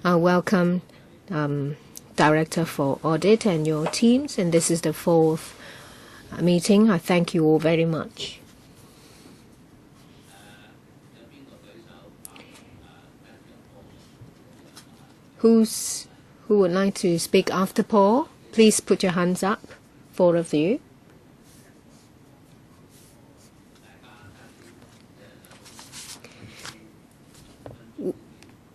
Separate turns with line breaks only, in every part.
Welcome, Director for Audit and your teams, and this is the 4th meeting. I thank you all very much. Who would like to speak after Paul? Please put your hands up, 4 of you.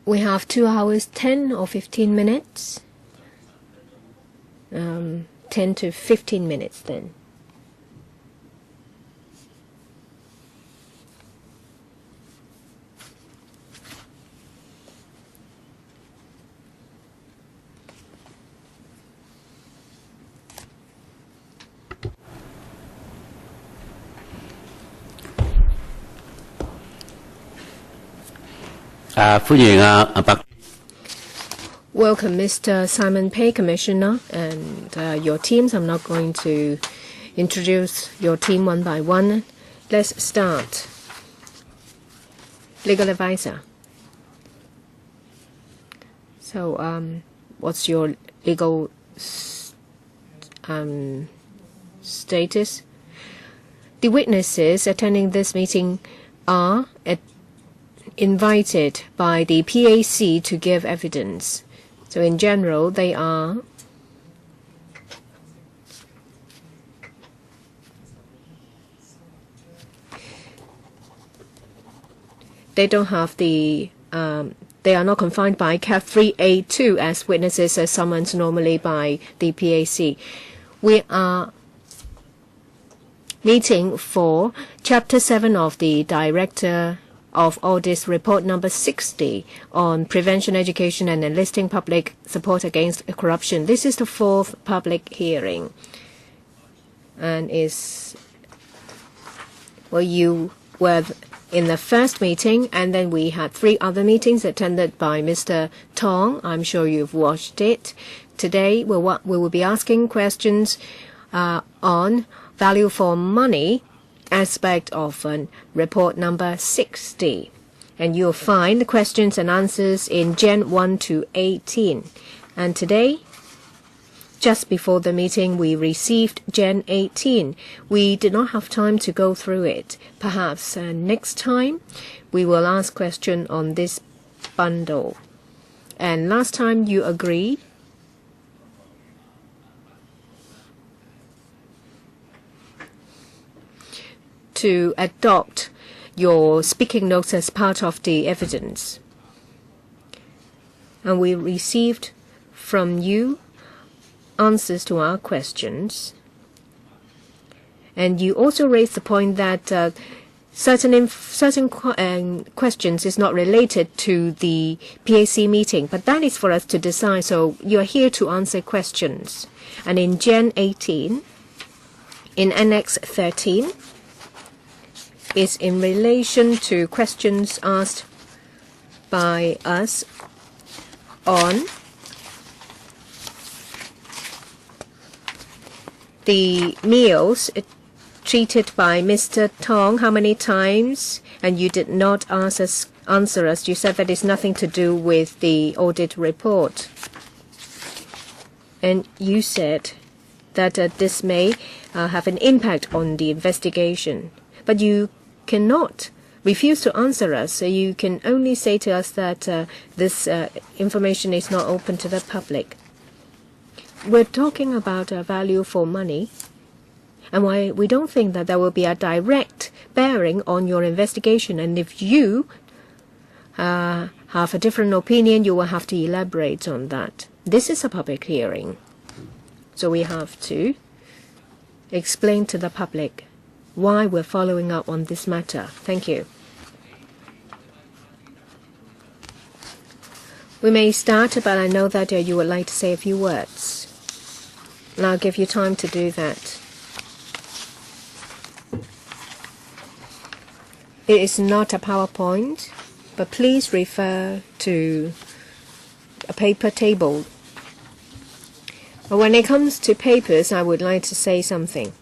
We have 2 hours, 10 or 15 minutes. 10 to 15 minutes then. Welcome, Mr. Simon PEH Commissioner, and your teams. I'm not going to introduce your team one by one. Let's start. Legal advisor. So, what's your legal status? The witnesses attending this meeting are invited by the PAC to give evidence. So in general, they don't have the, they are not confined by Cap 3A2 as witnesses are summoned normally by the PAC. We are meeting for Chapter 7 of the Director of Audit's report number 60 on prevention, education and enlisting public support against corruption. This is the 4th public hearing, and you were in the first meeting, and then we had 3 other meetings attended by Mr. Tong. I'm sure you've watched it. Today we will be asking questions on value for money aspect of report number 60, and you'll find the questions and answers in Gen 1 to 18. And today, just before the meeting, we received Gen 18. We did not have time to go through it. Perhaps next time we will ask question on this bundle. And last time you agreed to adopt your speaking notes as part of the evidence. And we received from you answers to our questions. And you also raised the point that certain questions is not related to the PAC meeting, but that is for us to decide. So you are here to answer questions. And in Gen 18, in Annex 13, is in relation to questions asked by us on the meals treated by Mr. Tong. How many times? And you did not answer us. You said that it's nothing to do with the audit report. And you said that this may have an impact on the investigation. But you cannot refuse to answer us. So you can only say to us that this information is not open to the public. We're talking about value for money, and why we don't think that there will be a direct bearing on your investigation. And if you have a different opinion, you will have to elaborate on that. This is a public hearing, so we have to explain to the public why we're following up on this matter. Thank you. We may start, but I know that you would like to say a few words. And I'll give you time to do that. It is not a PowerPoint, but please refer to a paper table. But when it comes to papers, I would like to say something.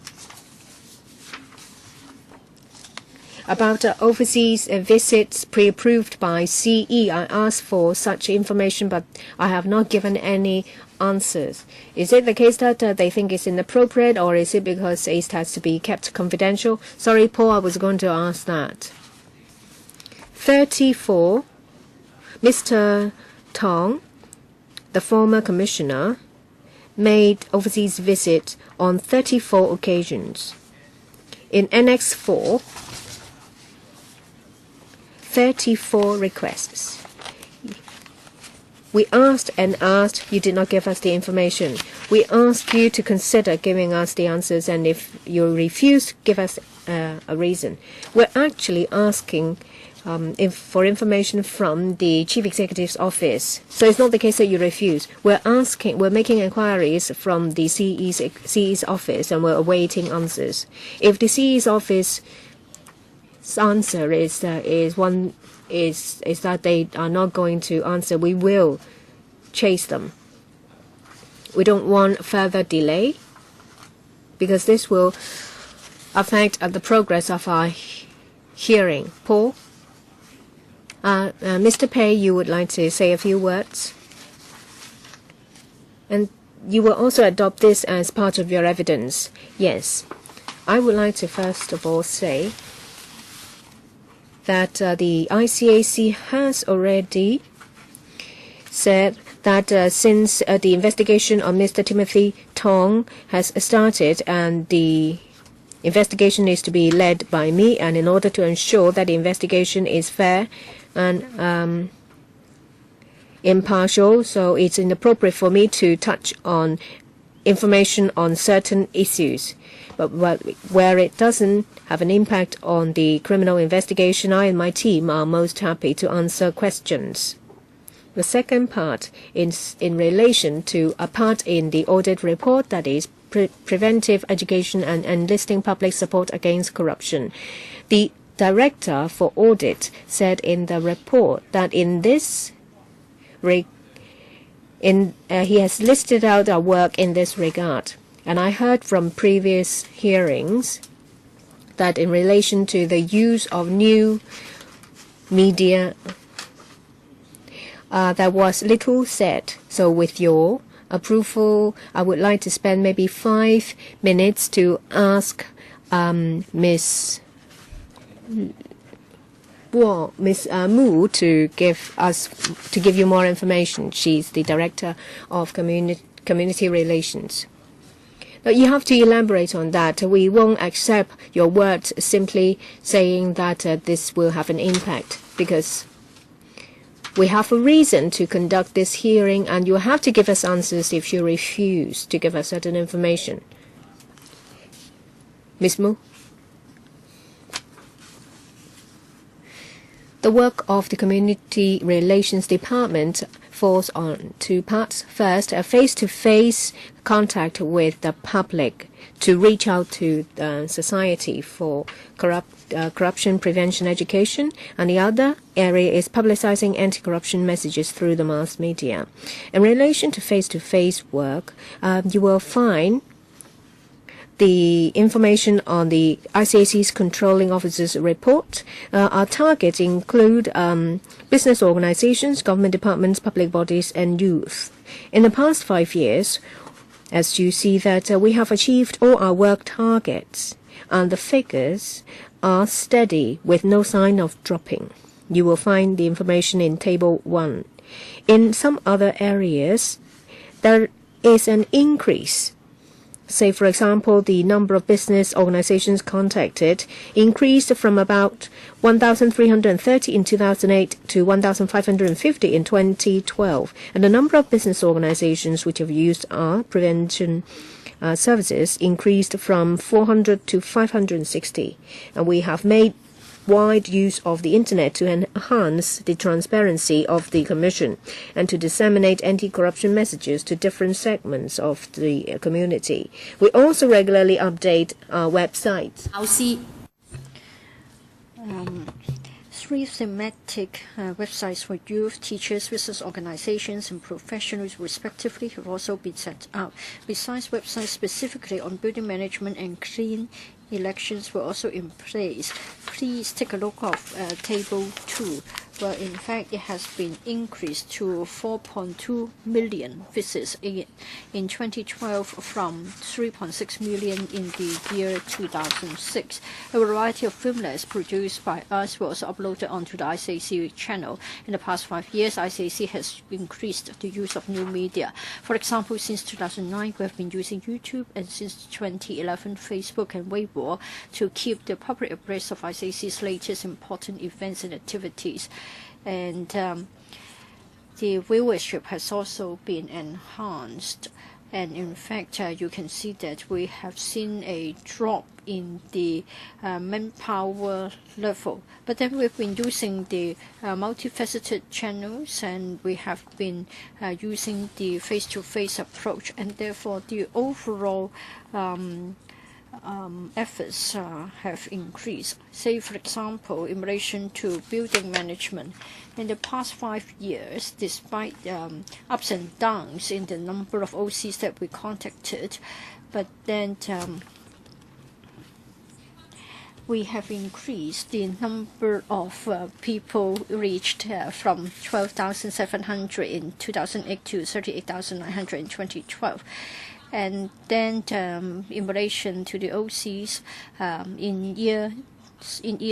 About the overseas visits pre-approved by CE, I asked for such information, but I have not given any answers. Is it the case that they think it's inappropriate, or is it because it has to be kept confidential? Sorry, Paul, I was going to ask that. 34, Mr. Tong, the former commissioner, made overseas visit on 34 occasions. In Annex 4, 34 requests. We asked and asked, you did not give us the information. We asked you to consider giving us the answers, and if you refuse, give us a reason. We're actually asking for information from the Chief Executive's office. So it's not the case that you refuse. We're making inquiries from the CE's office, and we're awaiting answers. If the CE's office answer is that they are not going to answer, we will chase them. We don't want further delay, because this will affect the progress of our hearing. Paul? Mr. Pei, you would like to say a few words? And you will also adopt this as part of your evidence. Yes. I would like to first of all say that the ICAC has already said that since the investigation on Mr. Timothy Tong has started, and the investigation is to be led by me, and in order to ensure that the investigation is fair and impartial, so it's inappropriate for me to touch on information on certain issues. But where it doesn't have an impact on the criminal investigation, I and my team are most happy to answer questions. The second part is in relation to a part in the audit report, that is preventive education and enlisting public support against corruption. The Director for Audit said in the report that in this he has listed out our work in this regard. And I heard from previous hearings that in relation to the use of new media, there was little said. So with your approval, I would like to spend maybe 5 minutes to ask Ms. Mu to give you more information. She's the Director of Community Relations. But you have to elaborate on that. We won't accept your words simply saying that this will have an impact, because we have a reason to conduct this hearing, and you have to give us answers if you refuse to give us certain information. Ms. Mu? The work of the Community Relations Department falls on 2 parts. First, a face-to-face contact with the public to reach out to society for corruption prevention education, and the other area is publicizing anti-corruption messages through the mass media. In relation to face-to-face work, you will find the information on the ICAC's controlling officers report. Our targets include business organizations, government departments, public bodies, and youth. In the past 5 years, as you see that we have achieved all our work targets, and the figures are steady with no sign of dropping. You will find the information in Table 1. In some other areas, there is an increase. Say, for example, the number of business organizations contacted increased from about 1,330 in 2008 to 1,550 in 2012. And the number of business organizations which have used our prevention services increased from 400 to 560. And we have made wide use of the Internet to enhance the transparency of the Commission and to disseminate anti-corruption messages to different segments of the community. We also regularly update our website.
3 thematic websites for youth, teachers, business organizations, and professionals respectively have also been set up. Besides websites specifically on building management and clean elections were also in place. Please take a look of Table 2, where in fact it has been increased to 4.2 million visits in 2012 from 3.6 million in the year 2006. A variety of filmlets produced by us were also uploaded onto the ICAC channel. In the past 5 years, ICAC has increased the use of new media. For example, since 2009, we have been using YouTube, and since 2011, Facebook and Weibo to keep the public abreast of ICAC's latest important events and activities. And the viewership has also been enhanced. And in fact, you can see that we have seen a drop in the manpower level. But then we've been using the multifaceted channels, and we have been using the face-to-face approach, and therefore the overall efforts have increased. Say, for example, in relation to building management, in the past 5 years, despite ups and downs in the number of OCs that we contacted, but then we have increased the number of people reached from 12,700 in 2008 to 38,900 in 2012. And then in relation to the OCs, in years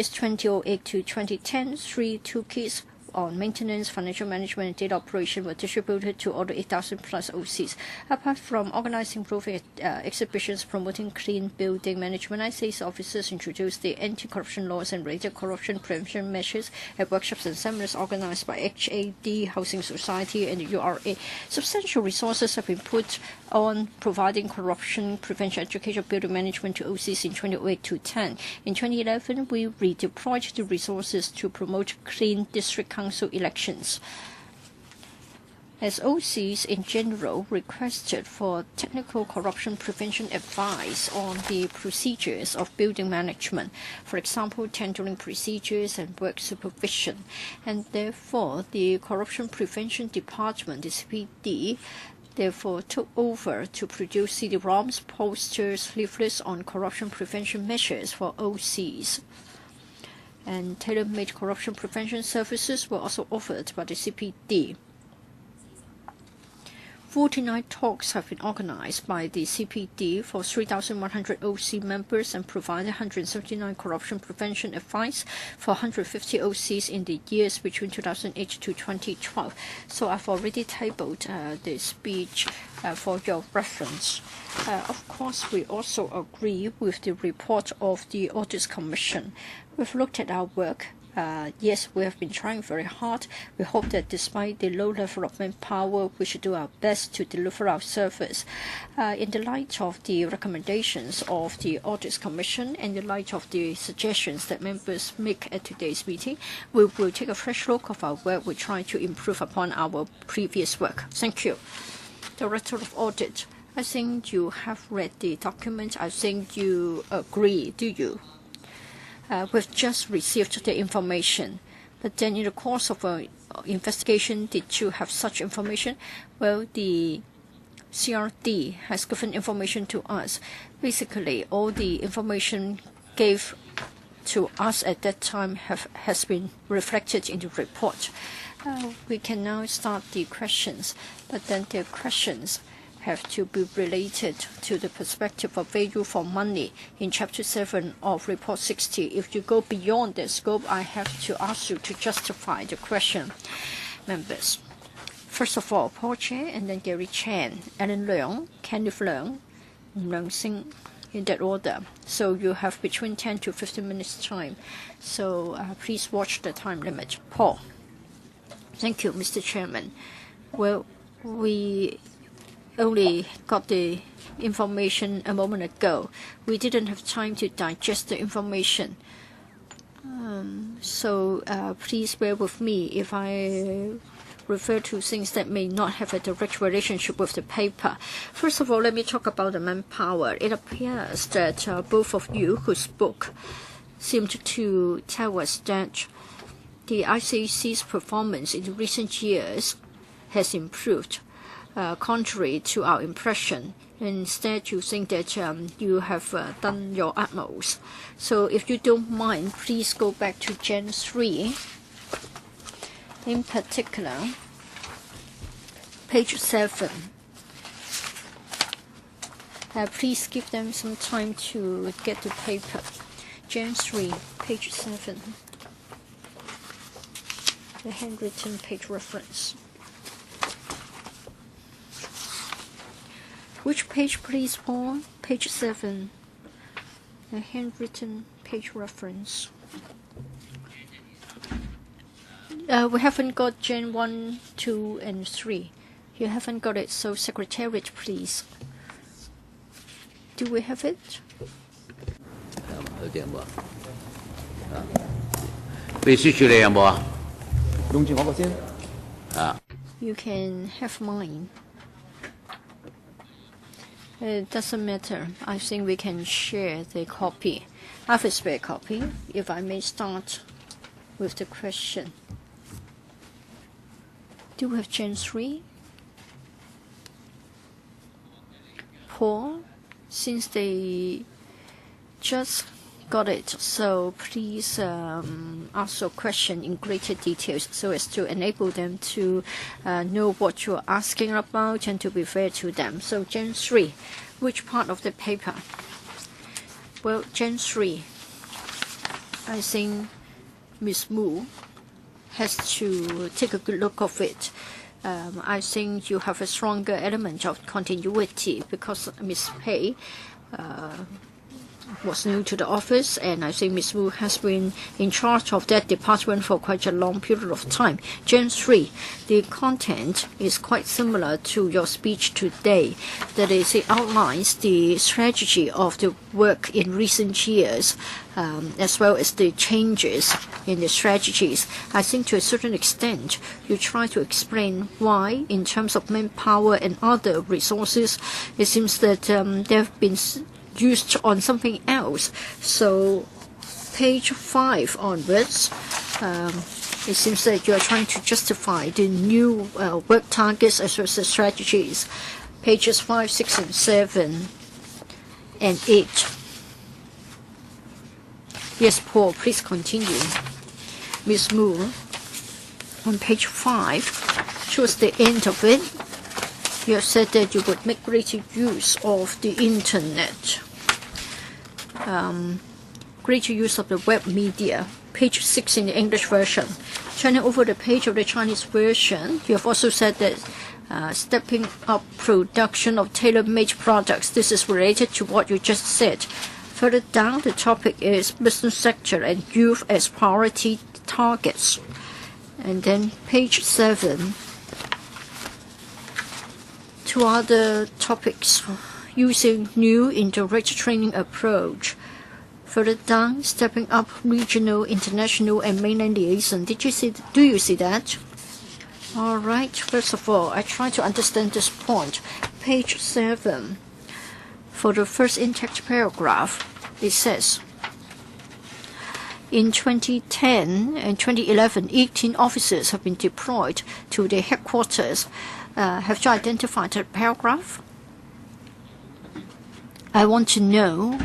2008 to 2010, 3 toolkits on maintenance, financial management, and data operation were distributed to all the 8,000 plus OCs. Apart from organizing proving exhibitions promoting clean building management, ICAC officers introduced the anti-corruption laws and related corruption prevention measures at workshops and seminars organized by HAD, Housing Society, and the URA. Substantial resources have been put on providing corruption prevention education building management to OCs in 2008 to 10. In 2011, we redeployed the resources to promote clean district council elections. As OCs in general requested for technical corruption prevention advice on the procedures of building management, for example, tendering procedures and work supervision, and therefore the Corruption Prevention Department, the CPD, therefore took over to produce CD-ROMs, posters, leaflets on corruption prevention measures for OCs. And tailor-made corruption prevention services were also offered by the CPD. 49 talks have been organized by the CPD for 3,100 OC members and provided 179 corruption prevention advice for 150 OCs in the years between 2008 to 2012. So I've already tabled the speech for your reference. Of course, we also agree with the report of the Audit Commission. We've looked at our work. Yes, we have been trying very hard. We hope that despite the low level of manpower, we should do our best to deliver our service. In the light of the recommendations of the Audit Commission and in the light of the suggestions that members make at today's meeting, we will take a fresh look of our work. We try to improve upon our previous work. Thank you. Director of Audit, I think you have read the document. I think you agree, do you? We've just received the information, but then in the course of an investigation, did you have such information? Well, the CRD has given information to us. Basically, all the information gave to us at that time has been reflected in the report. We can now start the questions, but then the questions have to be related to the perspective of value for money in Chapter 7 of Report 60. If you go beyond the scope, I have to ask you to justify the question. Members, first of all, Paul Che, and then Gary Chan, Alan Leung, Kenneth Leung, Leung Sing, in that order. So you have between 10 to 15 minutes time. So please watch the time limit. Paul. Thank you, Mr. Chairman. Well, we only got the information a moment ago. We didn't have time to digest the information. So please bear with me if I refer to things that may not have a direct relationship with the paper. First of all, let me talk about the manpower. It appears that both of you who spoke seemed to tell us that the ICAC's performance in recent years has improved. Contrary to our impression, Instead, you think that you have done your utmost. So if you don't mind, please go back to Gen 3. In particular, page 7. Please give them some time to get the paper. Gen 3, page 7. The handwritten page reference. Which page, please, Paul? Page 7. The handwritten page reference. We haven't got Gen 1, 2, and 3. You haven't got it, so Secretariat, please. Do we have it? You can have mine. It doesn't matter. I think we can share the copy. I have a spare copy, if I may start with the question. Do we have Gen 3? Paul, since they just got it, so please ask your question in greater details so as to enable them to know what you're asking about and to be fair to them. So Gen 3, which part of the paper? Well, Gen 3, I think Ms. Mu has to take a good look of it. I think you have a stronger element of continuity because Ms. Pei was new to the office, and I think Ms. Wu has been in charge of that department for quite a long period of time. Gen 3, the content is quite similar to your speech today. That is, it outlines the strategy of the work in recent years, as well as the changes in the strategies. I think to a certain extent, you try to explain why, in terms of manpower and other resources, it seems that they have been used on something else. So page 5 onwards, it seems that you are trying to justify the new work targets as well as the strategies. Pages 5, 6, and 7, and 8. Yes, Paul, please continue. Ms. Mu, on page 5, towards the end of it, you have said that you would make greater use of the internet, greater use of the web media. Page 6 in the English version. Turning over the page of the Chinese version, you have also said that stepping up production of tailor-made products. This is related to what you just said. Further down, the topic is business sector and youth as priority targets. And then page 7. 2 other topics, using new indirect training approach. Further down, stepping up regional, international, and mainland liaison. Do you see that? All right. First of all, I try to understand this point. Page 7. For the first in-text paragraph, it says, in 2010 and 2011, 18 officers have been deployed to the headquarters. Have you identified that paragraph? I want to know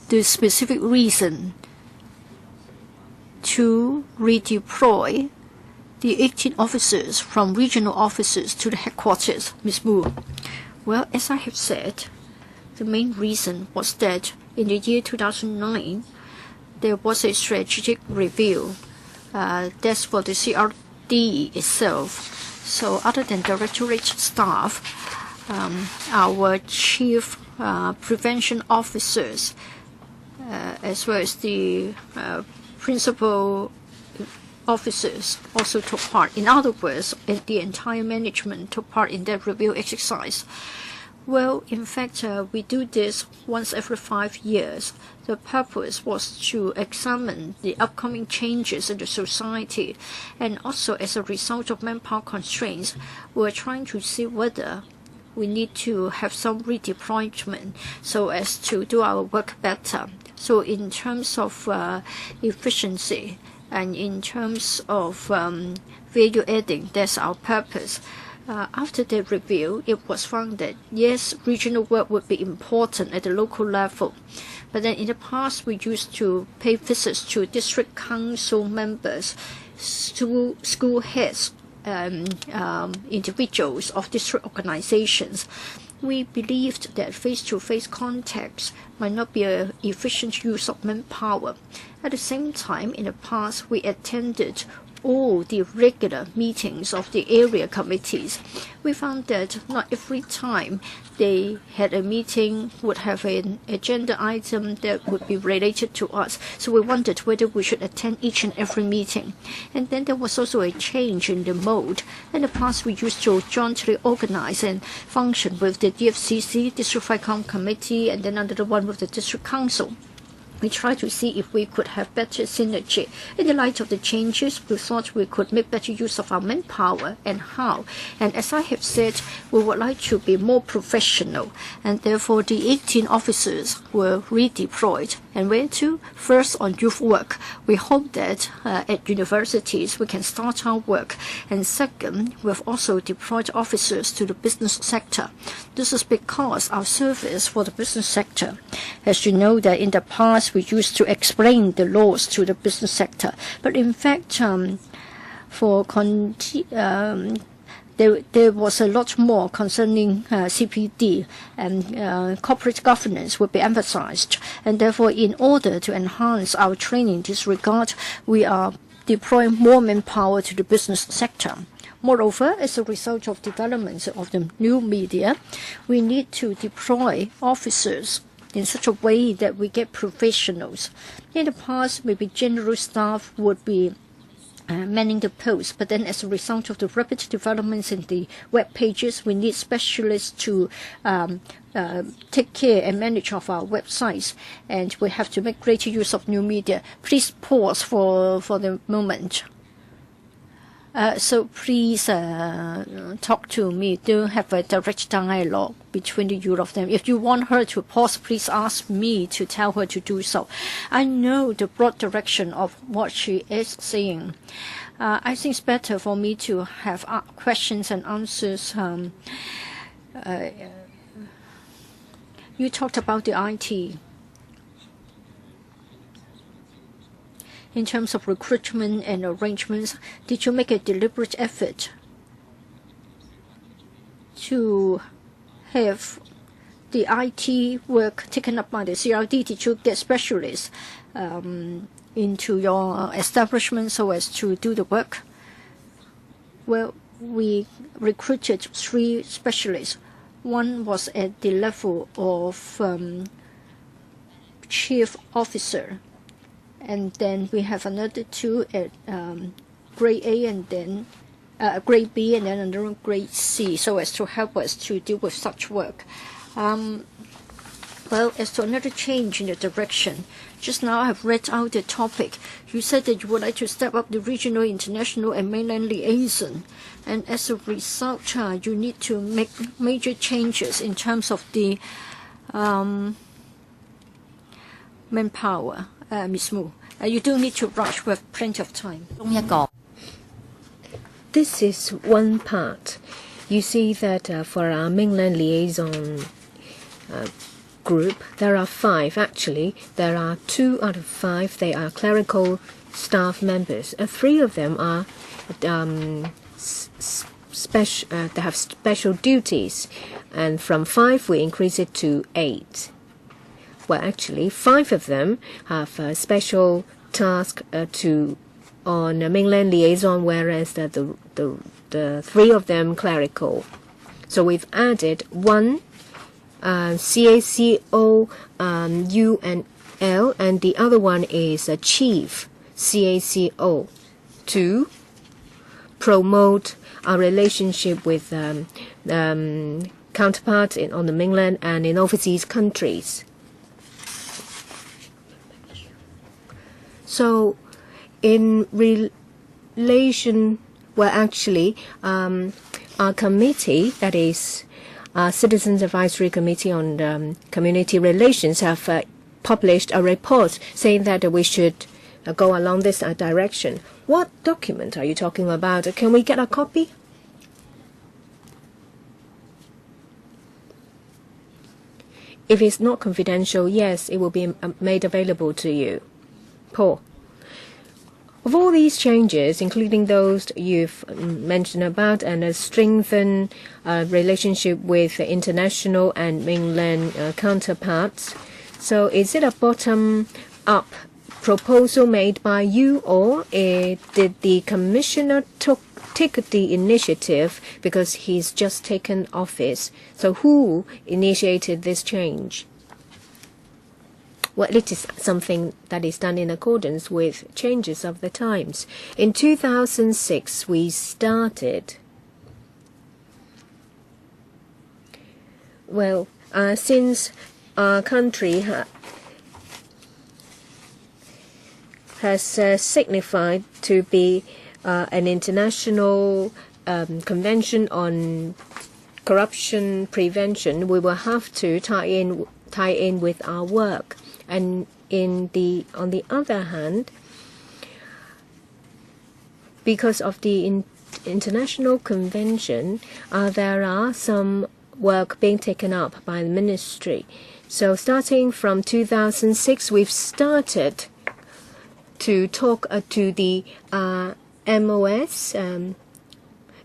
the specific reason to redeploy the 18 officers from regional offices to the headquarters, Ms. Wu. Well, as I have said, the main reason was that in the year 2009, there was a strategic review. That's for the CRD itself. So other than directorate staff, our chief prevention officers, as well as the principal officers also took part. In other words, the entire management took part in that review exercise. Well, in fact, we do this once every 5 years. The purpose was to examine the upcoming changes in the society, and also as a result of manpower constraints, we're trying to see whether we need to have some redeployment so as to do our work better. So in terms of efficiency and in terms of value adding, that's our purpose. After the review, it was found that, yes, regional work would be important at the local level. But then in the past, we used to pay visits to district council members, school heads, individuals of district organizations. We believed that face-to-face contacts might not be an efficient use of manpower. At the same time, in the past, we attended all the regular meetings of the area committees. We found that not every time they had a meeting would have an agenda item that would be related to us. So we wondered whether we should attend each and every meeting. And then there was also a change in the mode. In the past, we used to jointly organize and function with the DFCC, District FICOM Committee, and then another one with the District Council. We tried to see if we could have better synergy. In the light of the changes, we thought we could make better use of our manpower and how. And as I have said, we would like to be more professional. And therefore, the 18 officers were redeployed. And where to? First, on youth work. We hope that at universities we can start our work. And second, we've also deployed officers to the business sector. This is because our service for the business sector, as you know, that in the past we used to explain the laws to the business sector. But in fact, there was a lot more concerning CPD, and corporate governance would be emphasized. And therefore, in order to enhance our training in this regard, we are deploying more manpower to the business sector. Moreover, as a result of developments of the new media, we need to deploy officers in such a way that we get professionals. In the past, maybe general staff would be manning the post, but then as a result of the rapid developments in the web pages, we need specialists to take care and manage of our websites, and we have to make greater use of new media. Please pause for the moment. So please talk to me. Don't have a direct dialogue between the two of them. If you want her to pause, please ask me to tell her to do so. I know the broad direction of what she is saying. I think it's better for me to have questions and answers. You talked about the IT. In terms of recruitment and arrangements, did you make a deliberate effort to have the IT work taken up by the CRD? Did you get specialists into your establishment so as to do the work? Well, we recruited 3 specialists. One was at the level of chief officer. And then we have another 2 at grade A and then grade B and then another grade C, so as to help us to deal with such work. Well, as to another change in the direction, just now I have read out the topic. You said that you would like to step up the regional, international, and mainland liaison. And as a result, you need to make major changes in terms of the manpower. Ms. Mu, you do need to rush. We have plenty of time.
This is one part. You see that for our mainland liaison group, there are 5 actually. There are 2 out of 5. They are clerical staff members. 3 of them are they have special duties, and from 5 we increase it to 8. Well, actually, 5 of them have a special task on a mainland liaison, whereas the 3 of them clerical. So we've added 1 CACO UNL, and the other one is a chief CACO to promote our relationship with counterparts on the mainland and in overseas countries. So, in relation, well, actually, our committee, that is our Citizens Advisory Committee on Community Relations, have published a report saying that we should go along this direction. What document are you talking about? Can we get a copy? If it's not confidential, yes, it will be made available to you. Paul. Of all these changes, including those you've mentioned about, and a strengthened relationship with international and mainland counterparts, so is it a bottom-up proposal made by you, or did the commissioner take the initiative because he's just taken office? So who initiated this change? Well, it is something that is done in accordance with changes of the times. In 2006, we started. Well, since our country has signified to be an international convention on corruption prevention, we will have to tie in with our work. And on the other hand, because of the international convention, there are some work being taken up by the ministry. So starting from 2006, we've started to talk to the MOS,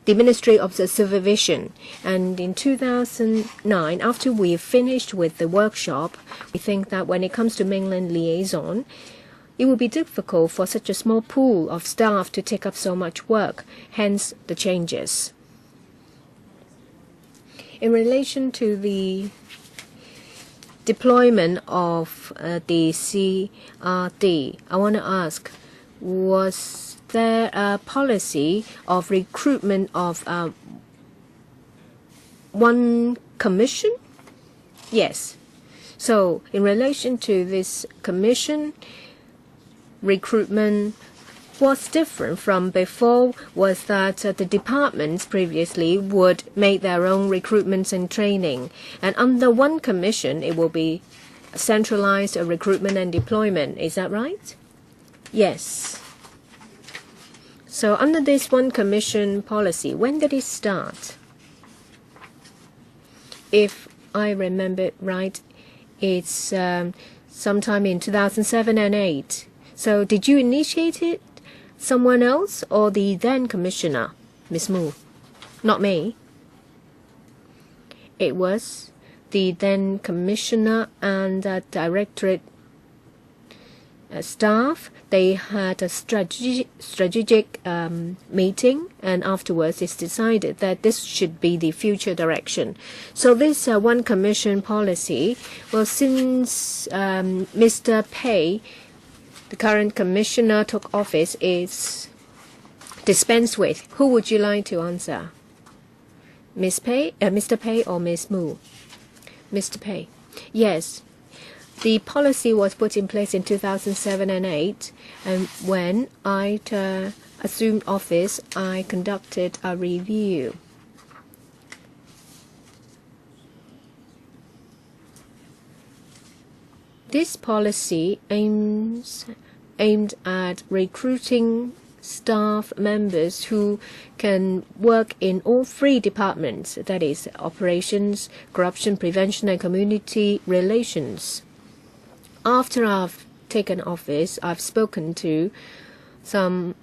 the Ministry of the Supervision. And in 2009, after we finished with the workshop, we think that when it comes to mainland liaison, it will be difficult for such a small pool of staff to take up so much work, hence the changes. In relation to the deployment of the CRD, I want to ask, was there a policy of recruitment of one commission? Yes. So in relation to this commission, recruitment was different from before was that the departments previously would make their own recruitments and training. And under one commission, it will be centralized recruitment and deployment. Is that right? Yes. So under this one commission policy, when did it start? If I remember right, it's sometime in 2007 and 2008. So did you initiate it? Someone else or the then commissioner, Ms. Mu? Not me. It was the then commissioner and directorate staff. They had a strategic meeting, and afterwards it's decided that this should be the future direction. So this one commission policy, well, since Mr. Pei, the current commissioner, took office, is dispensed with. Who would you like to answer? Ms. Pei, Mr. Pei or Ms. Mu? Mr. Pei. Yes. The policy was put in place in 2007 and 2008, and when I assumed office, I conducted a review. This policy aimed at recruiting staff members who can work in all three departments, that is, operations, corruption prevention, and community relations. After I've taken office, I've spoken to some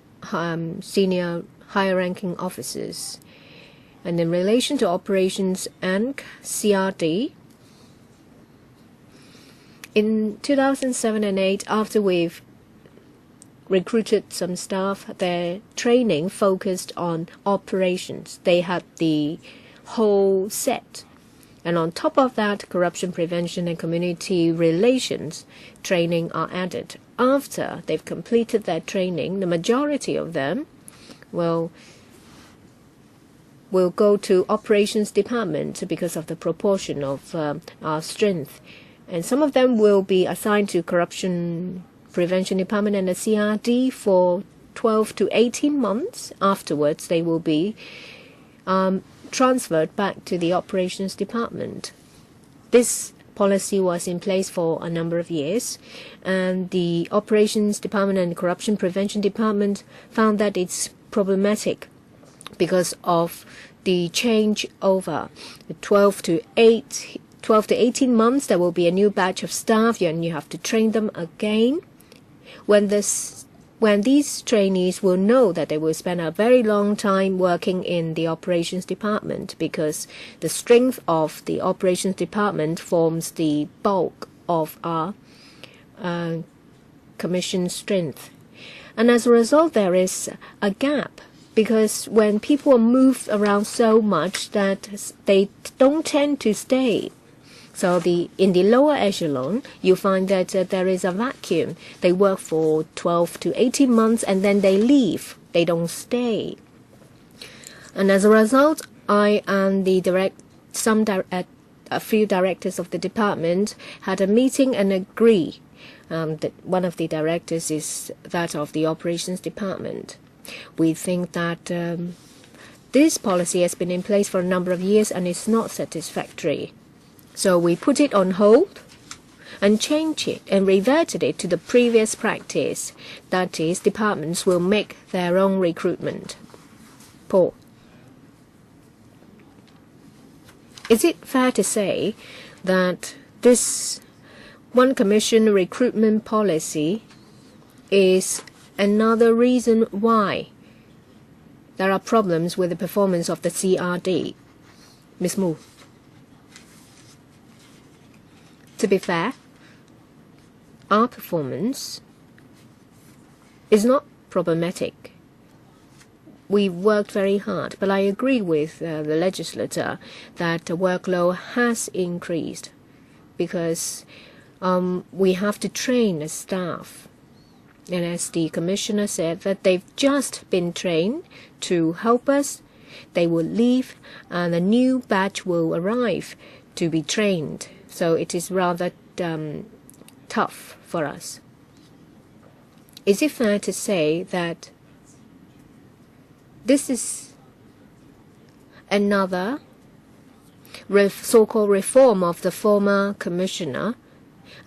senior higher-ranking officers. And in relation to operations and CRD, in 2007 and 2008, after we've recruited some staff, their training focused on operations. They had the whole set. And on top of that, corruption prevention and community relations training are added. After they've completed their training, the majority of them will go to operations department because of the proportion of our strength. And some of them will be assigned to corruption prevention department and the CRD for 12 to 18 months. Afterwards, they will be transferred back to the operations department. This policy was in place for a number of years, and the operations department and corruption prevention department found that it's problematic because of the change over 12 12 to 18 months, there will be a new batch of staff and you have to train them again. When these trainees will know that they will spend a very long time working in the operations department, because the strength of the operations department forms the bulk of our commission strength. And as a result, there is a gap, because when people move around so much that they don't tend to stay. So in the lower echelon, you find that there is a vacuum. They work for 12 to 18 months and then they leave. They don't stay. And as a result, I and a few directors of the department had a meeting and agree that one of the directors is that of the operations department. We think that this policy has been in place for a number of years and is not satisfactory. So we put it on hold and changed it and reverted it to the previous practice. That is, departments will make their own recruitment. Paul. Is it fair to say that this one commission recruitment policy is another reason why there are problems with the performance of the CRD? Ms. Mu. To be fair, our performance is not problematic. We worked very hard, but I agree with the legislator that the workload has increased because we have to train the staff. And as the commissioner said, that they've just been trained to help us. They will leave and a new batch will arrive to be trained. So it is rather tough for us. Is it fair to say that this is another so-called reform of the former commissioner,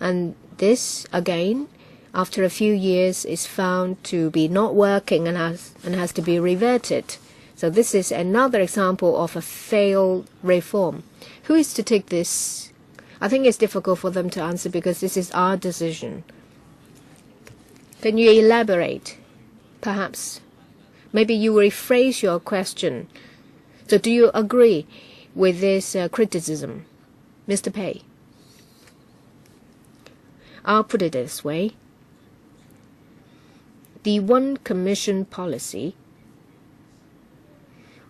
and this again, after a few years, is found to be not working and has to be reverted? So this is another example of a failed reform. Who is to take this? I think it's difficult for them to answer because this is our decision. Can you elaborate? Perhaps. Maybe you rephrase your question. So do you agree with this criticism, Mr. Pei? I'll put it this way. The one commission policy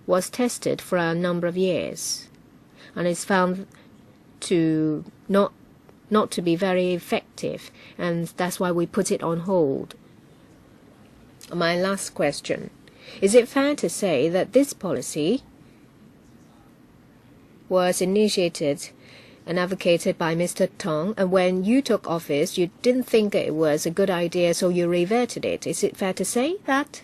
was tested for a number of years and is found to not to be very effective, and that's why we put it on hold. My last question. Is it fair to say that this policy was initiated and advocated by Mr. Tong, and when you took office, you didn't think it was a good idea, so you reverted it? Is it fair to say that?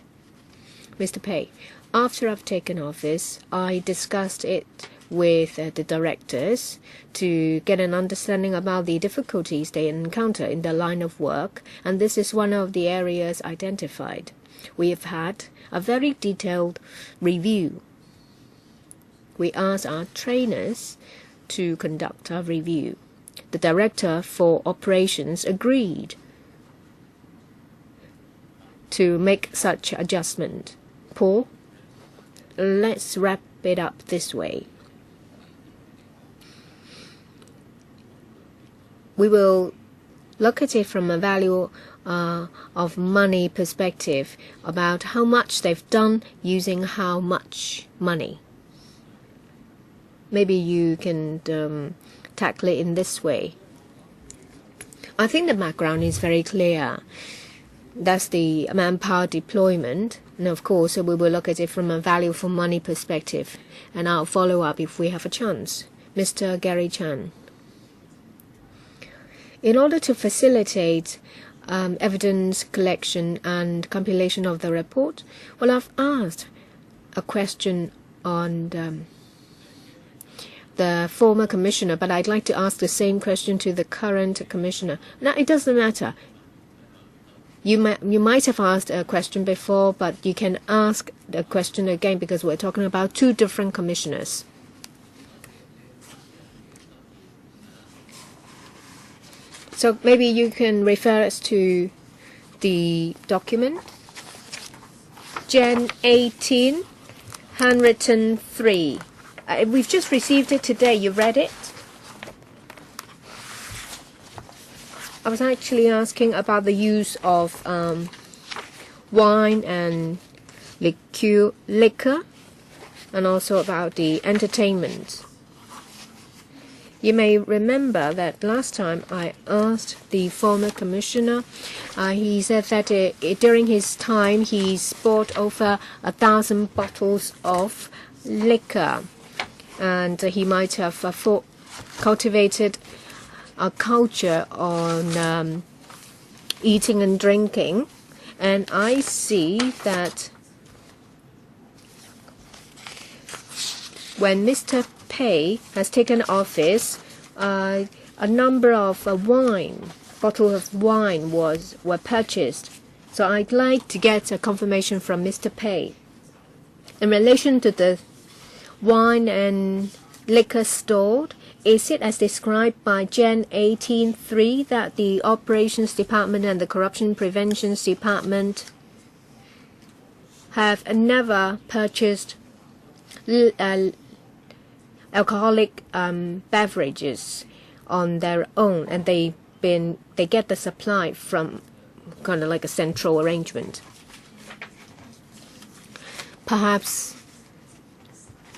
Mr. Pei, after I've taken office, I discussed it with the directors to get an understanding about the difficulties they encounter in their line of work, and this is one of the areas identified. We have had a very detailed review. We asked our trainers to conduct a review. The director for operations agreed to make such adjustment. Paul, let's wrap it up this way. We will look at it from a value of money perspective, about how much they've done using how much money. Maybe you can tackle it in this way. I think the background is very clear. That's the manpower deployment. And of course, we will look at it from a value for money perspective. And I'll follow up if we have a chance. Mr. Gary Chan. In order to facilitate evidence collection and compilation of the report, well, I've asked a question on the former commissioner, but I'd like to ask the same question to the current commissioner. Now, it doesn't matter. You might have asked a question before, but you can ask the question again because we're talking about two different commissioners. So maybe you can refer us to the document. Gen 18, handwritten 3. We've just received it today. You read it? I was actually asking about the use of wine and liquor, and also about the entertainment. You may remember that last time I asked the former commissioner, he said that during his time he's bought over 1,000 bottles of liquor, and he might have cultivated a culture on eating and drinking. And I see that when Mr. Pei has taken office, a number of bottles of wine were purchased. So I'd like to get a confirmation from Mr. Pei. In relation to the wine and liquor stored, is it as described by Gen 18.3 that the Operations Department and the Corruption Prevention Department have never purchased alcoholic beverages on their own, and they get the supply from kind of like a central arrangement? Perhaps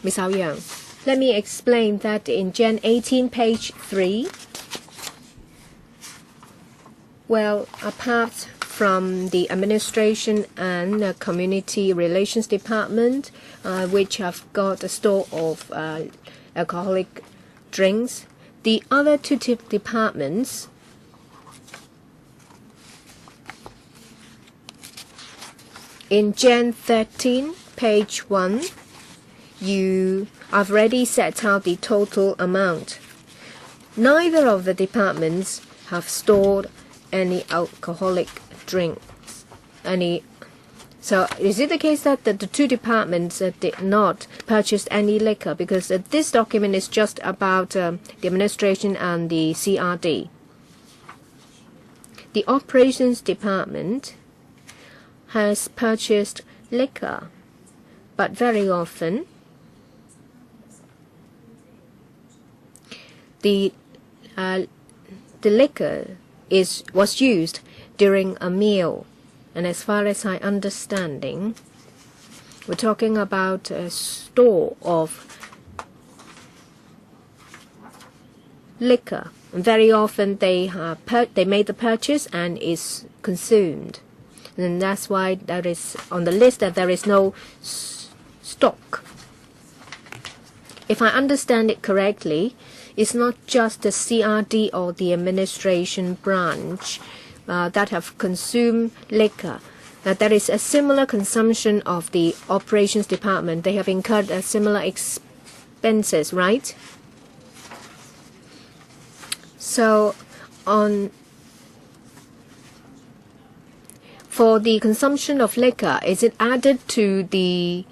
Ms. AU-YEUNG. Let me explain that in Gen 18, page 3, well, apart from the Administration and Community Relations Department, which have got a store of alcoholic drinks, the other two departments in Gen 13, page 1, I've already set out the total amount. Neither of the departments have stored any alcoholic drinks. So is it the case that the two departments did not purchase any liquor? Because this document is just about the administration and the CRD. The Operations Department has purchased liquor, but very often the liquor was used during a meal, and as far as I understanding, we're talking about a store of liquor. And very often they made the purchase and is consumed, and that's why there is on the list that there is no stock. If I understand it correctly, it's not just the CRD or the administration branch that have consumed liquor. There is a similar consumption of the Operations Department. They have incurred similar expenses, right? So for the consumption of liquor, is it added to the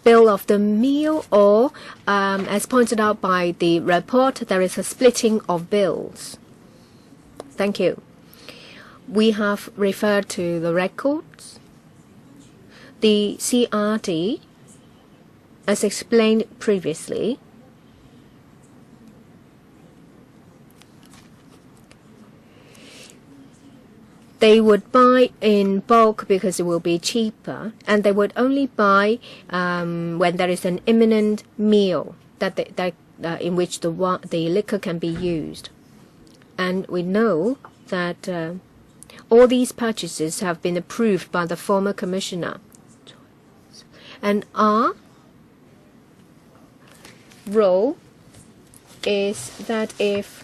bill of the meal, or as pointed out by the report, there is a splitting of bills? Thank you. We have referred to the records. The CRD, as explained previously, they would buy in bulk because it will be cheaper, and they would only buy when there is an imminent meal in which the liquor can be used. And we know that all these purchases have been approved by the former commissioner. And our role is that if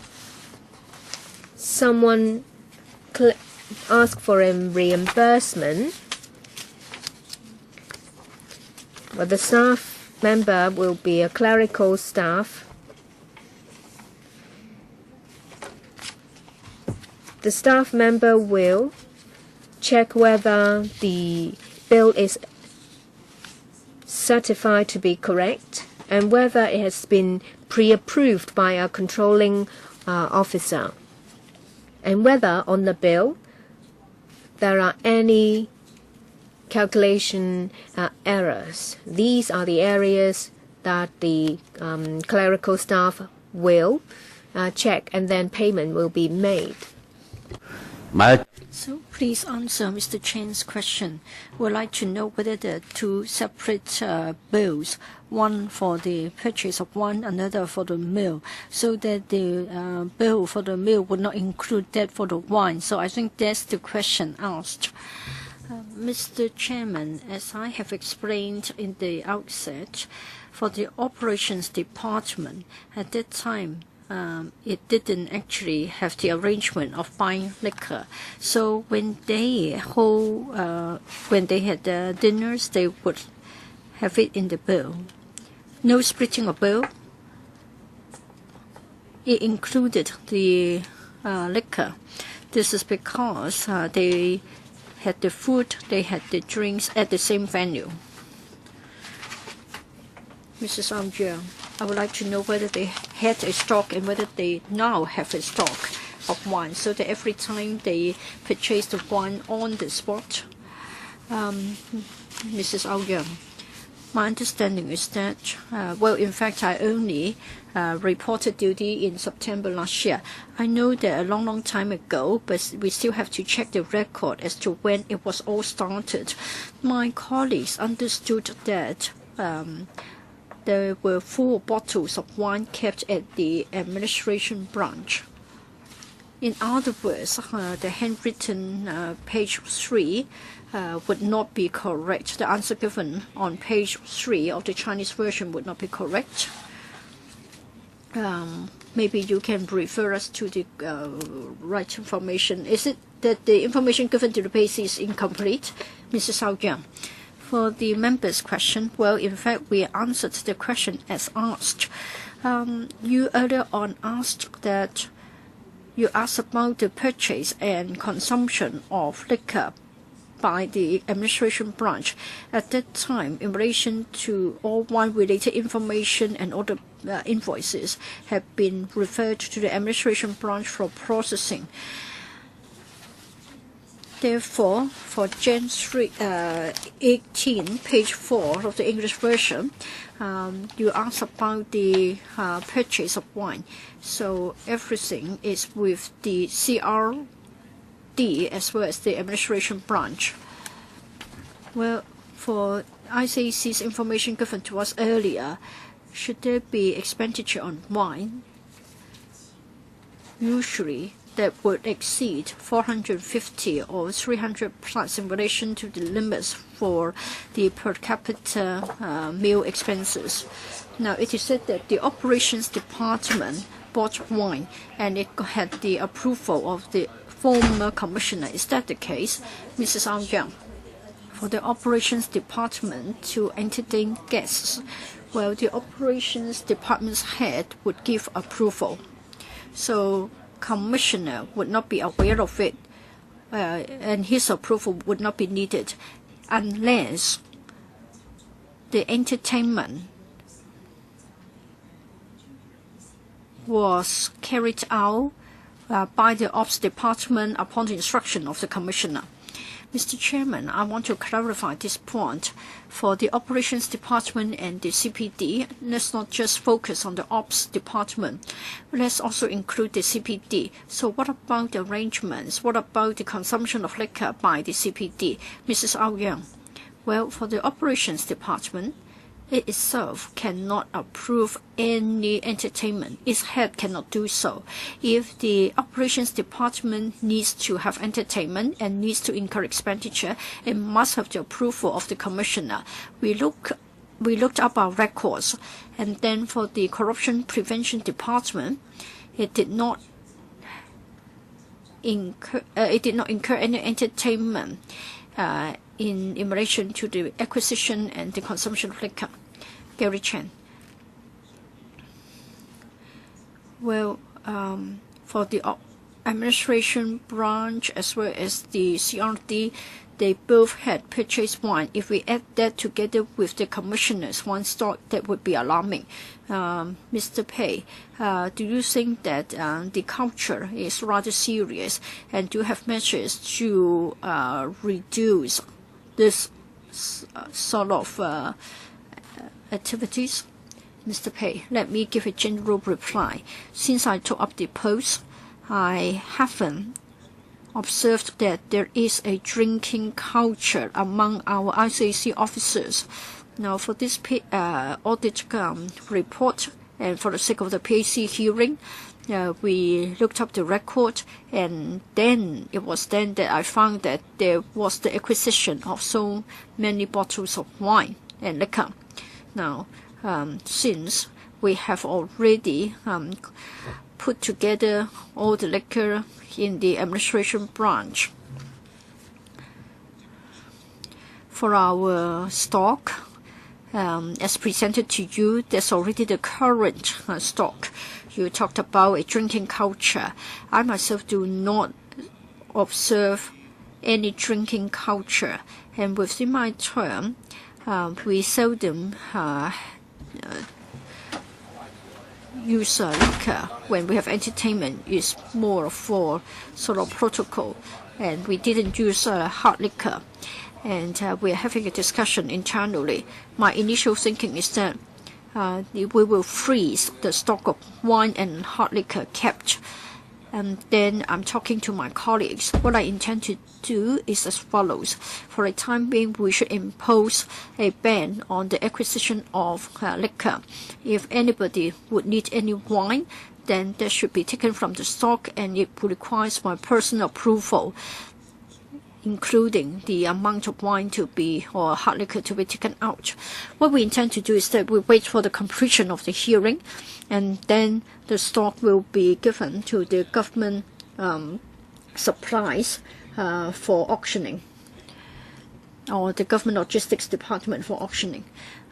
someone ask for a reimbursement, well, the staff member will be a clerical staff. The staff member will check whether the bill is certified to be correct and whether it has been pre-approved by a controlling officer. and whether on the bill there are any calculation errors. These are the areas that the clerical staff will check, and then payment will be made.
So please answer Mr. Chen's question. We'd like to know whether the two separate bills, one for the purchase of wine, another for the mill, so that the bill for the mill would not include that for the wine. So I think that's the question asked. Mr. Chairman, as I have explained in the outset, for the operations department, at that time, it didn't actually have the arrangement of buying liquor. So when they had dinners, they would have it in the bill. No splitting of bill. It included the liquor. This is because they had the food, they had the drinks at the same venue. Mrs. AU-YEUNG, I would like to know whether they had a stock and whether they now have a stock of wine, so that every time they purchase the wine on the spot. Mrs. AU-YEUNG, my understanding is that, well, in fact, I only reported duty in September last year. I know that a long time ago, but we still have to check the record as to when it was all started. My colleagues understood that there were 4 bottles of wine kept at the administration branch. In other words, the handwritten page 3 would not be correct. The answer given on page 3 of the Chinese version would not be correct. Maybe you can refer us to the right information. Is it that the information given to the page is incomplete? Mrs. AU-YEUNG. For the members' question, well, in fact, we answered the question as asked. You earlier on asked that you asked about the purchase and consumption of liquor by the administration branch. At that time, in relation to all wine-related information and all the invoices have been referred to the administration branch for processing. Therefore, for Jan 18, page 4 of the English version, you asked about the purchase of wine. So everything is with the CRD as well as the administration branch. Well, for ICAC's information given to us earlier, should there be expenditure on wine? Usually, that would exceed 450 or 300 plus in relation to the limits for the per capita meal expenses. Now, it is said that the operations department bought wine and it had the approval of the former commissioner. Is that the case, Mrs. AU-YEUNG? For the operations department to entertain guests, well, the operations department's head would give approval. So commissioner would not be aware of it, and his approval would not be needed unless the entertainment was carried out by the Ops Department upon the instruction of the Commissioner. Mr. Chairman, I want to clarify this point. For the Operations Department and the CPD, let's not just focus on the Ops Department. Let's also include the CPD. So what about the arrangements? What about the consumption of liquor by the CPD? Mrs. AU-YEUNG. Well, for the Operations Department, it itself cannot approve any entertainment. Its head cannot do so. If the operations department needs to have entertainment and needs to incur expenditure, it must have the approval of the commissioner. We looked up our records, and then for the corruption prevention department, it did not incur any entertainment in relation to the acquisition and the consumption of liquor. Gary Chen. Well, for the administration branch as well as the CRD, they both had purchased wine. If we add that together with the commissioner's wine stock, that would be alarming. Mr. Pei, do you think that the culture is rather serious, and do you have measures to reduce this sort of activities? Mr. Pei, let me give a general reply. Since I took up the post, I haven't observed that there is a drinking culture among our ICAC officers. Now, for this audit report, and for the sake of the PAC hearing, we looked up the record, and then it was then that I found that there was the acquisition of so many bottles of wine and liquor. Now, since we have already put together all the liquor in the administration branch for our stock, as presented to you, that's already the current stock. You talked about a drinking culture. I myself do not observe any drinking culture, and within my term, we seldom use liquor when we have entertainment. Is more for sort of protocol, and we didn't use hard liquor. And we are having a discussion internally. My initial thinking is that we will freeze the stock of wine and hard liquor kept. And then I'm talking to my colleagues. What I intend to do is as follows. For a time being, we should impose a ban on the acquisition of liquor. If anybody would need any wine, then that should be taken from the stock, and it requires my personal approval, including the amount of wine to be, or hard liquor to be taken out. What we intend to do is that we wait for the completion of the hearing, and then the stock will be given to the government supplies for auctioning, or the government logistics department for auctioning.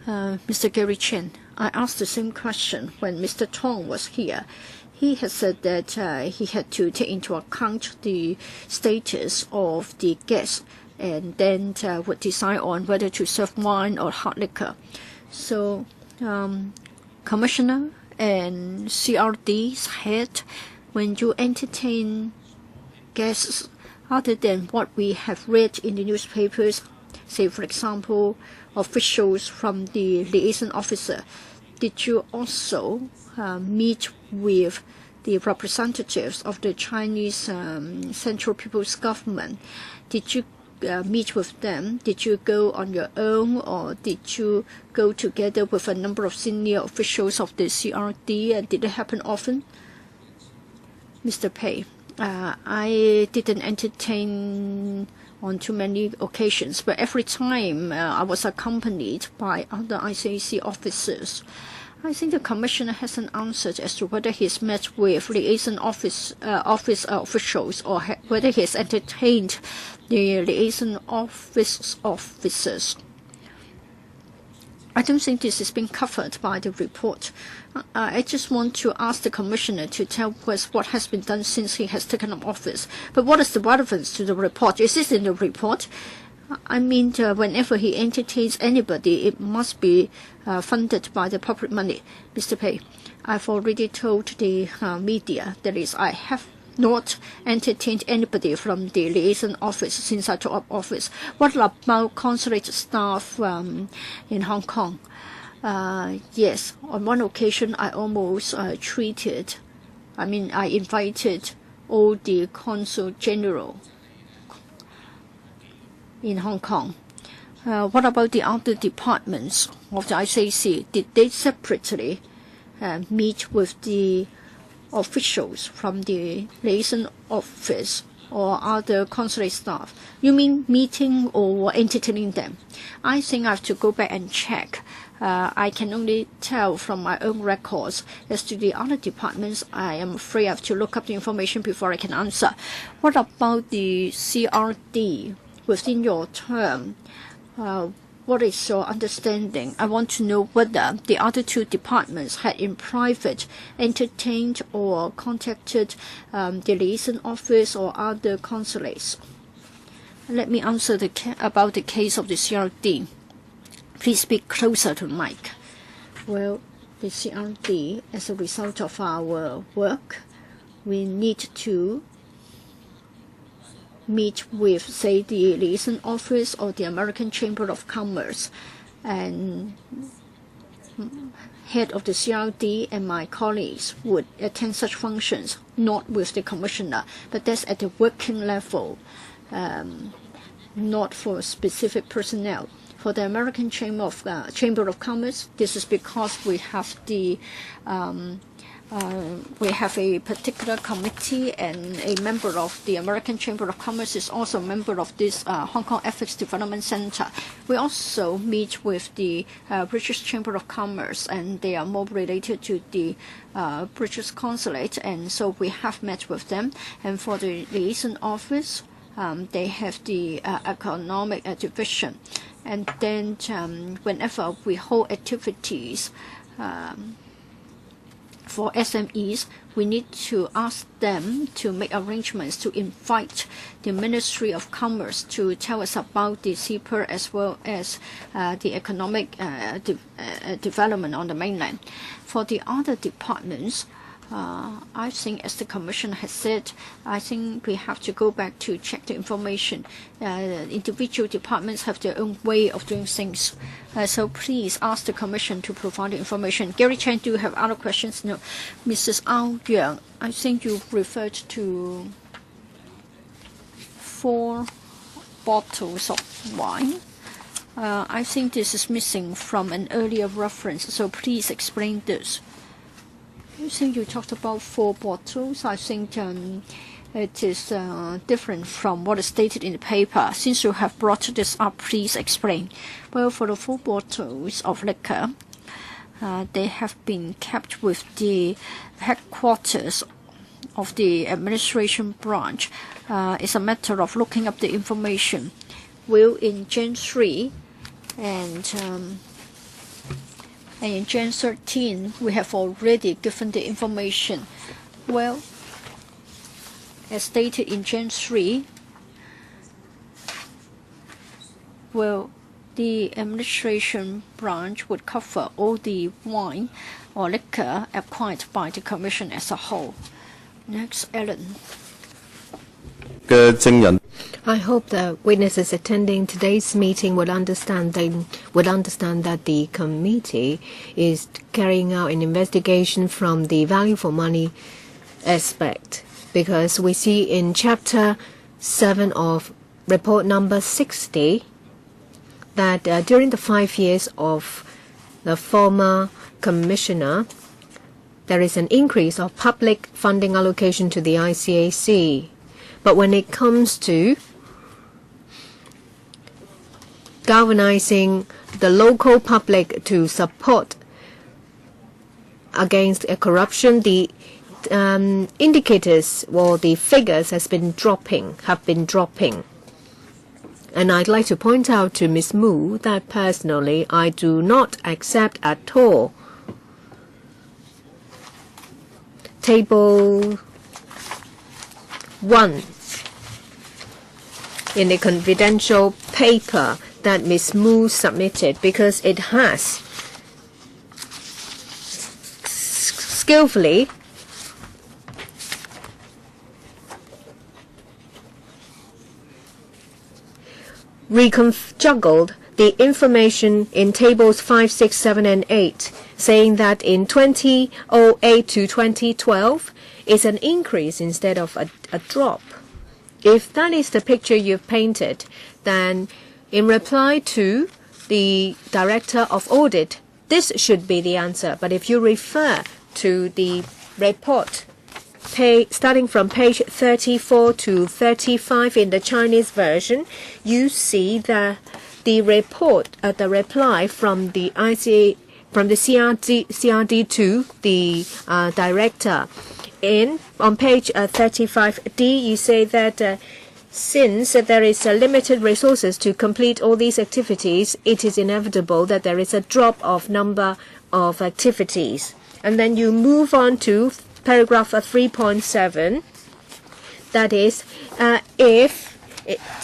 Mr. Gary Chen, I asked the same question when Mr. Tong was here. He has said that he had to take into account the status of the guests, and then would decide on whether to serve wine or hard liquor. So, Commissioner and CRD's head, when you entertain guests other than what we have read in the newspapers, say for example, officials from the liaison officer, did you also meet with the representatives of the Chinese Central People's Government? Did you meet with them? Did you go on your own, or did you go together with a number of senior officials of the CRD, and did it happen often? Mr. Pei, I didn't entertain on too many occasions, but every time I was accompanied by other ICAC officers. I think the Commissioner hasn't answered as to whether he's met with liaison office officials, or whether he has entertained the liaison office officers. I don't think this is being covered by the report. I just want to ask the Commissioner to tell us what has been done since he has taken up office. But what is the relevance to the report? Is this in the report? I mean, whenever he entertains anybody, it must be funded by the public money. Mr. Pei, I've already told the media, that is, I have not entertained anybody from the liaison office since I took up office. What about consulate staff in Hong Kong? Yes, on one occasion I almost I invited all the consul general in Hong Kong. What about the other departments of the ICAC? Did they separately meet with the officials from the liaison office or other consulate staff? You mean meeting or entertaining them? I think I have to go back and check. I can only tell from my own records. As to the other departments, I am afraid I have to look up the information before I can answer. What about the CRD within your term? What is your understanding? I want to know whether the other two departments had in private entertained or contacted the liaison office or other consulates. Let me answer about the case of the CRD. Please speak closer to the mic. Well, the CRD, as a result of our work, we need to meet with, say, the liaison office or the American Chamber of Commerce, and head of the CRD and my colleagues would attend such functions, not with the commissioner, but that's at the working level, not for specific personnel. For the American Chamber of Commerce, this is because we have a particular committee, and a member of the American Chamber of Commerce is also a member of this Hong Kong Ethics Development Center. We also meet with the British Chamber of Commerce, and they are more related to the British Consulate, and so we have met with them. And for the liaison office, they have the economic division. And then whenever we hold activities for SMEs, we need to ask them to make arrangements to invite the Ministry of Commerce to tell us about the CEPA as well as the economic development on the mainland. For the other departments, I think, as the Commissioner has said, I think we have to go back to check the information. Individual departments have their own way of doing things. So please ask the Commission to provide the information. Gary Chen, do you have other questions? No. Mrs. AU-YEUNG, I think you referred to 4 bottles of wine. I think this is missing from an earlier reference, so please explain this. I think you talked about 4 bottles. I think it is different from what is stated in the paper. Since you have brought this up, please explain. Well, for the 4 bottles of liquor, they have been kept with the headquarters of the administration branch. It's a matter of looking up the information. Well, in Gen 3 and in Gen 13, we have already given the information. Well, as stated in Gen 3, well, the administration branch would cover all the wine or liquor acquired by the Commission as a whole. Next, Ellen.
I hope the witnesses attending today's meeting would understand that the committee is carrying out an investigation from the value for money aspect, because we see in Chapter 7 of report number 60 that during the 5 years of the former commissioner, there is an increase of public funding allocation to the ICAC. But when it comes to galvanizing the local public to support against corruption, the indicators or the figures have been dropping. And I'd like to point out to Ms. Mu that personally I do not accept at all Table 1 in the confidential paper that Ms. Mu submitted, because it has skillfully juggled the information in tables 5, 6, 7, and 8, saying that in 2008 to 2012 is an increase instead of a drop. If that is the picture you've painted, then in reply to the Director of Audit, this should be the answer. But if you refer to the report, starting from page 34 to 35 in the Chinese version, you see the reply from the CRD to the Director. On page 35D, you say that since there is limited resources to complete all these activities, it is inevitable that there is a drop of number of activities. And then you move on to paragraph 3.7. That is, if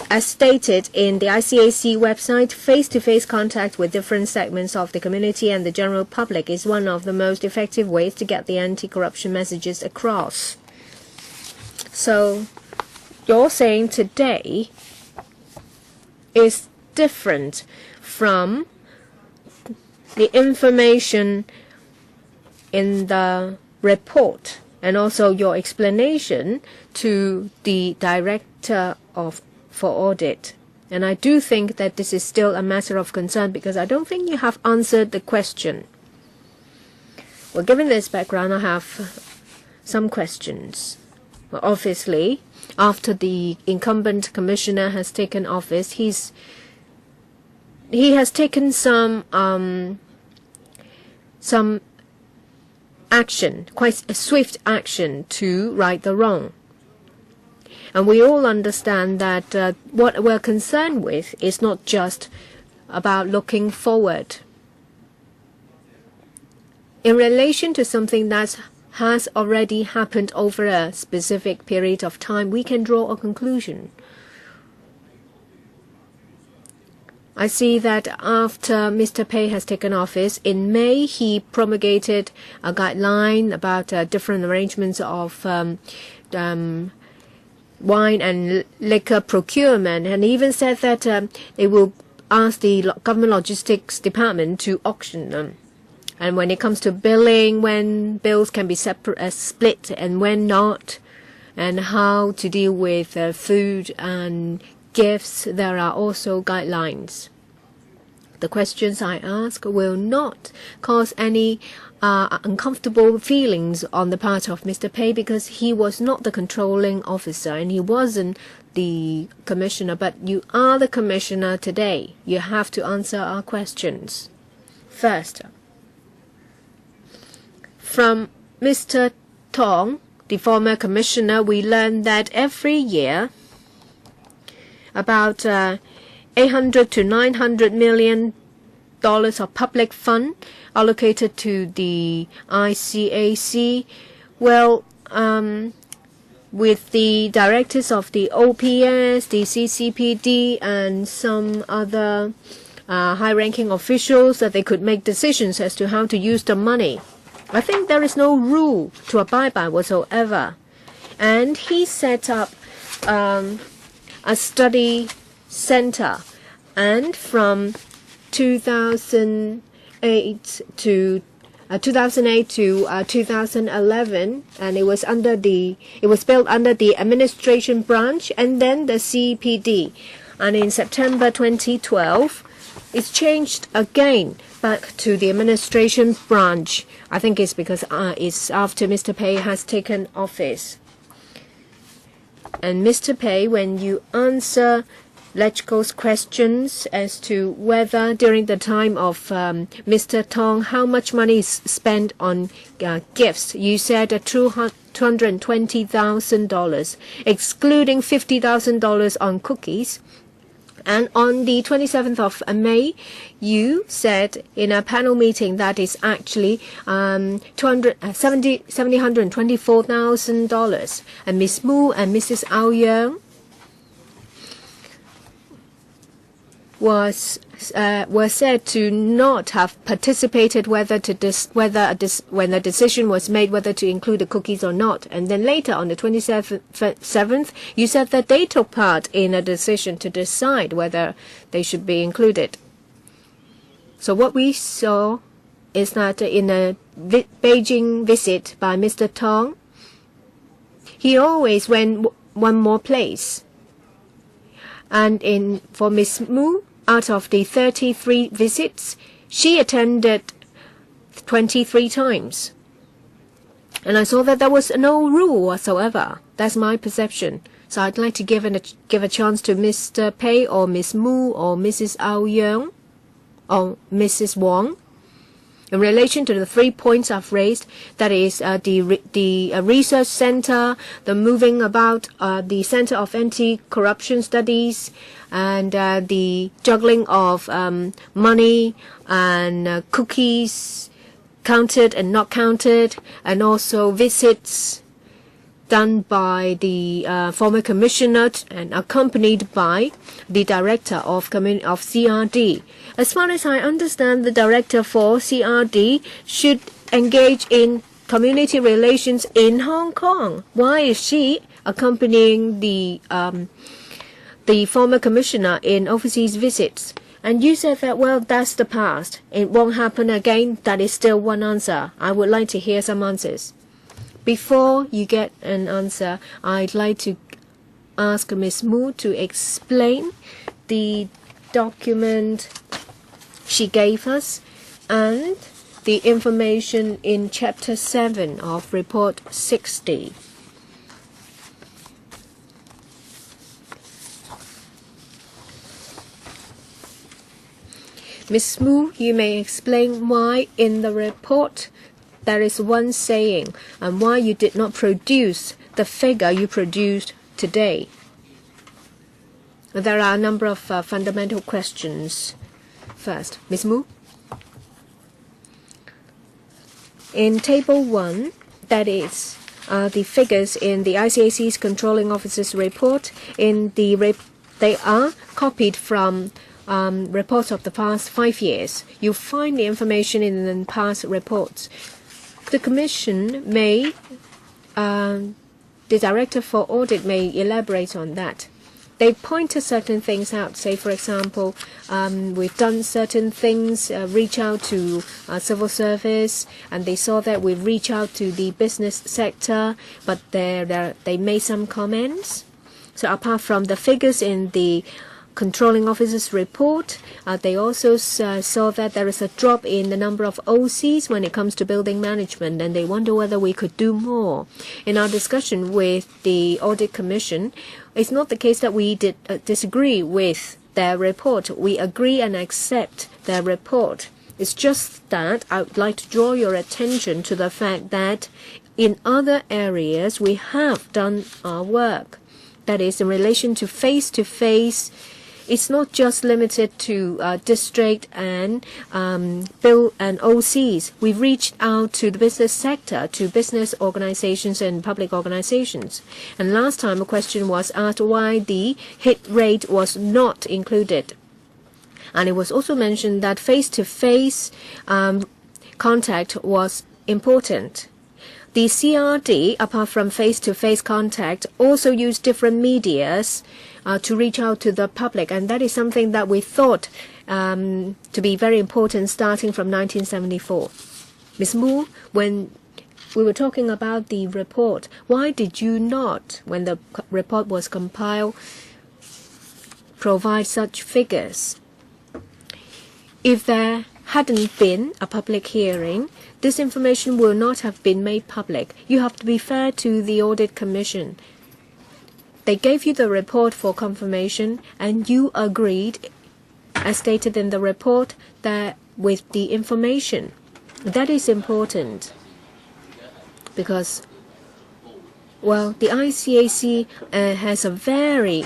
as stated in the ICAC website, face-to-face contact with different segments of the community and the general public is one of the most effective ways to get the anti-corruption messages across. So, you're saying today is different from the information in the report and also your explanation to the director for audit. And I do think that this is still a matter of concern because I don't think you have answered the question. Well, given this background, I have some questions. Well, obviously, after the incumbent commissioner has taken office, he has taken some action, quite a swift action to right the wrong. And we all understand that what we're concerned with is not just about looking forward. In relation to something that has already happened over a specific period of time, we can draw a conclusion. I see that after Mr. Pei has taken office, in May he promulgated a guideline about different arrangements of wine and liquor procurement, and even said that they will ask the government logistics department to auction them. And when it comes to billing, when bills can be split and when not, and how to deal with food and gifts, there are also guidelines. The questions I ask will not cause any uncomfortable feelings on the part of Mr. Pei because he was not the controlling officer and he wasn't the commissioner, but you are the commissioner today. You have to answer our questions. First, from Mr. Tong, the former commissioner, we learned that every year about 800 to 900 million dollars of public fund allocated to the ICAC. Well, with the directors of the OPS, the CCPD, and some other high-ranking officials, that they could make decisions as to how to use the money. I think there is no rule to abide by whatsoever. And he set up a study center, and from 2008 to 2011, and it was built under the administration branch and then the CPD. And in September 2012, it's changed again back to the administration branch. I think it's because it's after Mr. Pei has taken office. And Mr. Pei, when you answer Lecho's questions as to whether during the time of Mr. Tong, how much money is spent on gifts, you said $220,000, excluding $50,000 on cookies. And on the 27th of May, you said in a panel meeting that is actually $724,000. And Ms. Mu and Mrs. AU-YEUNG were said to not have participated when the decision was made whether to include the cookies or not. And then later on the 27th, you said that they took part in a decision to decide whether they should be included. So what we saw is that in a Beijing visit by Mr. Tong, he always went one more place. And for Ms. Mu, out of the 33 visits, she attended 23 times. And I saw that there was no rule whatsoever. That's my perception. So I'd like to give a chance to Mr. Pei or Ms. Mu or Mrs. AU-YEUNG or Mrs. Wong. In relation to the 3 points I've raised, that is the research center, the moving about, the Center of Anti-Corruption Studies, and the juggling of money and cookies, counted and not counted, and also visits done by the former commissioner and accompanied by the director of CRD. As far as I understand, the director for CRD should engage in community relations in Hong Kong. Why is she accompanying the former commissioner in overseas visits? And you said that, well, that's the past. It won't happen again. That is still one answer. I would like to hear some answers. Before you get an answer, I'd like to ask Ms. Mu to explain the document she gave us and the information in Chapter 7 of Report 60. Ms. Mu, you may explain why in the report there is one saying and why you did not produce the figure you produced today. There are a number of fundamental questions. First, Ms. Mu. In Table 1, that is the figures in the ICAC's Controlling Officer's report, they are copied from reports of the past 5 years. You find the information in the past reports. The Commission may, the Director for Audit may elaborate on that. They pointed certain things out. Say, for example, we've done certain things, reach out to civil service, and they saw that we reach out to the business sector, but they made some comments. So apart from the figures in the Controlling Officer's report, they also saw that there is a drop in the number of OCs when it comes to building management, and they wonder whether we could do more. In our discussion with the Audit Commission, it's not the case that we disagree with their report. We agree and accept their report. It's just that I would like to draw your attention to the fact that in other areas we have done our work. That is, in relation to face-to-face, it's not just limited to district and bill and OCs. We've reached out to the business sector, to business organizations and public organizations. And last time a question was asked why the hit rate was not included. And it was also mentioned that face-to-face contact was important. The CRD, apart from face-to-face contact, also used different medias to reach out to the public, and that is something that we thought to be very important starting from 1974. Ms. Mu, when we were talking about the report, why did you not, when the report was compiled, provide such figures? If there hadn't been a public hearing, this information will not have been made public. You have to be fair to the Audit Commission. They gave you the report for confirmation, and you agreed, as stated in the report, that with the information. That is important because, well, the ICAC has a very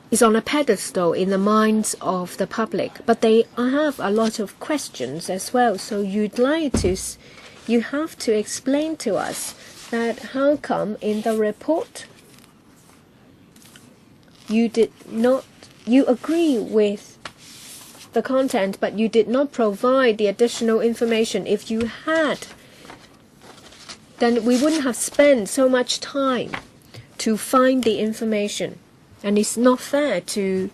is on a pedestal in the minds of the public, but they have a lot of questions as well. So you have to explain to us that how come in the report you agree with the content, but you did not provide the additional information. If you had, then we wouldn't have spent so much time to find the information. And it's not fair to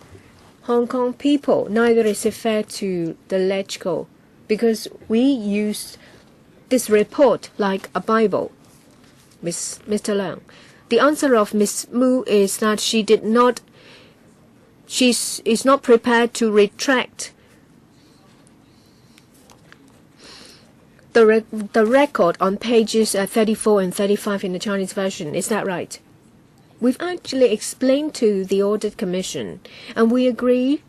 Hong Kong people, neither is it fair to the LIAW, because we used this report like a Bible. Mr. Leung, the answer of Ms. Mu is that she is not prepared to retract the record on pages 34 and 35 in the Chinese version. Is that right? We've actually explained to the Audit Commission, and we agree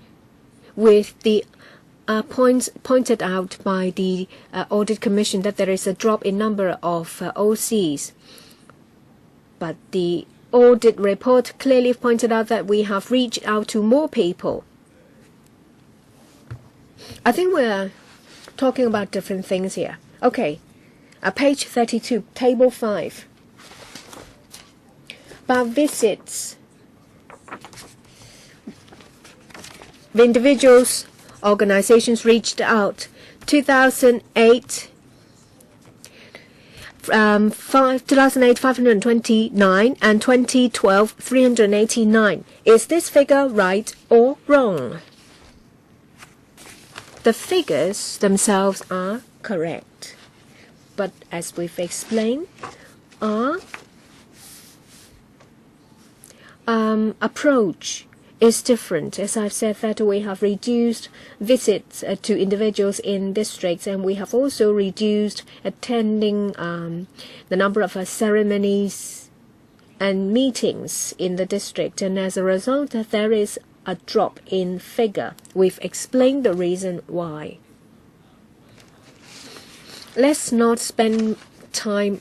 with the points pointed out by the Audit Commission that there is a drop in number of OCs. But the audit report clearly pointed out that we have reached out to more people. I think we're talking about different things here. Okay, Page 32, Table 5. About visits. The individuals, organizations reached out. 2008, 529, and 2012, 389. Is this figure right or wrong? The figures themselves are correct, but as we've explained, our approach is different. As I've said, that we have reduced visits to individuals in districts, and we have also reduced attending the number of ceremonies and meetings in the district, and as a result there is a drop in figure. We've explained the reason why. Let's not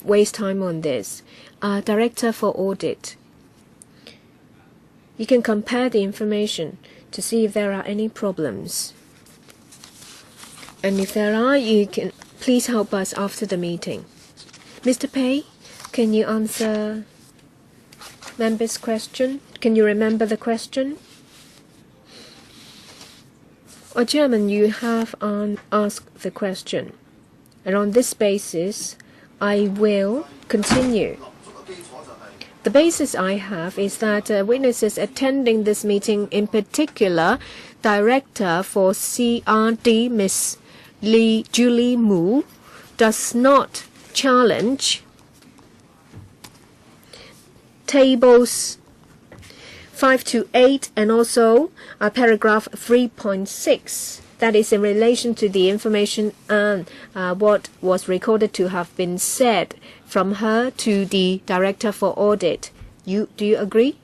waste time on this. Director for Audit, you can compare the information to see if there are any problems. And if there are, you can please help us after the meeting. Mr. Pei, can you answer member's question? Can you remember the question? Chairman, you have asked the question. And on this basis, I will continue. The basis I have is that witnesses attending this meeting, in particular, Director for CRD, Ms. Julie Mu, does not challenge tables 5 to 8 and also paragraph 3.6. That is in relation to the information and what was recorded to have been said from her to the Director for Audit. Do you agree?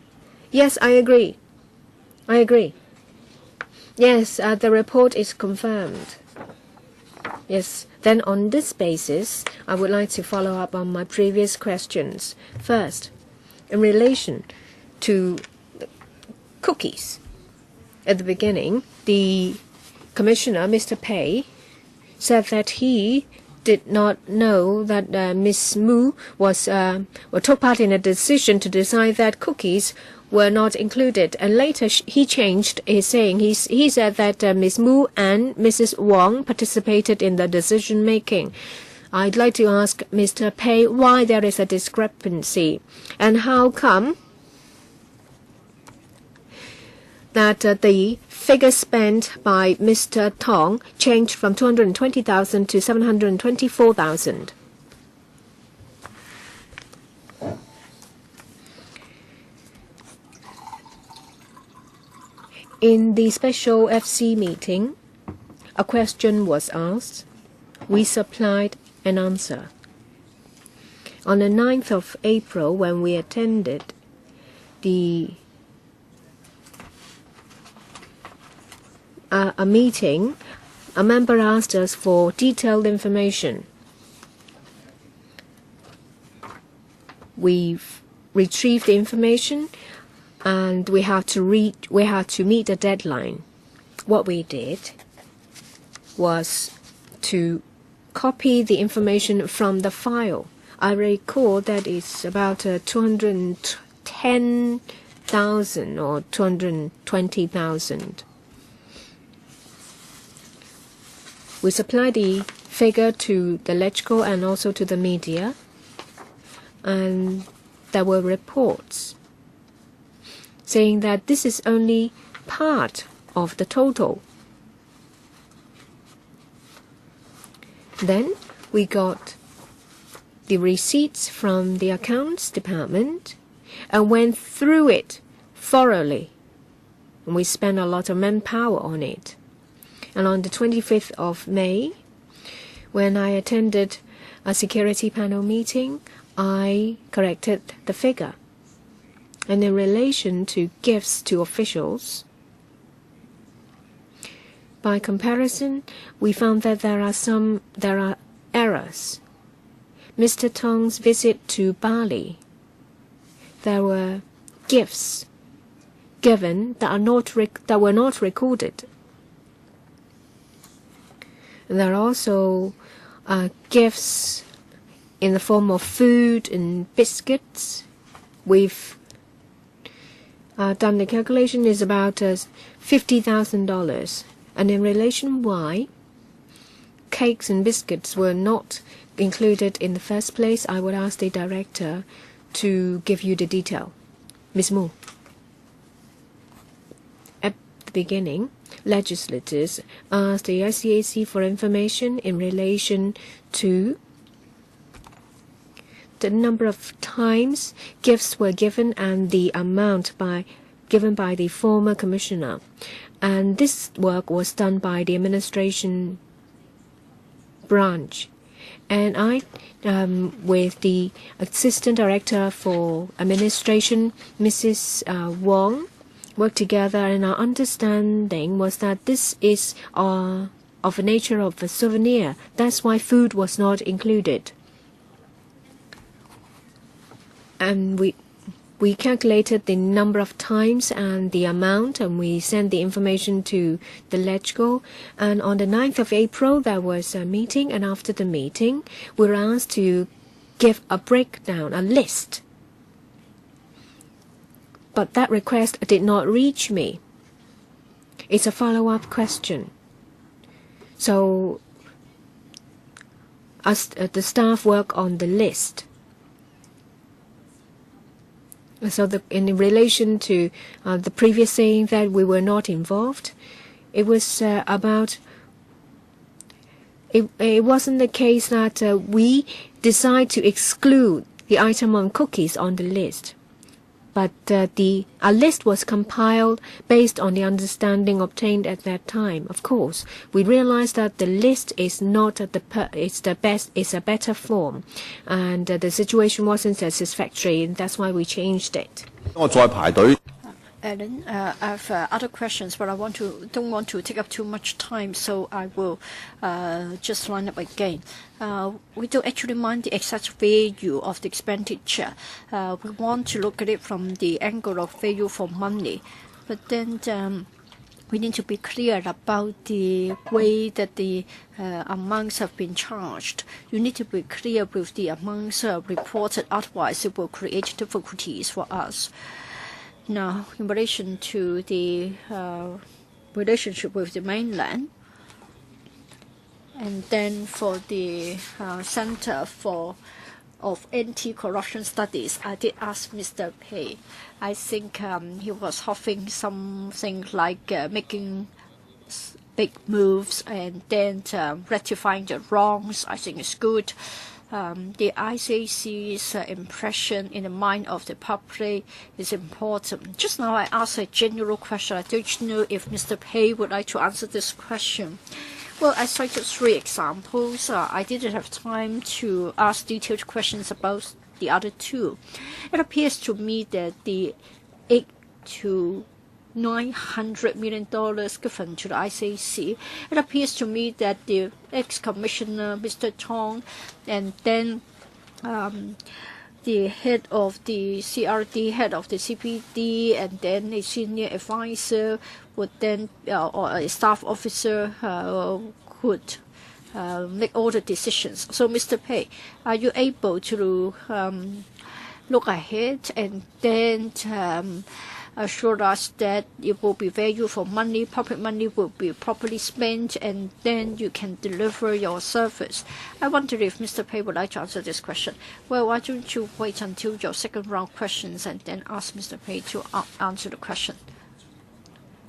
Yes, I agree. I agree. Yes, the report is confirmed. Yes, then on this basis, I would like to follow up on my previous questions. First, in relation to cookies. At the beginning, the Commissioner, Mr. Pei, said that he did not know that Ms. Mu took part in a decision to decide that cookies were not included. And later he changed his saying. He said that Ms. Mu and Mrs. Wong participated in the decision making. I'd like to ask Mr. Pei why there is a discrepancy and how come that the figure spent by Mr. Tong changed from 220,000 to 724,000. In the special FC meeting, a question was asked. We supplied an answer. On the 9th of April, when we attended a meeting, a member asked us for detailed information. We've retrieved the information and we had to meet the deadline. What we did was to copy the information from the file. I recall that it's about 210,000 or 220,000. We supplied the figure to the LIAW and also to the media, and there were reports saying that this is only part of the total. Then we got the receipts from the accounts department and went through it thoroughly. And we spent a lot of manpower on it. And on the 25th of May, when I attended a security panel meeting, I corrected the figure. And in relation to gifts to officials, by comparison, we found that there are errors. Mr. Tong's visit to Bali, there were gifts given that were not recorded. There are also gifts in the form of food and biscuits. We've done the calculation is about $50,000. And in relation why cakes and biscuits were not included in the first place, I would ask the director to give you the detail. Ms. Mu. At the beginning, legislators asked the ICAC for information in relation to the number of times gifts were given and the amount given by the former commissioner. And this work was done by the administration branch. And I, with the Assistant Director for Administration, Mrs. Wong, worked together, and our understanding was that this is of a nature of a souvenir. That's why food was not included. And we calculated the number of times and the amount, and we sent the information to the LIAW. And on the 9th of April, there was a meeting, and after the meeting, we were asked to give a breakdown, a list. But that request did not reach me. It's a follow-up question. So, as the staff work on the list. So in relation to the previous saying that we were not involved, it was about, it wasn't the case that we decide to exclude the item on cookies on the list. But a list was compiled based on the understanding obtained at that time. Of course, we realized that the list is not it's a better form, and the situation wasn't satisfactory, and that's why we changed it.
Ellen, I have other questions, but I don't want to take up too much time, so I will just line up again. We don't actually mind the exact value of the expenditure. We want to look at it from the angle of value for money, but then we need to be clear about the way that the amounts have been charged. You need to be clear with the amounts reported, otherwise it will create difficulties for us. Now, in relation to the relationship with the mainland, and then for the Center of Anti-Corruption Studies, I did ask Mr. Pei. I think he was hoping something like making big moves and then rectifying the wrongs. I think it's good. The ICAC's impression in the mind of the public is important. Just now I asked a general question. I don't know if Mr. Pei would like to answer this question. Well, I cited 3 examples. I didn't have time to ask detailed questions about the other 2. It appears to me that the $800 to $900 million given to the ICAC. It appears to me that the ex-commissioner, Mr. Tong, and then the head of the CRD, head of the CPD, and then a senior advisor would then, or a staff officer could make all the decisions. So, Mr. Pei, are you able to look ahead and then assure us that it will be value for money, public money will be properly spent, and then you can deliver your service? I wonder if Mr. Pei would like to answer this question. Well, why don't you wait until your second round questions and then ask Mr. Pei to answer the question.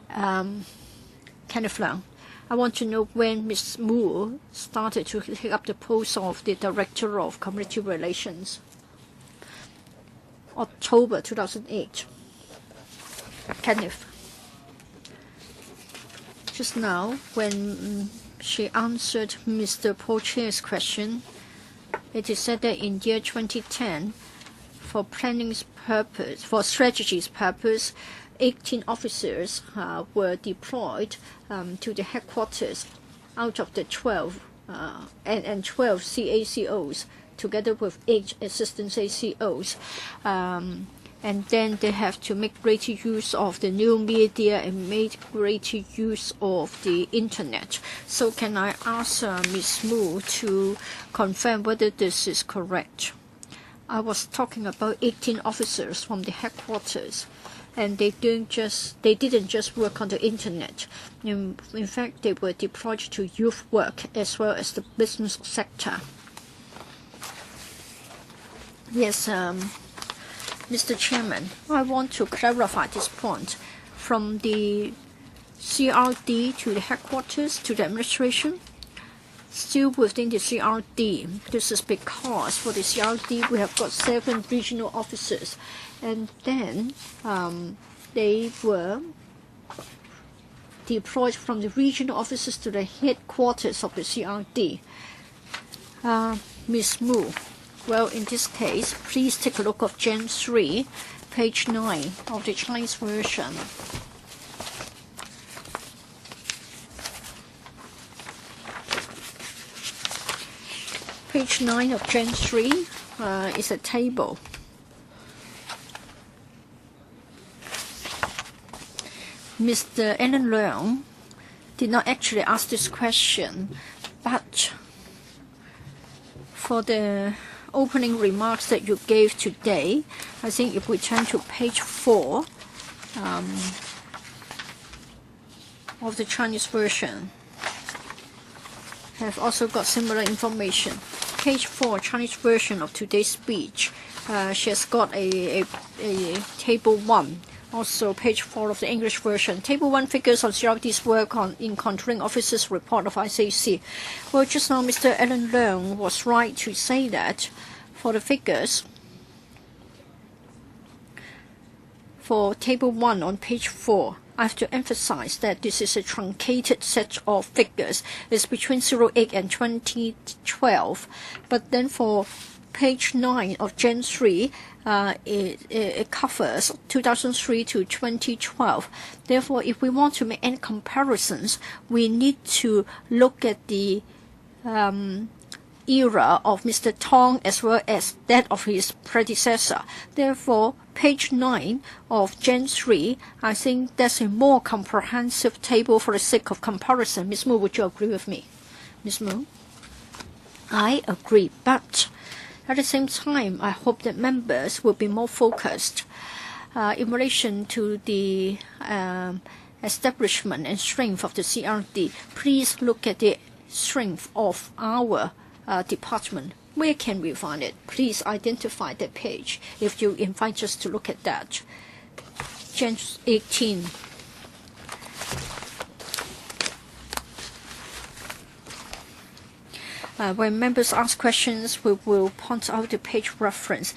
Kenneth Leung, I want to know when Ms. Mu started to take up the post of the Director of Community Relations. October 2008. Kenneth. Just now, when she answered Mr. Poche's question, it is said that in year 2010, for planning's purpose, for strategy's purpose, 18 officers were deployed to the headquarters out of the 12 and 12 CACOs, together with 8 assistant ACOs. and then they have to make greater use of the new media and make greater use of the internet. So can I ask Ms. Mu to confirm whether this is correct? I was talking about 18 officers from the headquarters, and they didn't just work on the internet. In fact, they were deployed to youth work as well as the business sector. Yes, Mr. Chairman, I want to clarify this point. From the CRD to the headquarters to the administration, still within the CRD. This is because for the CRD we have got 7 regional officers, and then they were deployed from the regional offices to the headquarters of the CRD. Ms. Mu, well, in this case, please take a look of Gen 3, page 9 of the Chinese version. Page 9 of Gen 3 is a table. Mr. Leung did not actually ask this question, but for the opening remarks that you gave today, I think if we turn to page 4 of the Chinese version, have also got similar information. Page 4, Chinese version of today's speech, she has got a table 1. Also, page 4 of the English version. Table 1 figures on CRD's work in controlling officers' report of ICC. Well, just now Mr. Leung was right to say that for the figures, for table 1 on page 4, I have to emphasize that this is a truncated set of figures. It's between 08 and 2012. But then for page 9 of Gen 3, it covers 2003 to 2012. Therefore, if we want to make any comparisons, we need to look at the era of Mr. Tong as well as that of his predecessor. Therefore, page 9 of Gen 3, I think that's a more comprehensive table for the sake of comparison. Ms. Mu, would you agree with me? Ms. Mu? I agree, but at the same time, I hope that members will be more focused in relation to the establishment and strength of the CRD. Please look at the strength of our department. Where can we find it? Please identify that page if you invite us to look at that. Gen 18. When members ask questions, we will point out the page reference.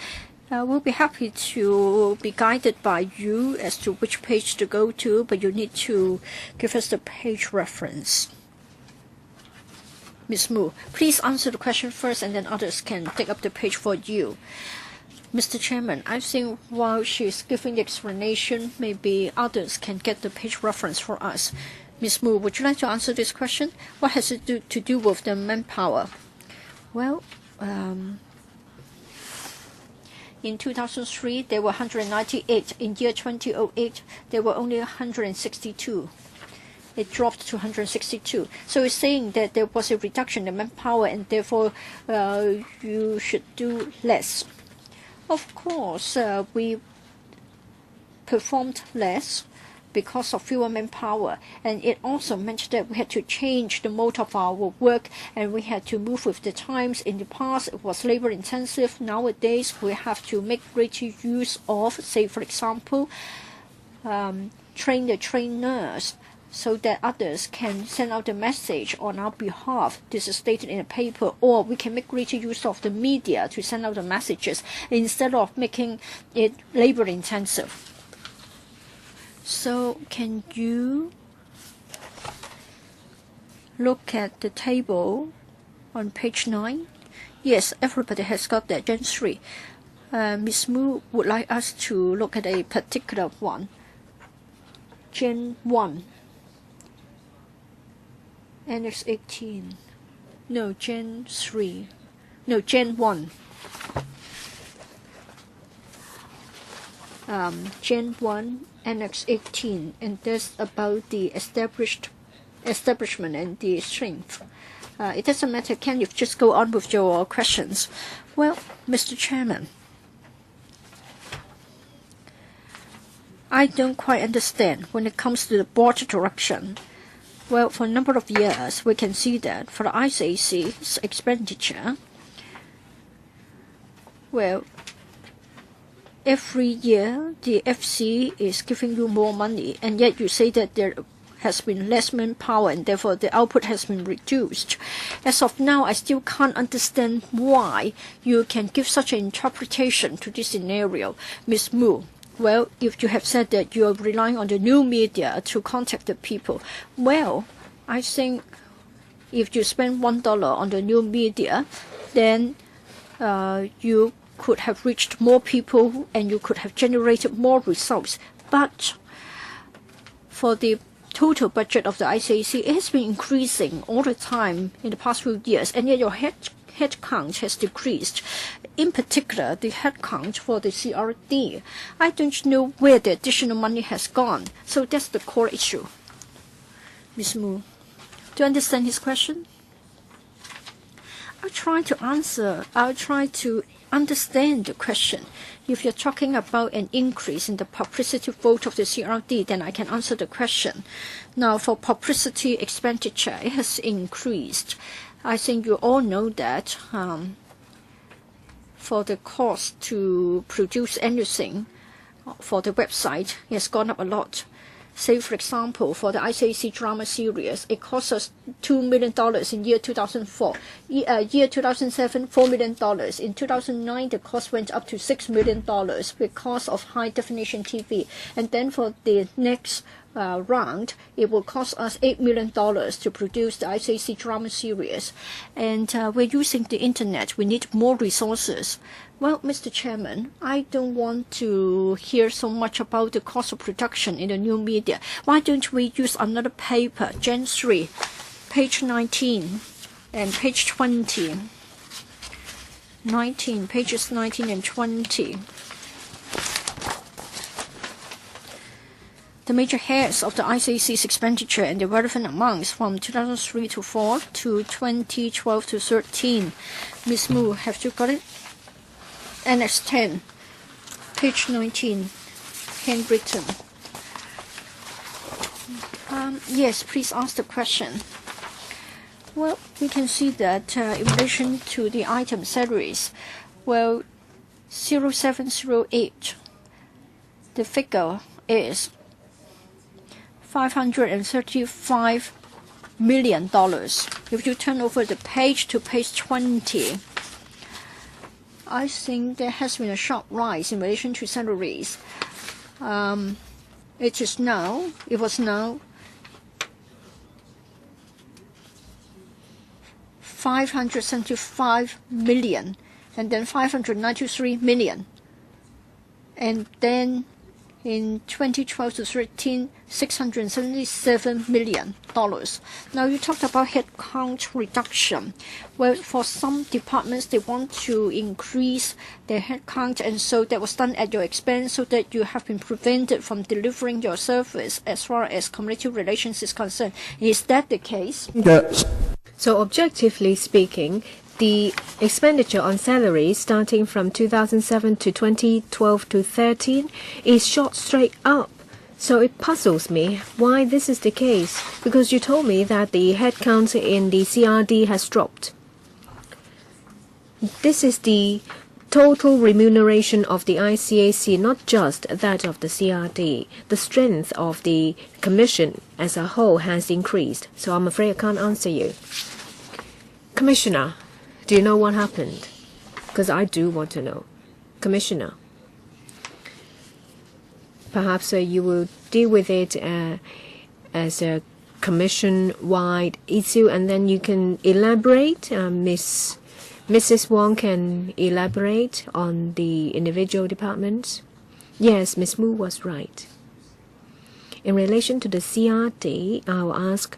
We'll be happy to be guided by you as to which page to go to, but you need to give us the page reference. Ms. Mu, please answer the question first, and then others can take up the page for you. Mr. Chairman, I think while she's giving the explanation, maybe others can get the page reference for us. Ms. Mu, would you like to answer this question? What has it to do with the manpower? Well, in 2003, there were 198. In year 2008, there were only 162. It dropped to 162. So it's saying that there was a reduction in manpower, and therefore you should do less. Of course, we performed less because of fewer manpower, and it also meant that we had to change the mode of our work, and we had to move with the times. In the past, it was labor intensive. Nowadays, we have to make greater use of, say for example, train the trainers so that others can send out the message on our behalf. This is stated in a paper. Or we can make greater use of the media to send out the messages instead of making it labor intensive. So can you look at the table on page 9? Yes, everybody has got that, Gen 3. Ms. Mu would like us to look at a particular one. Gen 1. Annex 18. No, Gen 3. No, Gen 1. Gen 1, Annex 18, and that's about the establishment and the strength. It doesn't matter, can you just go on with your questions? Well, Mr. Chairman, I don't quite understand when it comes to the board direction. Well, for a number of years, we can see that for the ICAC's expenditure, well, every year the FC is giving you more money, and yet you say that there has been less manpower and therefore the output has been reduced. As of now, I still can't understand why you can give such an interpretation to this scenario, Ms. Mu. Well, if you have said that you are relying on the new media to contact the people, well, I think if you spend $1 on the new media, then you could have reached more people and you could have generated more results. But for the total budget of the ICAC, it has been increasing all the time in the past few years, and yet your head count has decreased. In particular, the head count for the CRD. I don't know where the additional money has gone. So that's the core issue. Ms. Mu, do you understand his question? I'll try to answer. I'll try to understand the question. If you're talking about an increase in the publicity vote of the CRD, then I can answer the question. Now, for publicity expenditure, it has increased. I think you all know that for the cost to produce anything for the website, it has gone up a lot. Say, for example, for the ICAC drama series, it cost us $2 million in year 2004. Year 2007, $4 million. In 2009, the cost went up to $6 million because of high-definition TV. And then for the next round, it will cost us $8 million to produce the ICAC drama series. And we're using the Internet. We need more resources. Well, Mr. Chairman, I don't want to hear so much about the cost of production in the new media. Why don't we use another paper, Gen 3, page 19 and page 20. Pages 19 and 20. The major heads of the ICAC's expenditure and the relevant amounts from 2003 to 4 to 2012 to 13. Ms. Mu, have you got it? Annex 10, page 19, handwritten. Yes, please ask the question. Well, we can see that in relation to the item salaries, well, 0708, the figure is $535 million. If you turn over the page to page 20, I think there has been a sharp rise in relation to salaries. It was now $575 million, and then $593 million, and then in 2012 to 13, $677 million. Now you talked about headcount reduction. Well, for some departments, they want to increase their headcount, and so that was done at your expense, so that you have been prevented from delivering your service as far as community relations is concerned. Is that the case?
Yes. So objectively speaking, the expenditure on salaries starting from 2007 to 2012 to 13 is shot straight up. So it puzzles me why this is the case, because you told me that the headcount in the CRD has dropped. This is the total remuneration of the ICAC, not just that of the CRD. The strength of the commission as a whole has increased, so I'm afraid I can't answer you. Commissioner, do you know what happened? Because I do want to know. Commissioner, perhaps you will deal with it as a commission-wide issue, and then you can elaborate. Mrs. Wong can elaborate on the individual departments. Yes, Ms. Mu was right. In relation to the CRD, I'll ask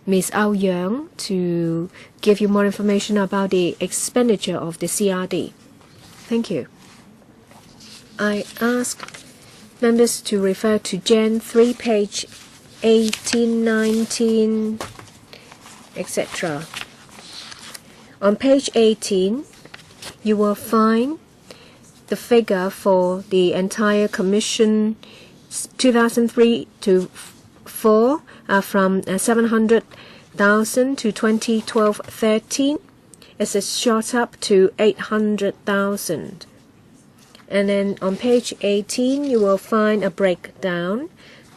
Ms. AU-YEUNG to give you more information about the expenditure of the CRD. Thank you. I ask members to refer to Gen 3, page 18, 19, etc. On page 18, you will find the figure for the entire commission 2003 to 4 from 700,000 to 2012-13. It's shot up to 800,000. And then on page 18, you will find a breakdown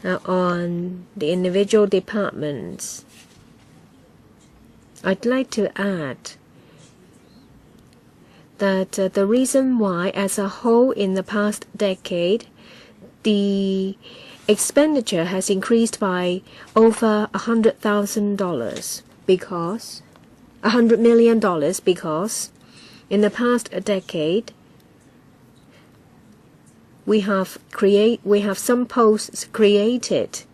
on the individual departments. I'd like to add that the reason why, as a whole in the past decade, the expenditure has increased by over $100,000 because $100 million, because in the past decade we have some posts created.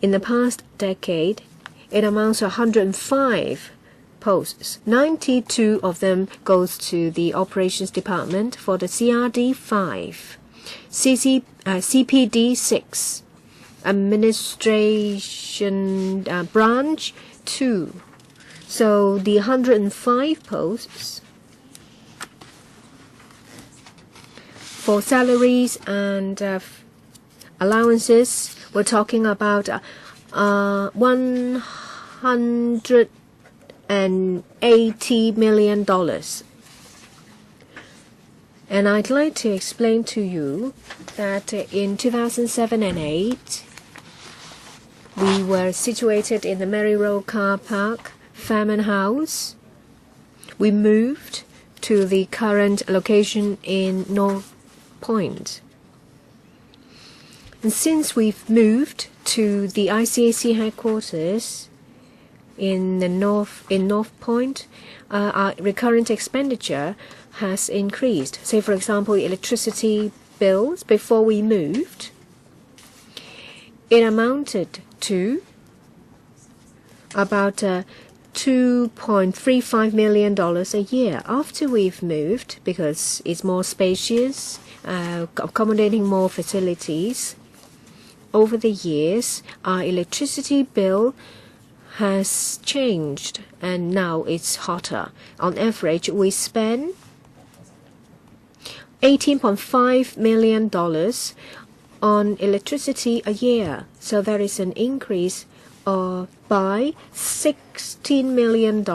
In the past decade, it amounts to 105 posts. 92 of them goes to the operations department for the CRD 5, CPD 6, administration branch 2. So the 105 posts for salaries and allowances, we're talking about $180 million. And I'd like to explain to you that in 2007 and 2008, we were situated in the Merry Road Car Park, Famine House. We moved to the current location in North Point. And since we've moved to the ICAC headquarters in North Point, our recurrent expenditure has increased. Say, for example, electricity bills before we moved, it amounted to about $2.35 million a year. After we've moved, because it's more spacious, accommodating more facilities, over the years, our electricity bill has changed and now it's hotter. On average, we spend $18.5 million on electricity a year. So there is an increase by $16 million.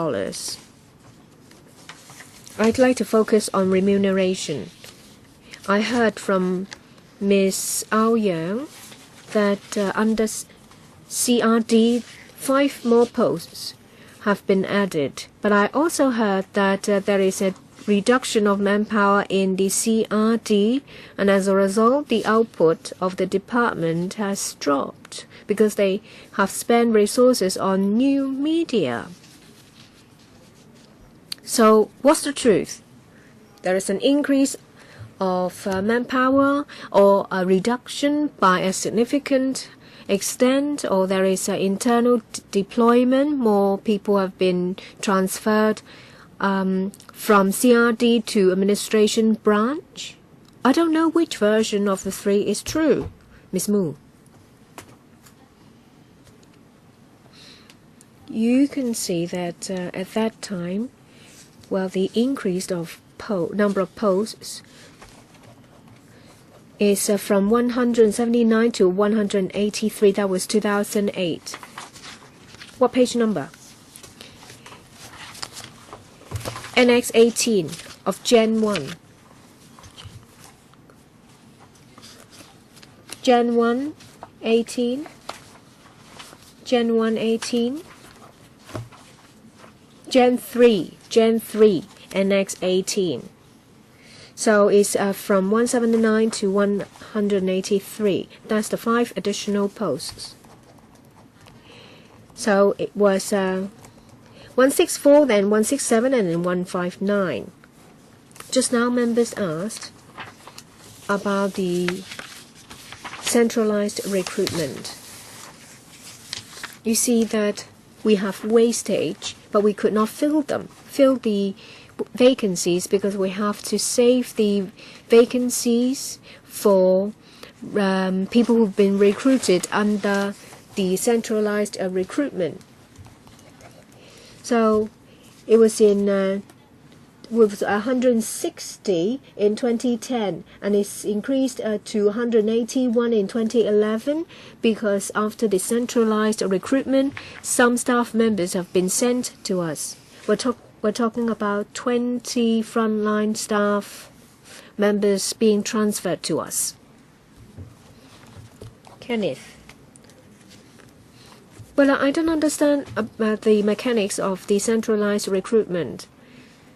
I'd like to focus on remuneration. I heard from Ms. AU-YEUNG that under CRD, 5 more posts have been added. But I also heard that there is a reduction of manpower in the CRD, and as a result, the output of the department has dropped because they have spent resources on new media. So what's the truth? There is an increase of manpower, or a reduction by a significant extent, or there is an internal deployment, more people have been transferred from CRD to administration branch? I don't know which version of the 3 is true, Ms. Mu. You can see that at that time, well, the increase of number of posts is from 179 to 183. That was 2008. What page number? Annex 18 of Gen 1. Gen 1, 18. Gen 1, 18. Gen 3, Annex 18. So it's from 179 to 183. That's the 5 additional posts. So it was 164, then 167, and then 159. Just now, members asked about the centralized recruitment. You see that we have wastage, but we could not fill the vacancies, because we have to save the vacancies for people who've been recruited under the centralized recruitment. So it was with 160 in 2010, and it's increased to 181 in 2011 because after the centralized recruitment, some staff members have been sent to us. We're talking about 20 frontline staff members being transferred to us. Kenneth. Well, I don't understand about the mechanics of decentralized recruitment.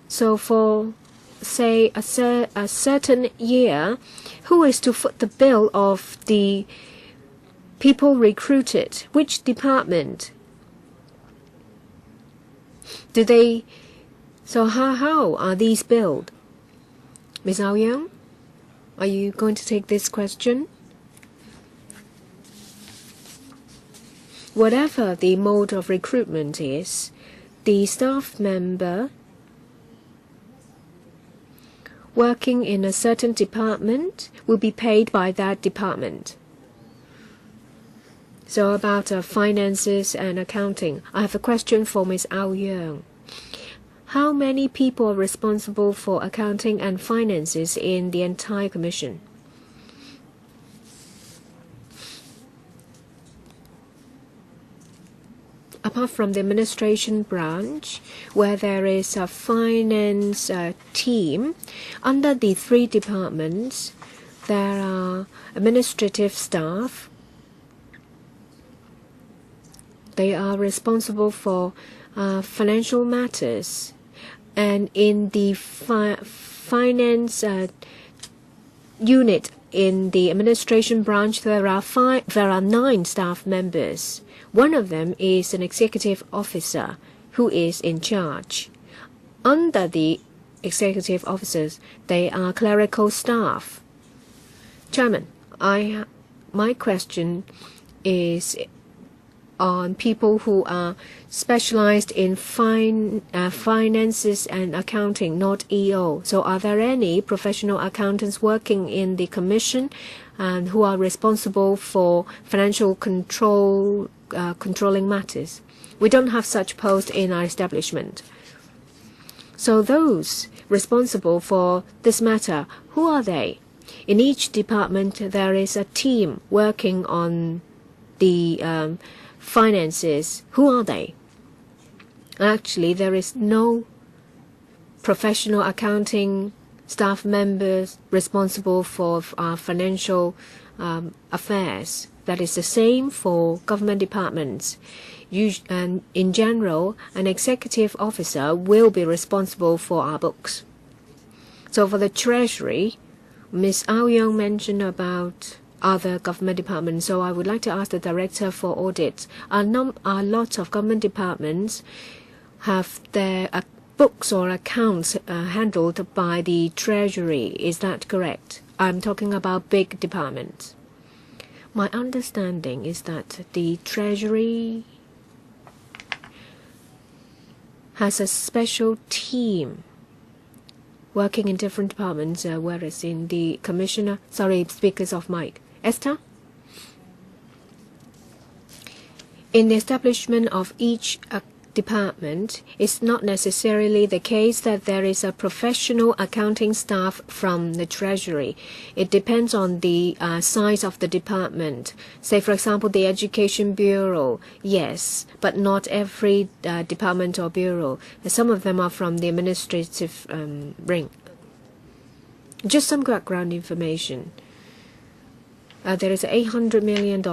So for, say, a certain year, who is to foot the bill of the people recruited? Which department? So how are these billed? Ms. AU-YEUNG, are you going to take this question? Whatever the mode of recruitment is, the staff member working in a certain department will be paid by that department. So about finances and accounting, I have a question for Ms. AU-YEUNG. How many people are responsible for accounting and finances in the entire commission? Apart from the administration branch, where there is a finance team, under the 3 departments, there are administrative staff. They are responsible for financial matters. And in the finance unit in the administration branch, there are 9 staff members. One of them is an executive officer who is in charge. Under the executive officers, they are clerical staff. Chairman, my question is on people who are specialized in finances and accounting, not EO. So are there any professional accountants working in the commission and who are responsible for financial control, controlling matters? We don't have such posts in our establishment. So those responsible for this matter, who are they? In each department, there is a team working on the finances. Who are they? Actually, there is no professional accounting staff members responsible for our financial affairs. That is the same for government departments. And in general, an executive officer will be responsible for our books. So for the Treasury, Ms. AU-YEUNG mentioned about other government departments. So I would like to ask the Director for Audit. A lot of government departments have their books or accounts handled by the Treasury. Is that correct? I'm talking about big departments. My understanding is that the Treasury has a special team working in different departments, whereas in the Commissioner... Sorry, speakers off mic. Esther? In the establishment of each department, it's not necessarily the case that there is a professional accounting staff from the Treasury. It depends on the size of the department. Say, for example, the Education Bureau, yes, but not every department or bureau. Some of them are from the administrative ring. Just some background information. There is $800 million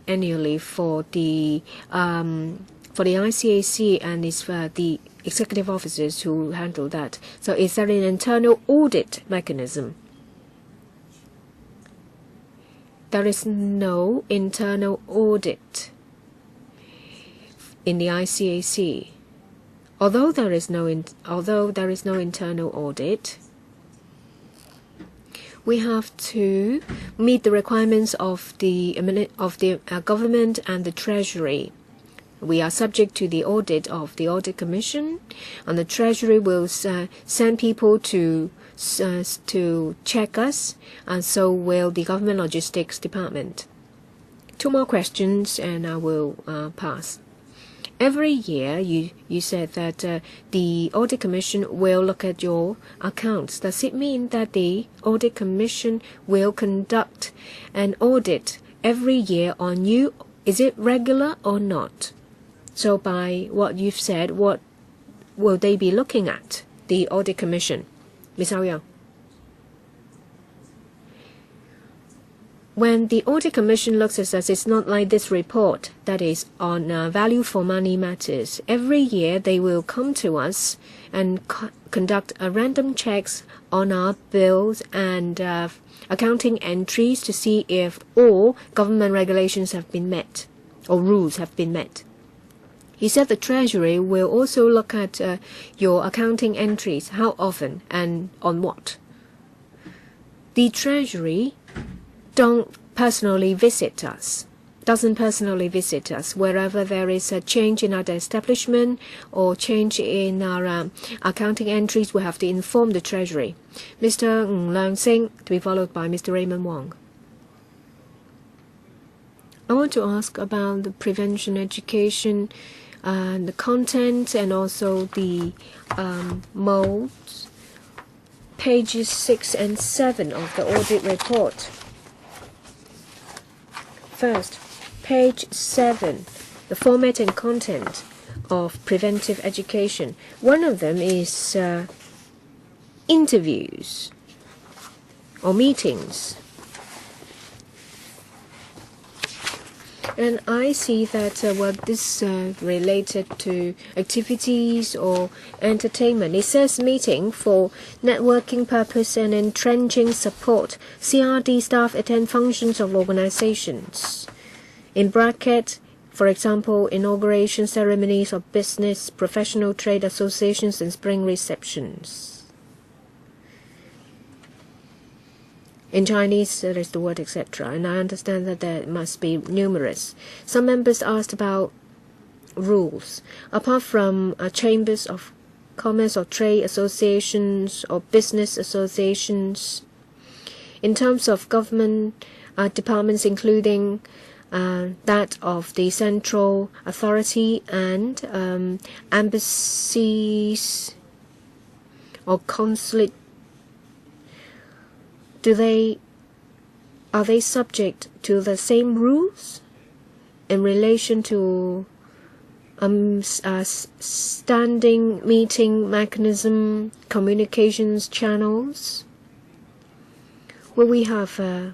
annually for the ICAC, and it's for the executive officers who handle that. So is there an internal audit mechanism? There is no internal audit in the ICAC. Although there is no internal audit, we have to meet the requirements of the government and the Treasury. We are subject to the audit of the Audit Commission, and the Treasury will send people to to check us, and so will the Government Logistics Department. 2 more questions and I will pass. Every year you said that the Audit Commission will look at your accounts. Does it mean that the Audit Commission will conduct an audit every year on you? Is it regular or not? So by what you've said, what will they be looking at, the Audit Commission? Ms. AU-YEUNG. When the Audit Commission looks at us, it's not like this report that is on value for money matters. Every year they will come to us and conduct a random checks on our bills and accounting entries to see if all government regulations have been met or rules have been met. He said the Treasury will also look at your accounting entries, how often and on what. The Treasury doesn't personally visit us wherever there is a change in our establishment or change in our accounting entries. We have to inform the Treasury. Mr. Leung-sing, to be followed by Mr. Raymond Wong. I want to ask about the prevention education, the content and also the modes. Pages 6 and 7 of the audit report. First, page 7, the format and content of preventive education. One of them is interviews or meetings. And I see that this related to activities or entertainment. It says meeting for networking purpose and entrenching support. CRD staff attend functions of organizations. In bracket, for example, inauguration ceremonies of business, professional trade associations and spring receptions. In Chinese, there is the word etc. And I understand that there must be numerous. Some members asked about rules. Apart from chambers of commerce or trade associations or business associations, in terms of government departments including that of the central authority and embassies or consulate, are they subject to the same rules in relation to standing meeting mechanism, communications channels? Well, we have the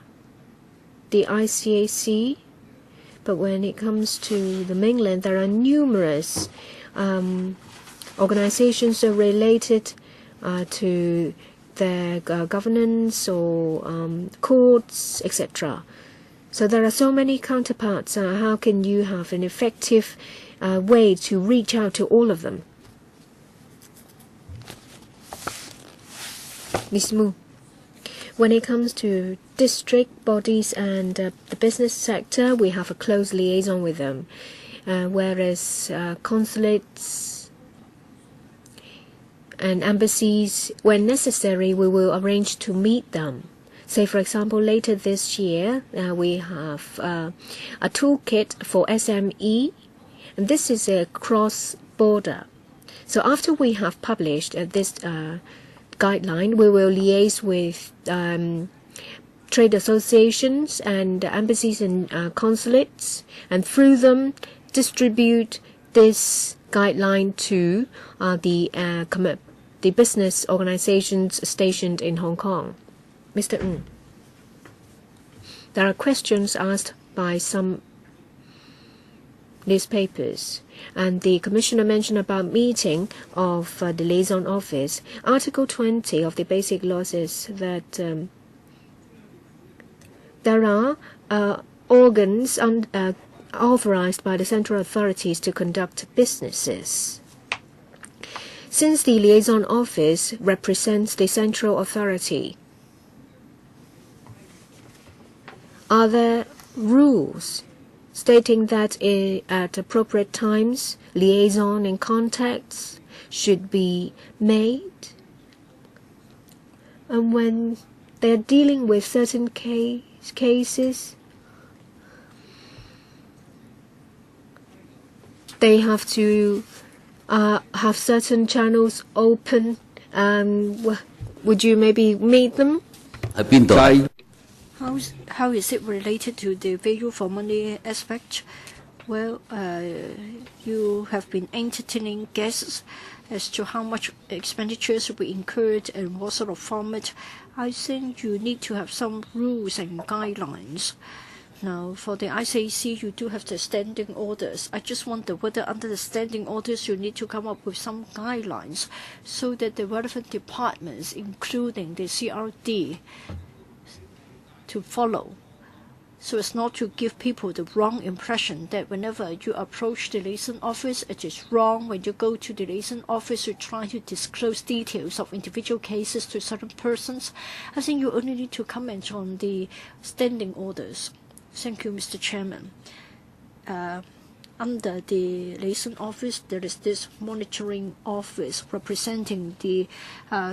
ICAC, but when it comes to the mainland, there are numerous organizations related to their governance or courts, etc. So there are so many counterparts. How can you have an effective way to reach out to all of them? Ms. Mu, when it comes to district bodies and the business sector, we have a close liaison with them, whereas consulates and embassies, when necessary, we will arrange to meet them. Say, for example, later this year, we have a toolkit for SME, and this is a cross-border. So after we have published this guideline, we will liaise with trade associations and embassies and consulates, and through them distribute this guideline to the business organizations stationed in Hong Kong. Mr. Ng, there are questions asked by some newspapers, and the Commissioner mentioned about meeting of the liaison office. Article 20 of the Basic Law says that there are organs authorized by the central authorities to conduct businesses. Since the liaison office represents the central authority, are there rules stating that at appropriate times liaison and contacts should be made? And when they're dealing with certain cases, they have to have certain channels open. Would you maybe meet them?
How is it related to the value for money aspect? Well, you have been entertaining guests as to how much expenditures will be incurred and what sort of format. I think you need to have some rules and guidelines. Now, for the ICAC, you do have the standing orders. I just wonder whether under the standing orders you need to come up with some guidelines so that the relevant departments, including the CRD, to follow, so as not to give people the wrong impression that whenever you approach the liaison office, it is wrong. When you go to the liaison office, you try to disclose details of individual cases to certain persons. I think you only need to comment on the standing orders. Thank you, Mr. Chairman. Under the liaison office, there is this monitoring office representing the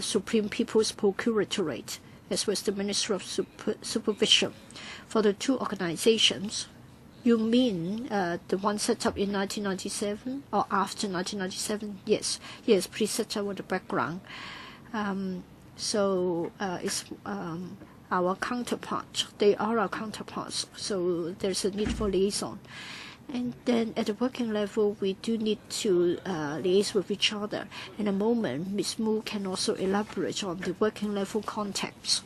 Supreme People's Procuratorate, as well as the Ministry of Supervision. For the two organizations, you mean the one set up in 1997 or after 1997? Yes, please set up with the background. It's our counterpart. They are our counterparts, so there's a need for liaison. And then at the working level, we do need to liaise with each other. In a moment, Ms. Mu can also elaborate on the working level contacts.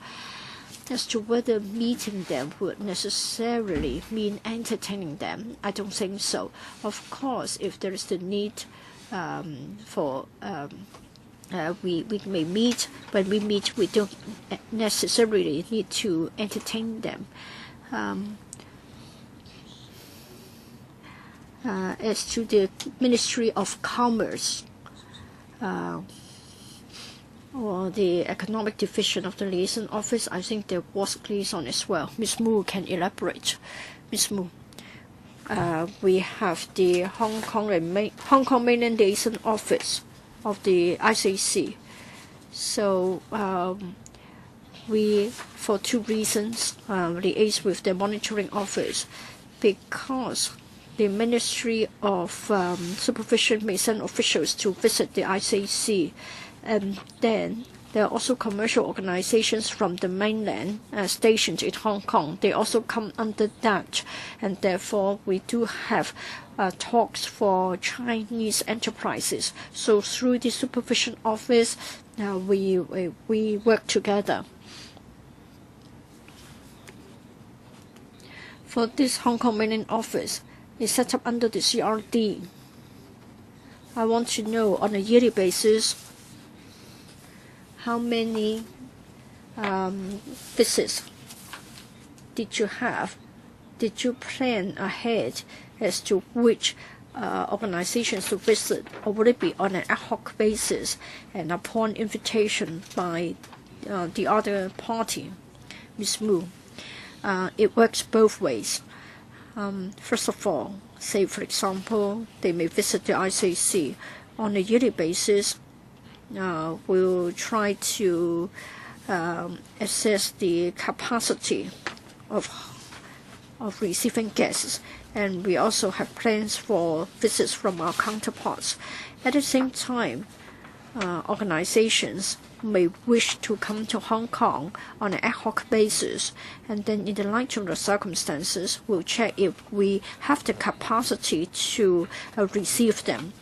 As to whether meeting them would necessarily mean entertaining them, I don't think so. Of course, if there is the need we may meet. When we meet, we don't necessarily need to entertain them. As to the Ministry of Commerce or the Economic Division of the Liaison Office, I think there was liaison as well. Ms. Mu can elaborate. Ms. Mu. We have the Hong Kong Mainland Liaison Office of the ICAC. So we, for two reasons, liaise with the monitoring office, because the Ministry of Supervision may send officials to visit the ICAC, and then there are also commercial organizations from the mainland stationed in Hong Kong. They also come under that, and therefore we do have talks for Chinese enterprises. So through the supervision office, we work together. For this Hong Kong mainland office, it's set up under the CRD. I want to know on a yearly basis how many visits did you have? Did you plan ahead as to which organizations to visit, or would it be on an ad hoc basis and upon invitation by the other party? Ms. Mu, it works both ways. First of all, say for example, they may visit the ICAC on a yearly basis. We'll try to assess the capacity of receiving guests, and we also have plans for visits from our counterparts. At the same time, organizations may wish to come to Hong Kong on an ad hoc basis, and then in the light of the circumstances, we'll check if we have the capacity to receive them.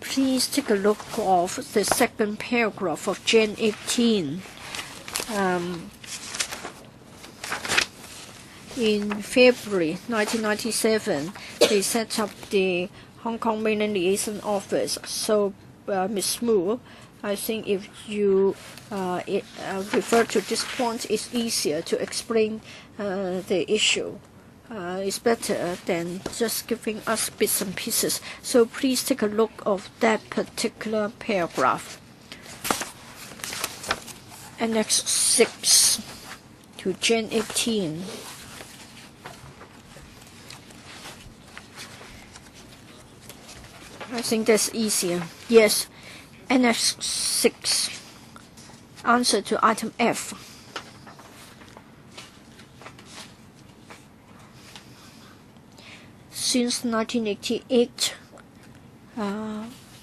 Please take a look of the second paragraph of Jan 18. In February 1997, they set up the Hong Kong Mainland Liaison Office. So, Ms. Mu, I think if you refer to this point, it's easier to explain the issue. It's better than just giving us bits and pieces. So please take a look of that particular paragraph. Annex 6 to Jan 18. I think that's easier. Yes, Annex 6. Answer to item F. Since 1988,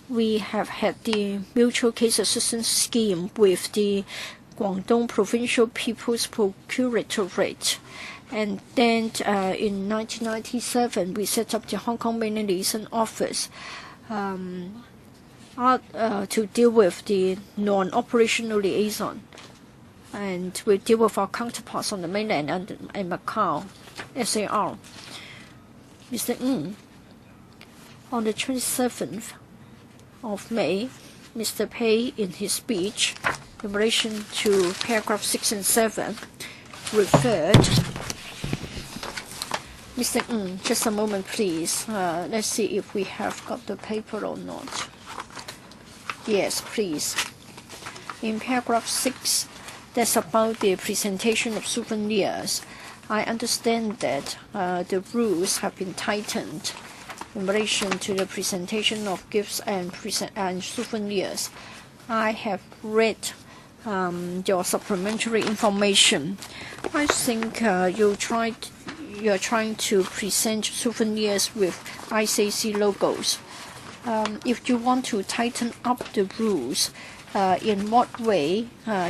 we have had the mutual case assistance scheme with the Guangdong Provincial People's Procuratorate. And then in 1997, we set up the Hong Kong Mainland Liaison Office to deal with the non-operational liaison. And we deal with our counterparts on the mainland and Macau, SAR. Mr. Ng, on the 27th of May, Mr. Pei, in his speech, in relation to paragraph 6 and 7, referred. Mr. Ng, just a moment, please. Let's see if we have got the paper or not. Yes, please. In paragraph 6, that's about the presentation of souvenirs. I understand that the rules have been tightened in relation to the presentation of gifts and souvenirs. I have read your supplementary information. I think you're trying to present souvenirs with ICAC logos. If you want to tighten up the rules, in what way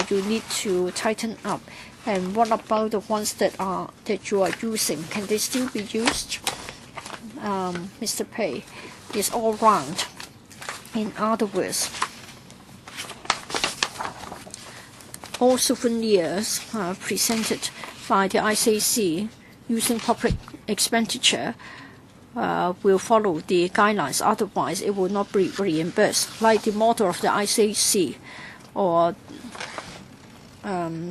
you need to tighten up? And what about the ones that you are using? Can they still be used? Mr. Pei, is all round. In other words, all souvenirs presented by the ICAC using public expenditure will follow the guidelines. Otherwise, it will not be reimbursed, like the model of the ICAC or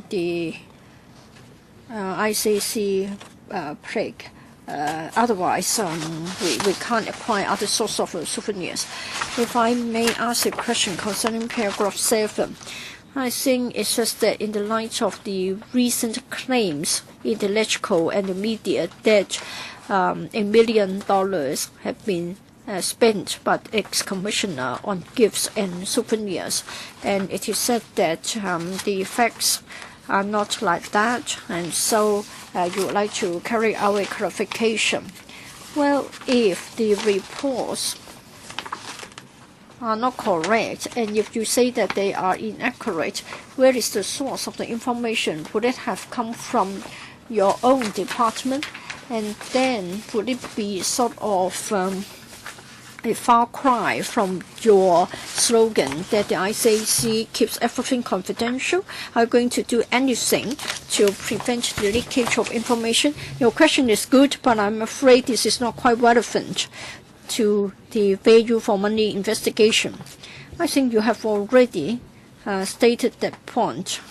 the ICAC plaque. Otherwise, we can't acquire other sorts of souvenirs. If I may ask a question concerning paragraph 7, I think it's just that in the light of the recent claims in the LIAW and the media that $1 million have been spent by the ex-commissioner on gifts and souvenirs, and it is said that the facts are not like that, and so you would like to carry out a clarification. Well, if the reports are not correct, and if you say that they are inaccurate, where is the source of the information? Would it have come from your own department? And then would it be sort of a far cry from your slogan that the ICAC keeps everything confidential? Are you going to do anything to prevent the leakage of information? Your question is good, but I'm afraid this is not quite relevant to the value for money investigation. I think you have already stated that point.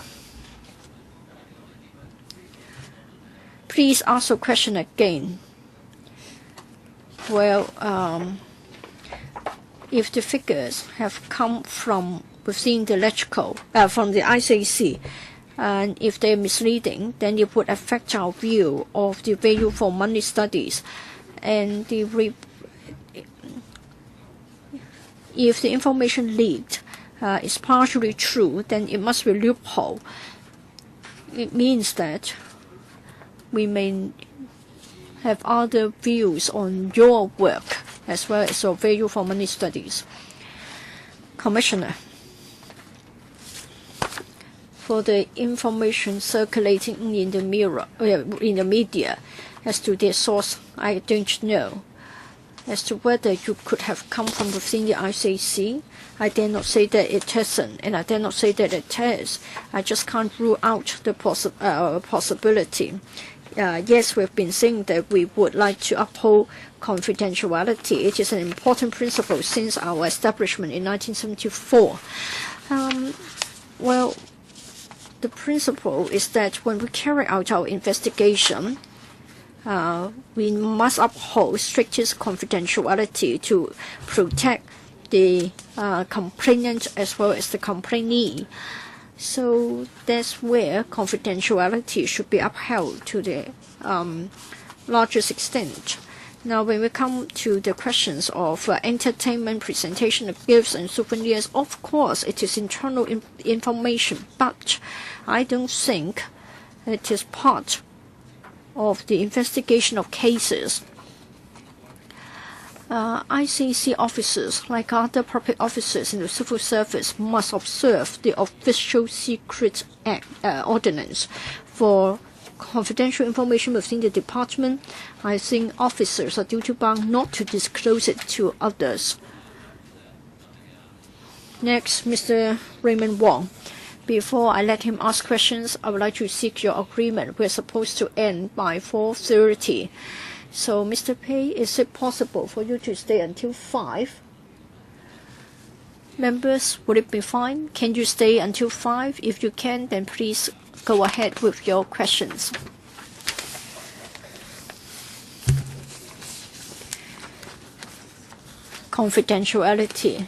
Please ask the question again. Well, if the figures have come from within the LIAW, from the ICAC, and if they're misleading, then it would affect our view of the value for money studies. And if the information leaked is partially true, then it must be a loophole. It means that we may have other views on your work as well as your value for money studies. Commissioner, for the information circulating in the media as to their source, I don't know. As to whether you could have come from within the ICAC, I dare not say that it isn't, and I dare not say that it is. I just can't rule out the possibility. Yes, we've been saying that we would like to uphold confidentiality. It is an important principle since our establishment in 1974. Well, the principle is that when we carry out our investigation, we must uphold strictest confidentiality to protect the complainant as well as the complainee. So that's where confidentiality should be upheld to the largest extent. Now, when we come to the questions of entertainment, presentation of gifts and souvenirs, of course, it is internal information, but I don't think it is part of the investigation of cases. ICC officers, like other public officers in the civil service, must observe the Official Secret Act ordinance for confidential information within the department. I think officers are duty-bound not to disclose it to others. Next, Mr. Raymond Wong. Before I let him ask questions, I would like to seek your agreement. We're supposed to end by 4:30. So, Mr. Pei, is it possible for you to stay until 5? Members, would it be fine? Can you stay until 5? If you can, then please go ahead with your questions. Confidentiality.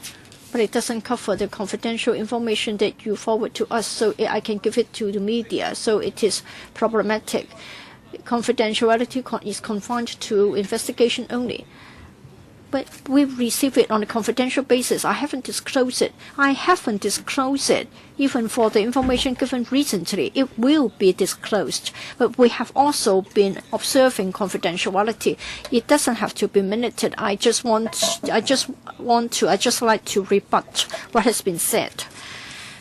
But it doesn't cover the confidential information that you forward to us, so I can give it to the media, so it is problematic. Confidentiality is confined to investigation only. But we receive it on a confidential basis. I haven't disclosed it. Even for the information given recently. It will be disclosed. But we have also been observing confidentiality. It doesn't have to be minuted. I just like to rebut what has been said.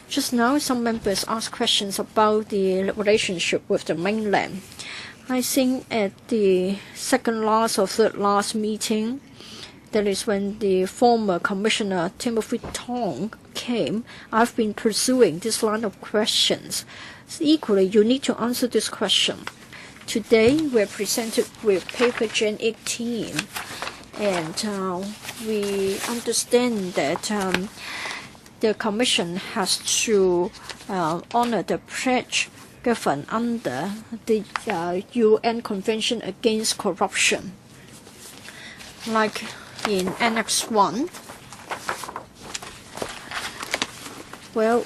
Just now, some members asked questions about the relationship with the mainland. I think at the second last or third last meeting, that is when the former Commissioner Timothy Tong came, I've been pursuing this line of questions. So equally, you need to answer this question. Today, we're presented with paper Gen 18, and we understand that the Commission has to honor the pledge given under the UN Convention Against Corruption. Like in Annex 1, well,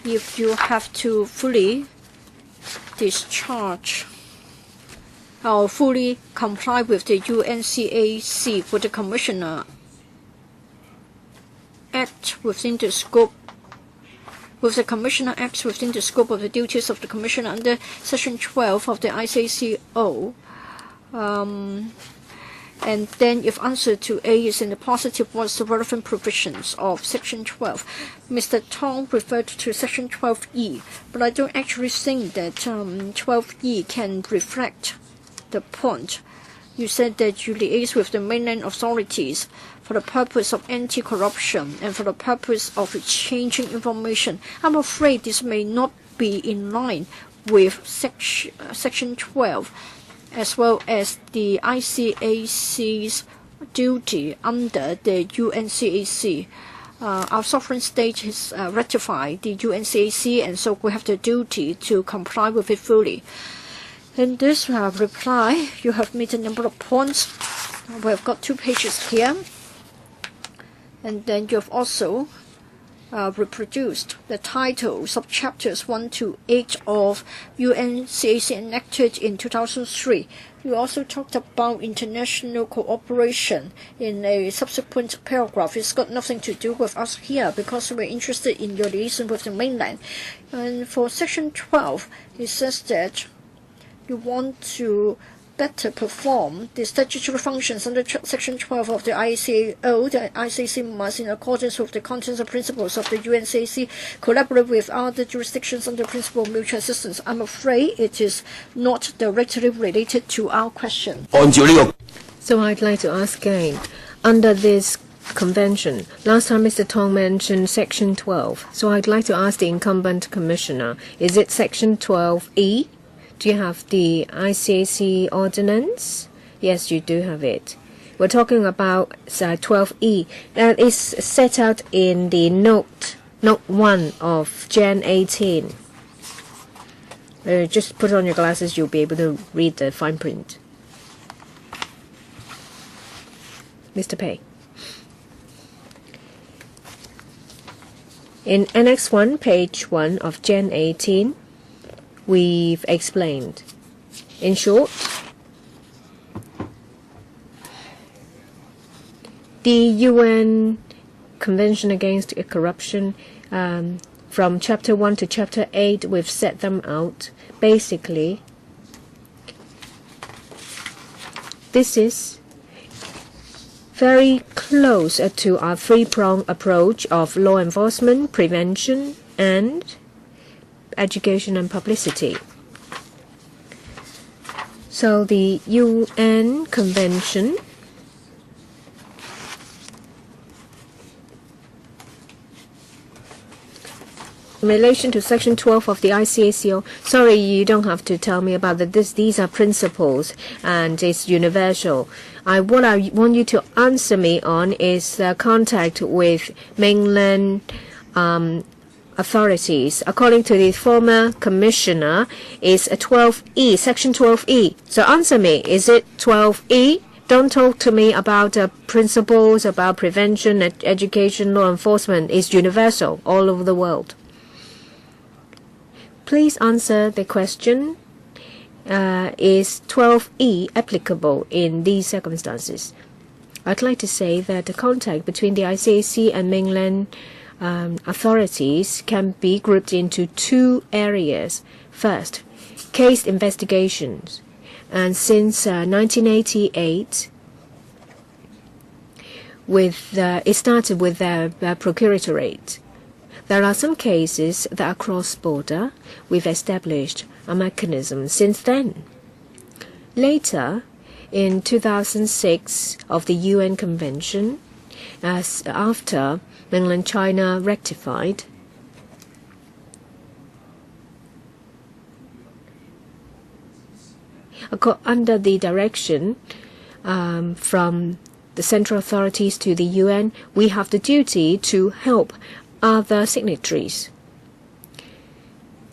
if you have to fully discharge or fully comply with the UNCAC, for the Commissioner act within the scope with the Commissioner acts within the scope of the duties of the Commissioner under Section 12 of the ICAO. And then if answer to A is in the positive, what's the relevant provisions of Section 12? Mr. Tong referred to Section 12E, but I don't actually think that 12E can reflect the point. You said that you liaise with the mainland authorities for the purpose of anti-corruption and for the purpose of exchanging information. I'm afraid this may not be in line with Section 12, as well as the ICAC's duty under the UNCAC. Our sovereign state has ratified the UNCAC, and so we have the duty to comply with it fully. In this reply, you have made a number of points. We have got 2 pages here. And then you have also reproduced the titles of chapters 1 to 8 of UNCAC enacted in 2003. You also talked about international cooperation in a subsequent paragraph. It's got nothing to do with us here because we're interested in your liaison with the mainland. And for Section 12, it says that you want to better perform the statutory functions under Section 12 of the ICAO. The ICAC must, in accordance with the contents and principles of the UNCAC, collaborate with other jurisdictions under the principle of mutual assistance. I'm afraid it is not directly related to our question.
So I'd like to ask again, under this convention, last time Mr. Tong mentioned Section 12. So I'd like to ask the incumbent commissioner, is it Section 12E? Do you have the ICAC ordinance? Yes, you do have it. We're talking about 12E. That is set out in the note 1 of Gen 18. Just put on your glasses, you'll be able to read the fine print. Mr. Pei. In Annex 1, page 1 of Gen 18, we've explained. In short, The UN Convention Against Corruption, from Chapter 1 to Chapter 8, we've set them out. Basically, this is very close to our three-pronged approach of law enforcement, prevention, and education and publicity. So the UN Convention in relation to Section 12 of the ICACO, sorry, you don't have to tell me about that. These are principles and it's universal. What I want you to answer me on is contact with mainland authorities. According to the former commissioner, is a 12E, Section 12E. So answer me, is it 12E? Don't talk to me about principles, about prevention, education, law enforcement. It's universal all over the world. Please answer the question. Is 12E applicable in these circumstances? I'd like to say that the contact between the ICAC and mainland authorities can be grouped into two areas. First, case investigations. And since 1988, it started with the procuratorate. There are some cases that are cross-border. We've established a mechanism since then. Later, in 2006 of the UN Convention, after mainland China rectified, under the direction from the central authorities to the UN, we have the duty to help other signatories.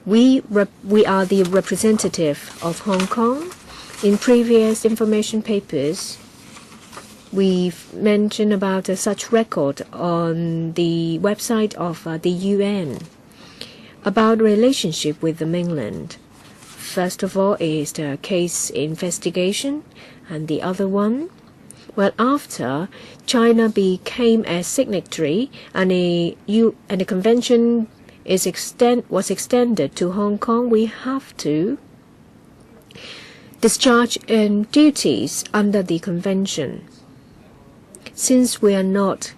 We are the representative of Hong Kong. In previous information papers, we've mentioned about such record on the website of the UN about relationship with the mainland. First of all is the case investigation, and the other one, well, after China became a signatory and the convention was extended to Hong Kong, we have to discharge duties under the convention. Since we are not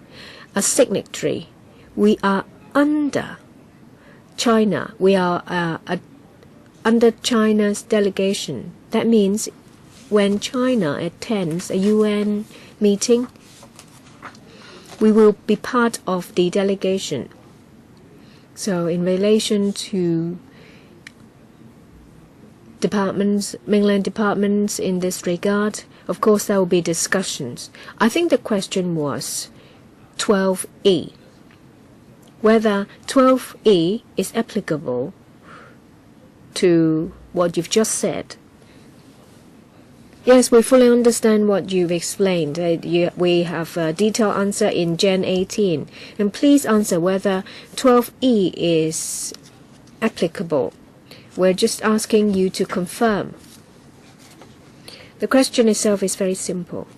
a signatory, we are under China. We are under China's delegation. That means when China attends a UN meeting, we will be part of the delegation. So in relation to departments, mainland departments in this regard, of course there will be discussions. I think the question was 12E, whether 12E is applicable to what you've just said. Yes, we fully understand what you've explained. We have a detailed answer in Gen 18. And please answer whether 12E is applicable. We're just asking you to confirm. The question itself is very simple.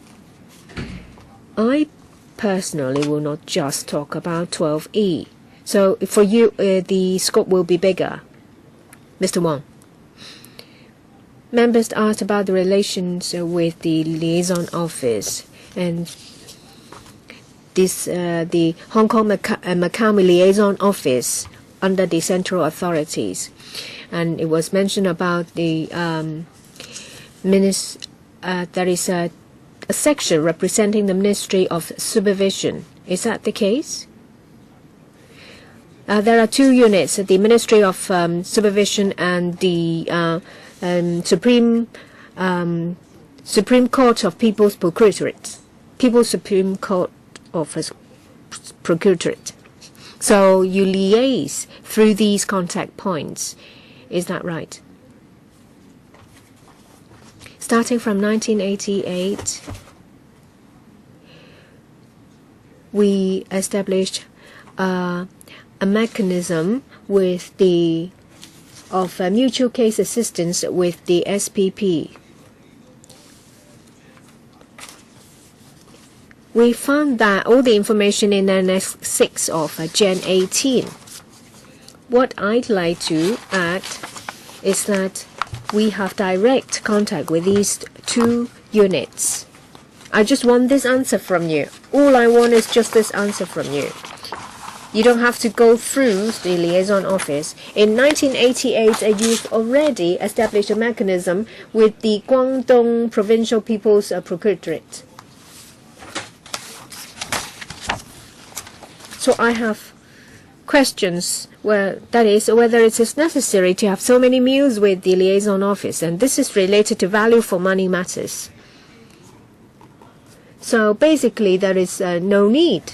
I personally will not just talk about 12E. So for you, the scope will be bigger. Mr. Wong. Members asked about the relations with the liaison office and the Hong Kong Macau liaison office under the central authorities, and it was mentioned about the there is a section representing the Ministry of Supervision. Is that the case? There are two units: the Ministry of Supervision and the Supreme Court of People's Procuratorate, People's Supreme Court of Procuratorate. So you liaise through these contact points. Is that right? Starting from 1988, we established a mechanism with of mutual case assistance with the SPP. we found that all the information in Annex 6 of Gen 18. What I'd like to add is that we have direct contact with these 2 units. I just want this answer from you. All I want is just this answer from you. You don't have to go through the liaison office. In 1988, you've already established a mechanism with the Guangdong Provincial People's Procuratorate. So I have questions that is whether it is necessary to have so many meals with the liaison office, and this is related to value for money matters. So basically there is no need.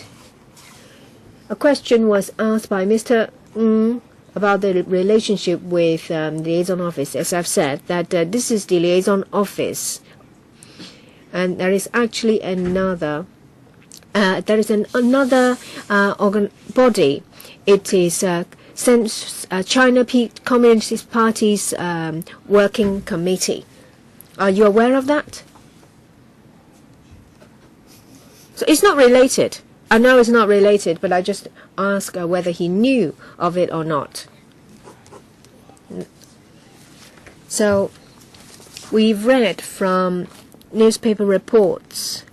A question was asked by Mr. about the relationship with the liaison office. As I've said, that this is the liaison office, and there is actually another body. It is China Communist Party's working committee. Are you aware of that? So it's not related. I know it's not related, but I just ask whether he knew of it or not. So we've read from newspaper reports,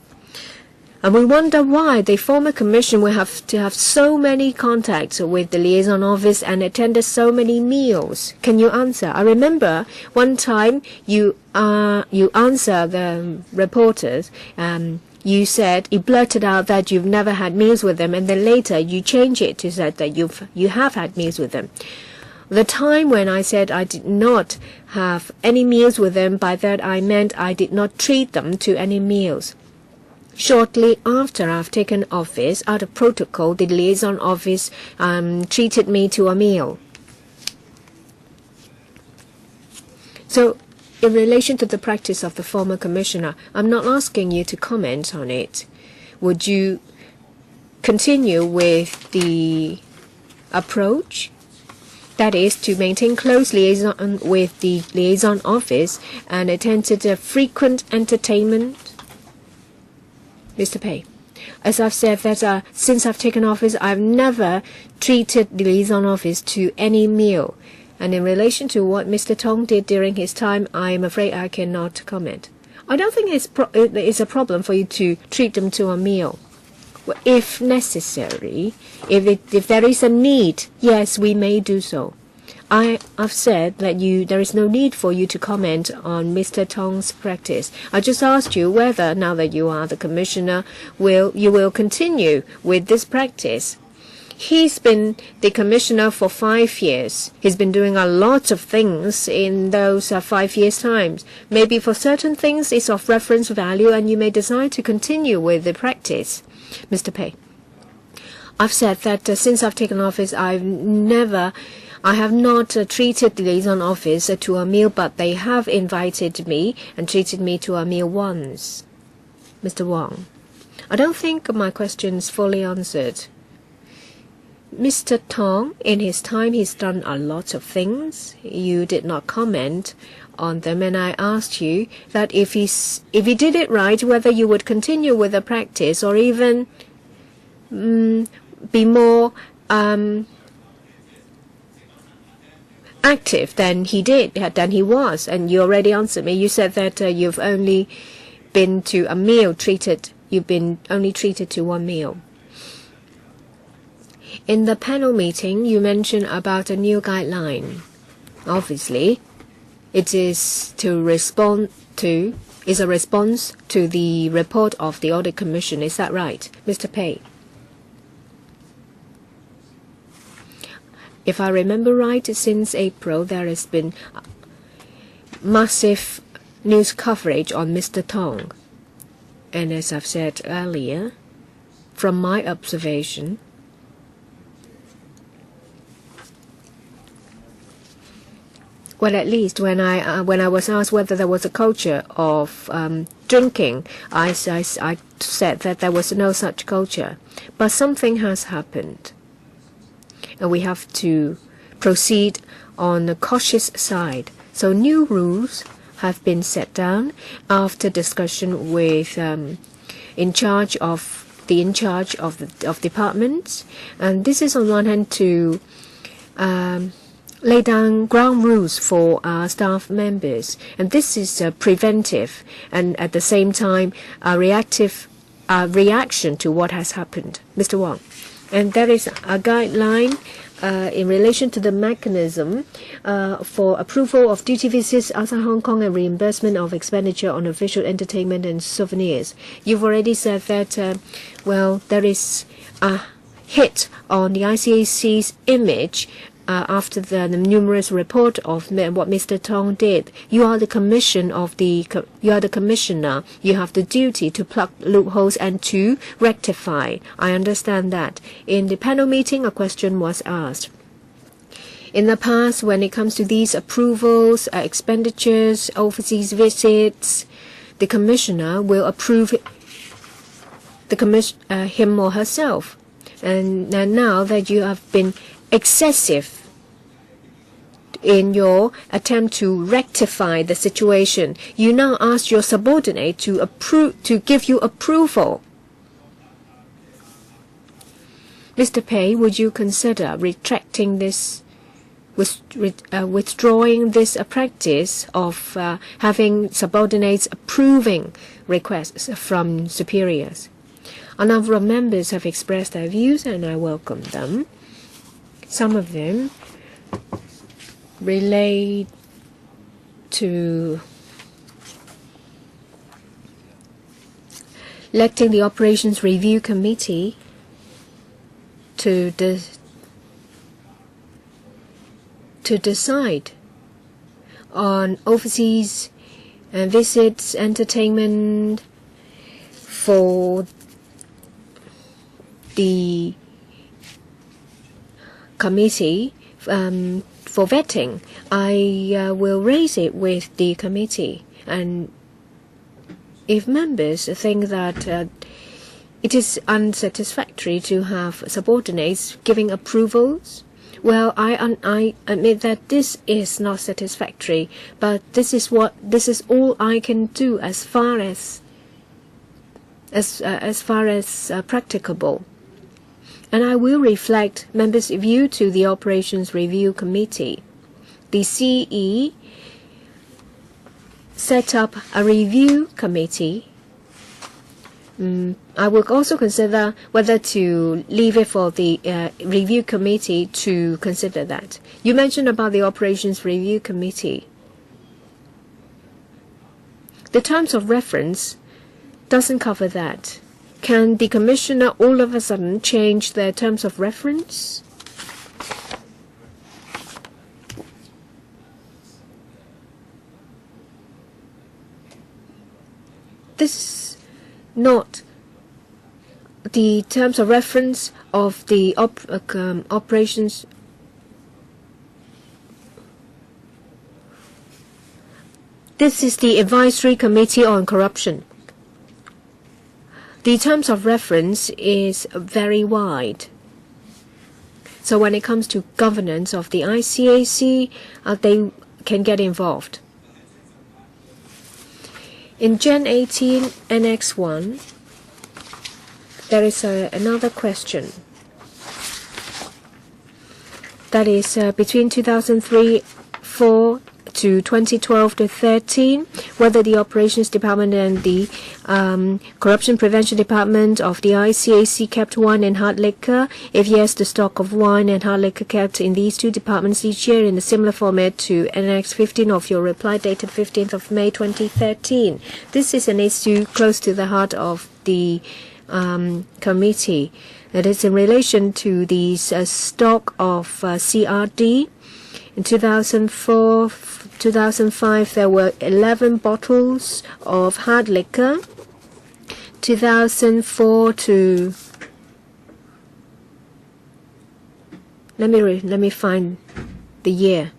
and we wonder why the former commission will have to have so many contacts with the liaison office and attended so many meals. Can you answer? I remember one time you answer the reporters. You said, you blurted out that you've never had meals with them, and then later you changed it to say that you have had meals with them. The time when I said I did not have any meals with them, by that I meant I did not treat them to any meals. Shortly after I've taken office, out of protocol, the liaison office treated me to a meal. So, in relation to the practice of the former commissioner, I'm not asking you to comment on it. Would you continue with the approach? That is, to maintain close liaison with the liaison office and attend to the frequent entertainment? Mr. Pei, as I've said, that since I've taken office, I've never treated the liaison office to any meal. And in relation to what Mr. Tong did during his time, I am afraid I cannot comment. I don't think it's a problem for you to treat them to a meal. Well, if necessary, if there is a need, yes, we may do so. I've said that there is no need for you to comment on Mr. Tong's practice. I just asked you whether, now that you are the commissioner, you will continue with this practice. He's been the commissioner for 5 years. He's been doing a lot of things in those 5 years' times. Maybe for certain things it's of reference value and you may decide to continue with the practice. Mr. Pei, I've said that since I've taken office, I have not treated the liaison office to a meal, but they have invited me and treated me to a meal once. Mr. Wong, I don't think my question's fully answered. Mr. Tong, in his time, he's done a lot of things. You did not comment on them, and I asked you that if he did it right, whether you would continue with the practice or even be more active than he was. And you already answered me. You said that you've only been to a meal you've been only treated to one meal. In the panel meeting, you mentioned about a new guideline. Obviously, it is a response to the report of the Audit Commission. Is that right, Mr. Pei? If I remember right, since April, there has been massive news coverage on Mr. Tong. And as I've said earlier, from my observation, well, at least when I was asked whether there was a culture of drinking, I said that there was no such culture. But something has happened, and we have to proceed on the cautious side. So new rules have been set down after discussion with in charge of the departments, and this is on one hand to lay down ground rules for staff members, and this is preventive and at the same time a reactive reaction to what has happened. Mr. Wong. And there is a guideline in relation to the mechanism for approval of duty visits outside Hong Kong and reimbursement of expenditure on official entertainment and souvenirs. You've already said that, well, there is a hit on the ICAC's image after the numerous report of what Mr. Tong did. You are the commissioner. You have the duty to plug loopholes and to rectify. I understand that. In the panel meeting, a question was asked. In the past, when it comes to these approvals, expenditures, overseas visits, the commissioner will approve him or herself. And now that you have been excessive in your attempt to rectify the situation, you now ask your subordinate to give you approval. Mr. Pei, would you consider retracting this, withdrawing this practice of having subordinates approving requests from superiors? A number of members have expressed their views, and I welcome them. Some of them relate to electing the Operations Review Committee to decide on overseas visits, entertainment for the committee for vetting. I will raise it with the committee, and if members think that it is unsatisfactory to have subordinates giving approvals, well, I admit that this is not satisfactory, but this is all I can do as far as practicable. And I will reflect members' view to the Operations Review Committee. The CE set up a review committee. I will also consider whether to leave it for the review committee to consider that. You mentioned about the Operations Review Committee. The terms of reference doesn't cover that. Can the commissioner all of a sudden change their terms of reference? This is not the terms of reference of the operations. This is the Advisory Committee on Corruption. The terms of reference is very wide. So when it comes to governance of the ICAC, they can get involved. In Gen 18 Annex 1, there is another question. That is between 2003-4 to 2012-13, whether the Operations Department and the Corruption Prevention Department of the ICAC kept wine and hard liquor. If yes, the stock of wine and hard liquor kept in these two departments each year in a similar format to Annex 15 of your reply dated 15th of May 2013. This is an issue close to the heart of the committee. It is in relation to the stock of CRD. In 2005, there were 11 bottles of hard liquor. 2004 to let me find the year.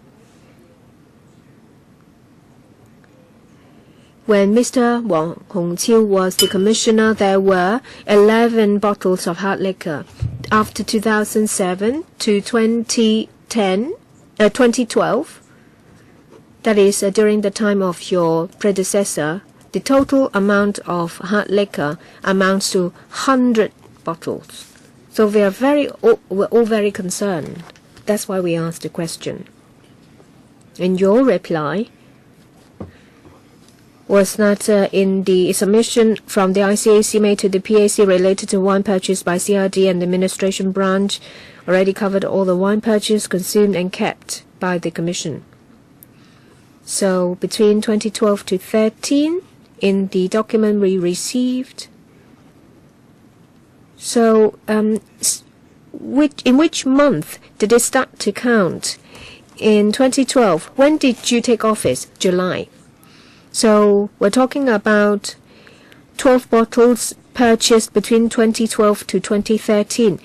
When Mr. Wang Hongqiu was the commissioner, there were 11 bottles of hard liquor. After 2007 to 2012, that is during the time of your predecessor, the total amount of hard liquor amounts to 100 bottles. So we're all very concerned. That's why we asked the question. And your reply was that in the submission from the ICAC made to the PAC related to wine purchased by CRD and the administration branch already covered all the wine purchased, consumed and kept by the Commission. So between 2012 to 13, in the document we received, so in which month did it start to count? In 2012, when did you take office? July. So we're talking about 12 bottles purchased between 2012 to 2013.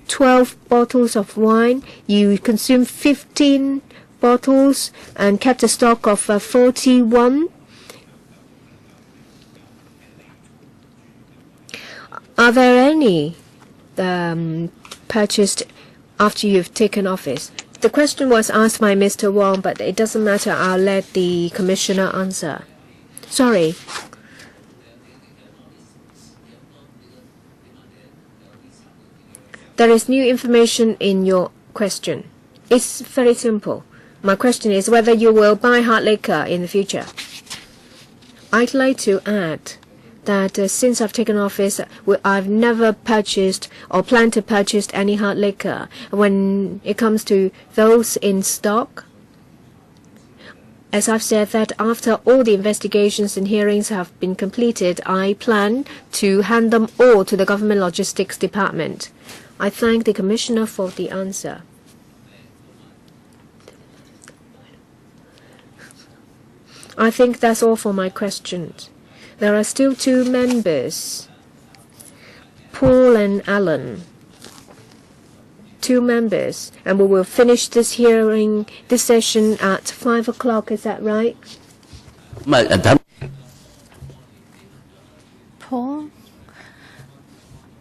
12 bottles of wine, you consumed 15 bottles and kept a stock of 41. Are there any purchased after you've taken office? The question was asked by Mr. Wong, but it doesn't matter. I'll let the Commissioner answer. Sorry. There is new information in your question. It's very simple. My question is whether you will buy hard liquor in the future. I'd like to add that since I've taken office, I've never purchased or planned to purchase any hard liquor. When it comes to those in stock, as I've said that after all the investigations and hearings have been completed, I plan to hand them all to the Government Logistics Department. I thank the Commissioner for the answer. I think that's all for my questions. There are still two members, Paul and Alan. Two members, and we will finish this hearing, this session at 5 o'clock. Is that right?
Paul?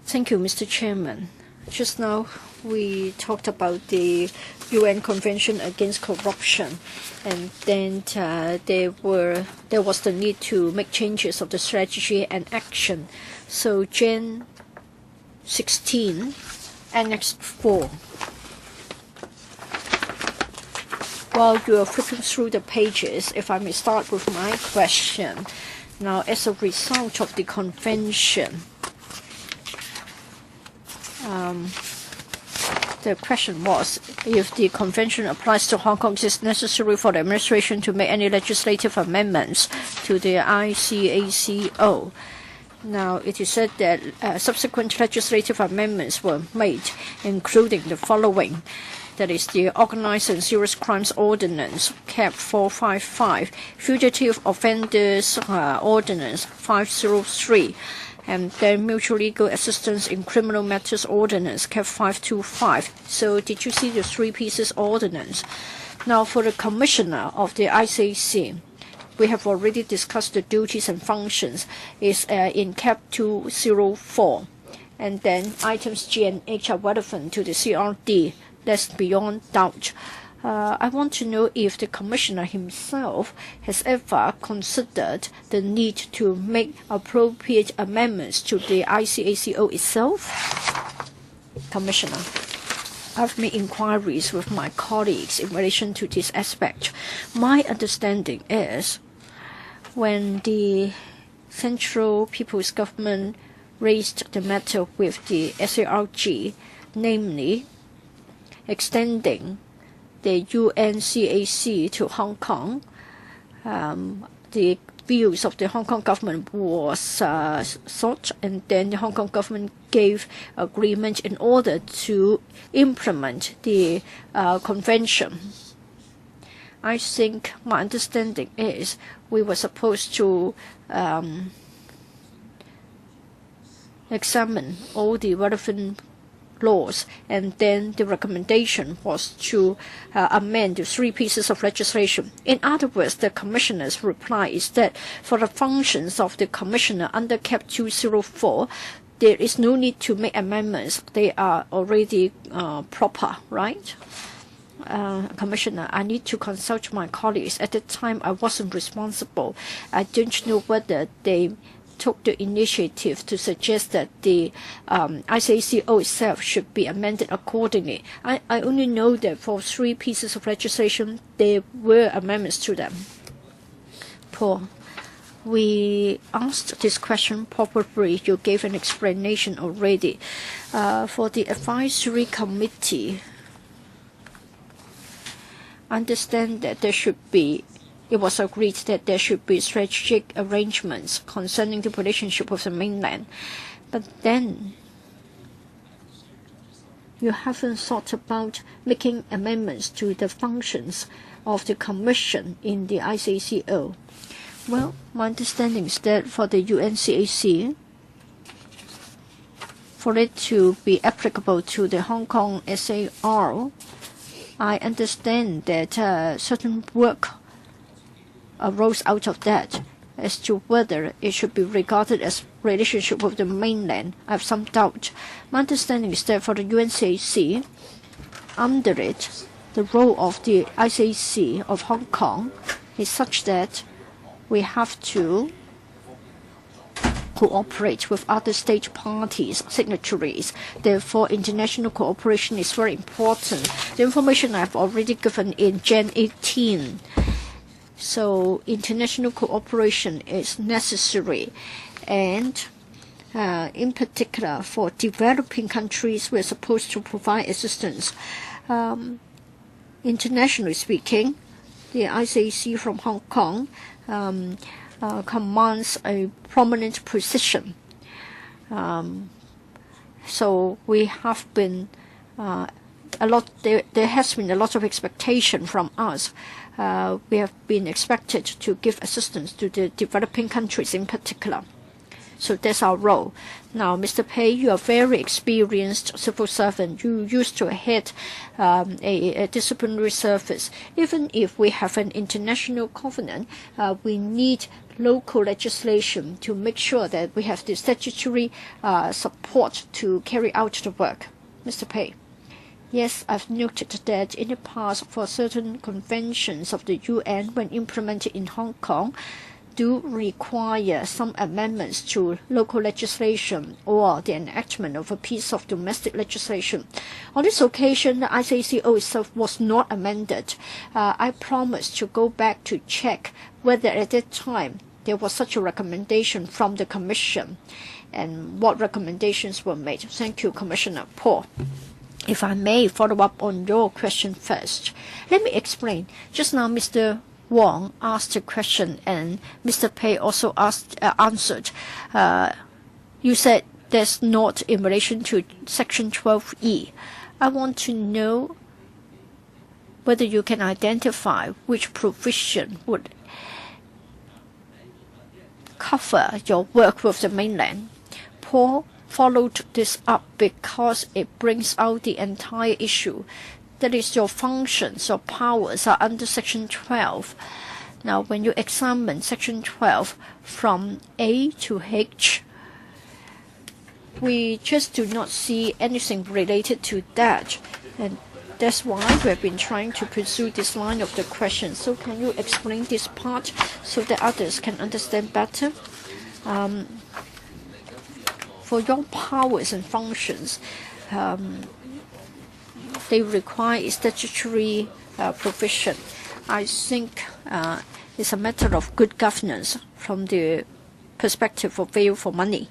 Thank you, Mr. Chairman. Just now we talked about the UN Convention Against Corruption, and then there was the need to make changes of the strategy and action. So Jan 16, Annex 4. While you are flipping through the pages, if I may start with my question. Now, as a result of the convention, the question was, if the convention applies to Hong Kong, it is necessary for the administration to make any legislative amendments to the ICACO. Now, it is said that subsequent legislative amendments were made, including the following. That is the Organized and Serious Crimes Ordinance, CAP 455, Fugitive Offenders Ordinance 503, and then Mutual Legal Assistance in Criminal Matters Ordinance, CAP 525. So did you see the three pieces ordinance? Now, for the Commissioner of the ICAC, we have already discussed the duties and functions is in CAP 204. And then items G and H are relevant to the CRD. That's beyond doubt. I want to know if the Commissioner himself has ever considered the need to make appropriate amendments to the ICACO itself. Commissioner, I've made inquiries with my colleagues in relation to this aspect. My understanding is when the Central People's Government raised the matter with the SARG, namely extending the UNCAC to Hong Kong, the views of the Hong Kong government was sought, and then the Hong Kong government gave agreement in order to implement the convention. I think my understanding is we were supposed to examine all the relevant laws, and then the recommendation was to amend the three pieces of legislation. In other words, the Commissioner's reply is that for the functions of the Commissioner under CAP 204, there is no need to make amendments. They are already proper, right? Commissioner, I need to consult my colleagues. At the time, I wasn't responsible. I don't know whether they took the initiative to suggest that the ICACO itself should be amended accordingly. I only know that for 3 pieces of legislation, there were amendments to them. Paul, we asked this question, probably you gave an explanation already. For the advisory committee, I understand that it was agreed that there should be strategic arrangements concerning the relationship with the mainland. But then you haven't thought about making amendments to the functions of the Commission in the ICACO. Well, my understanding is that for the UNCAC, for it to be applicable to the Hong Kong SAR, I understand that certain work arose out of that. As to whether it should be regarded as relationship with the mainland, I have some doubt. My understanding is that for the UNCAC, under it, the role of the ICAC of Hong Kong is such that we have to cooperate with other state parties, signatories. Therefore, international cooperation is very important. The information I've already given in Jan 18. So international cooperation is necessary. And in particular, for developing countries, we're supposed to provide assistance. Internationally speaking, the ICAC from Hong Kong commands a prominent position. So we have been there has been a lot of expectation from us. We have been expected to give assistance to the developing countries in particular. So that's our role. Now, Mr. Pei, you are very experienced civil servant. You used to head a disciplinary service. Even if we have an international covenant, we need local legislation to make sure that we have the statutory support to carry out the work. Mr. Pei. Yes, I've noted that in the past, for certain conventions of the UN, when implemented in Hong Kong, do require some amendments to local legislation or the enactment of a piece of domestic legislation. On this occasion, the ICACO itself was not amended. I promised to go back to check whether at that time there was such a recommendation from the Commission and what recommendations were made. Thank you, Commissioner Paul. If I may follow up on your question first, let me explain. Just now, Mr. Wong asked a question and Mr. Pei also answered. You said that's not in relation to Section 12E. I want to know whether you can identify which provision would cover your work with the mainland. Paul followed this up because it brings out the entire issue. That is, your functions, your powers are under Section 12. Now, when you examine Section 12 from A to H, we just do not see anything related to that. And that's why we have been trying to pursue this line of the question. So can you explain this part so that others can understand better? For your powers and functions, they require a statutory provision. I think it's a matter of good governance from the perspective of value for money.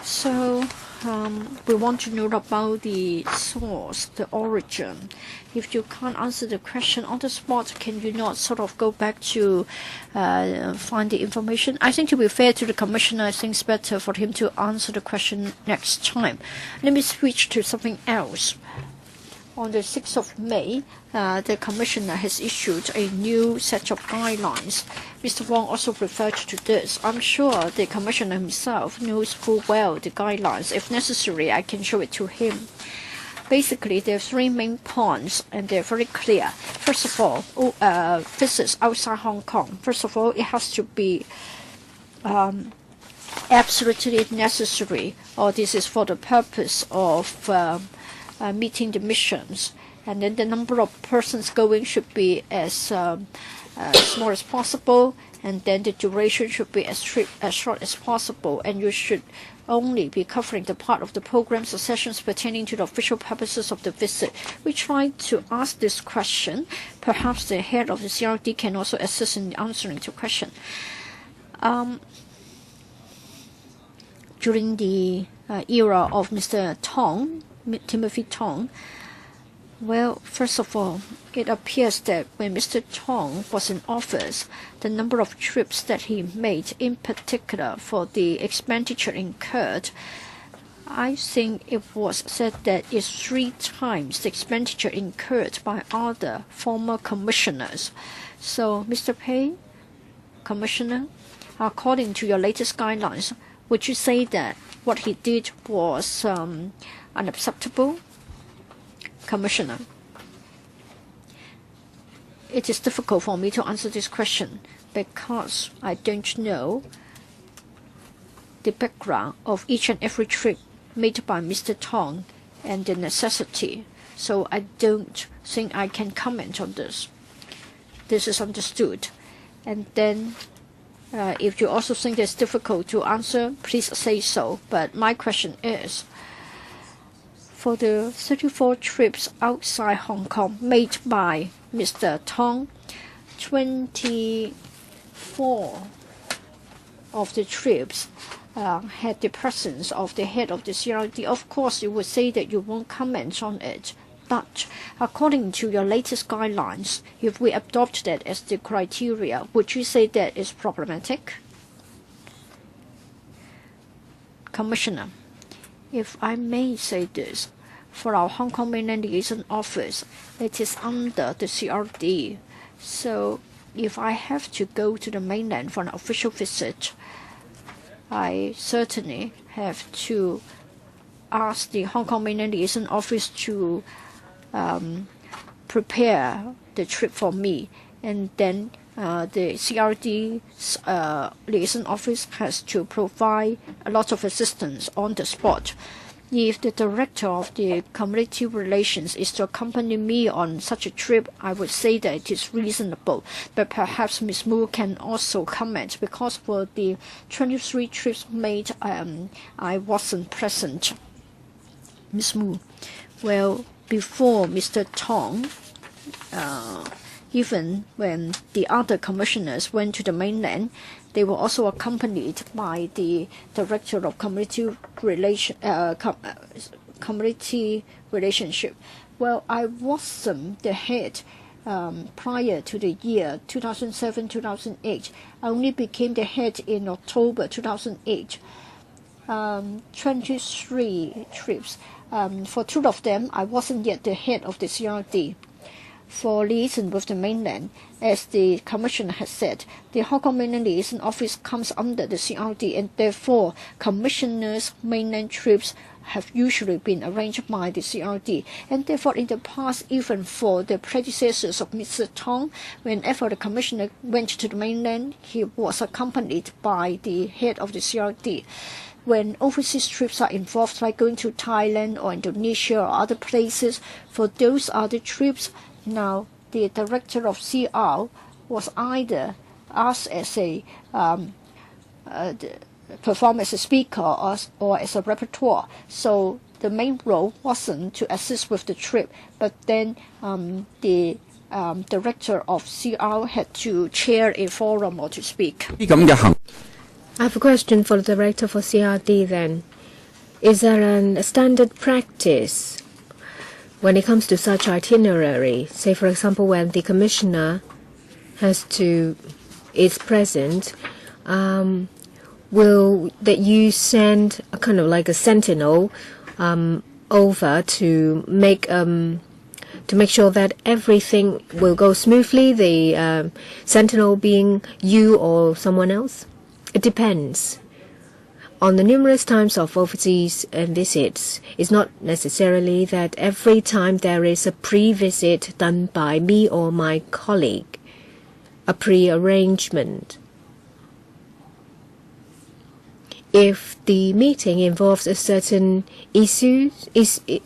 So we want to know about the source, the origin. If you can't answer the question on the spot, can you not sort of go back to find the information? I think to be fair to the Commissioner, I think it's better for him to answer the question next time. Let me switch to something else. On the 6th of May, the Commissioner has issued a new set of guidelines. Mr. Wong also referred to this. I'm sure the Commissioner himself knows full well the guidelines. If necessary, I can show it to him. Basically, there are 3 main points, and they're very clear. First of all, visits outside Hong Kong. First of all, it has to be absolutely necessary, or this is for the purpose of meeting the missions. And then the number of persons going should be as small as possible, and then the duration should be as short as possible, and you should only be covering the part of the programs or sessions pertaining to the official purposes of the visit. We tried to ask this question. Perhaps the head of the CRD can also assist in answering the question. During the era of Mr. Tong, Timothy Tong, well, first of all, it appears that when Mr. Tong was in office, the number of trips that he made, in particular for the expenditure incurred, I think it was said that it's 3 times the expenditure incurred by other former commissioners. So, Mr. Pei, Commissioner, according to your latest guidelines, would you say that what he did was unacceptable? Commissioner, it is difficult for me to answer this question because I don't know the background of each and every trip made by Mr. Tong and the necessity. So I don't think I can comment on this. This is understood. And then if you also think it's difficult to answer, please say so. But my question is, for the 34 trips outside Hong Kong made by Mr. Tong, 24 of the trips had the presence of the head of the CRD. Of course, you would say that you won't comment on it. But according to your latest guidelines, if we adopt that as the criteria, would you say that is problematic? Commissioner, if I may say this, for our Hong Kong Mainland Liaison Office, it is under the CRD. So if I have to go to the mainland for an official visit, I certainly have to ask the Hong Kong Mainland Liaison Office to prepare the trip for me. And then the CRD's liaison office has to provide a lot of assistance on the spot. If the director of the community relations is to accompany me on such a trip, I would say that it is reasonable. But perhaps Ms. Mu can also comment, because for the 23 trips made, I wasn't present. Ms. Mu, well, before Mr. Tong, even when the other commissioners went to the mainland, they were also accompanied by the director of community relationship. Well, I wasn't the head prior to the year 2007-2008. I only became the head in October 2008. 23 trips. For 2 of them, I wasn't yet the head of the CRD. For liaison with the mainland, as the Commissioner has said, the Hong Kong Mainland Liaison Office comes under the CRD, and therefore Commissioners' mainland trips have usually been arranged by the CRD. And therefore, in the past, even for the predecessors of Mr. Tong, whenever the Commissioner went to the mainland, he was accompanied by the head of the CRD. When overseas trips are involved, like going to Thailand or Indonesia or other places, for those other trips, now the director of CR was either asked as a perform as a speaker or as a repertoire. So the main role wasn't to assist with the trip, but then the director of CR had to chair a forum or to speak.
I have a question for the director for CRD then. Is there a standard practice when it comes to such itinerary? Say, for example, when the commissioner is present, will that you send a kind of like a sentinel over to make sure that everything will go smoothly, the sentinel being you or someone else? It depends. On the numerous times of overseas visits, it's not necessarily that every time there is a pre-visit done by me or my colleague, a pre-arrangement. if the meeting involves a certain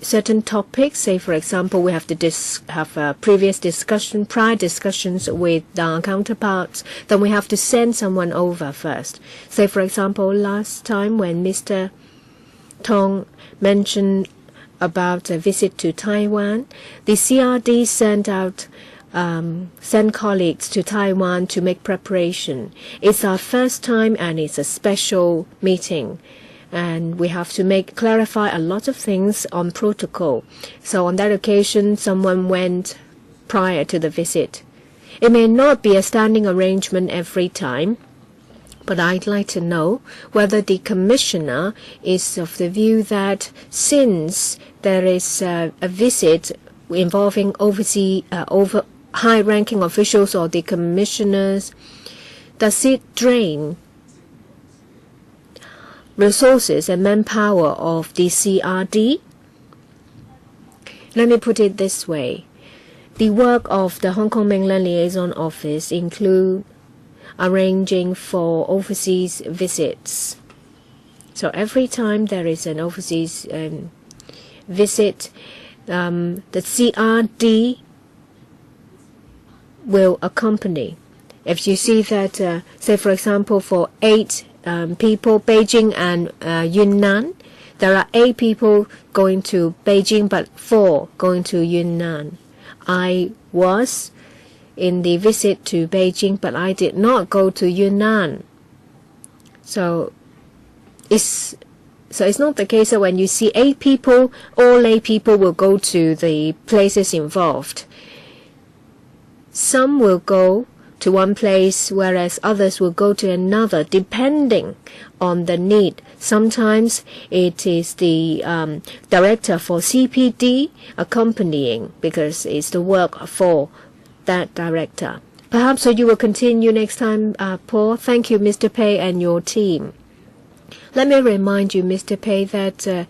certain topics, say for example we have to have a prior discussions with our counterparts, then we have to send someone over first. Say for example last time when Mr. Tong mentioned about a visit to Taiwan, the CRD sent colleagues to Taiwan to make preparation. It's our first time and it's a special meeting, and we have to clarify a lot of things on protocol. So on that occasion, someone went prior to the visit. It may not be a standing arrangement every time, but I'd like to know whether the commissioner is of the view that since there is a visit involving high-ranking officials or the commissioners, does it drain resources and manpower of the CRD? Let me put it this way. The work of the Hong Kong Mainland Liaison Office include arranging for overseas visits. So every time there is an overseas visit, the CRD will accompany. If you see that, say for example, for 8 people, Beijing and Yunnan, there are 8 people going to Beijing, but 4 going to Yunnan. I was in the visit to Beijing, but I did not go to Yunnan. So it's not the case that when you see 8 people, all 8 people will go to the places involved. Some will go to one place, whereas others will go to another, depending on the need. Sometimes it is the director for CPD accompanying, because it's the work for that director. Perhaps so you will continue next time, Paul. Thank you, Mr. Pei and your team. Let me remind you, Mr. Pei, that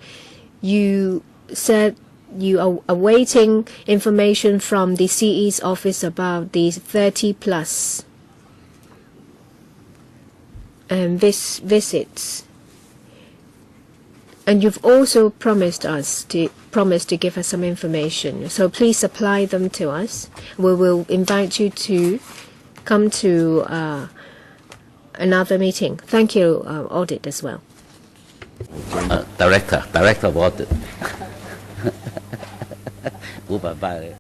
you said you are awaiting information from the CE's office about these 30+ visits. And you've also promised to give us some information. So please supply them to us. We will invite you to come to another meeting. Thank you, Audit as well.
Director of Audit. 500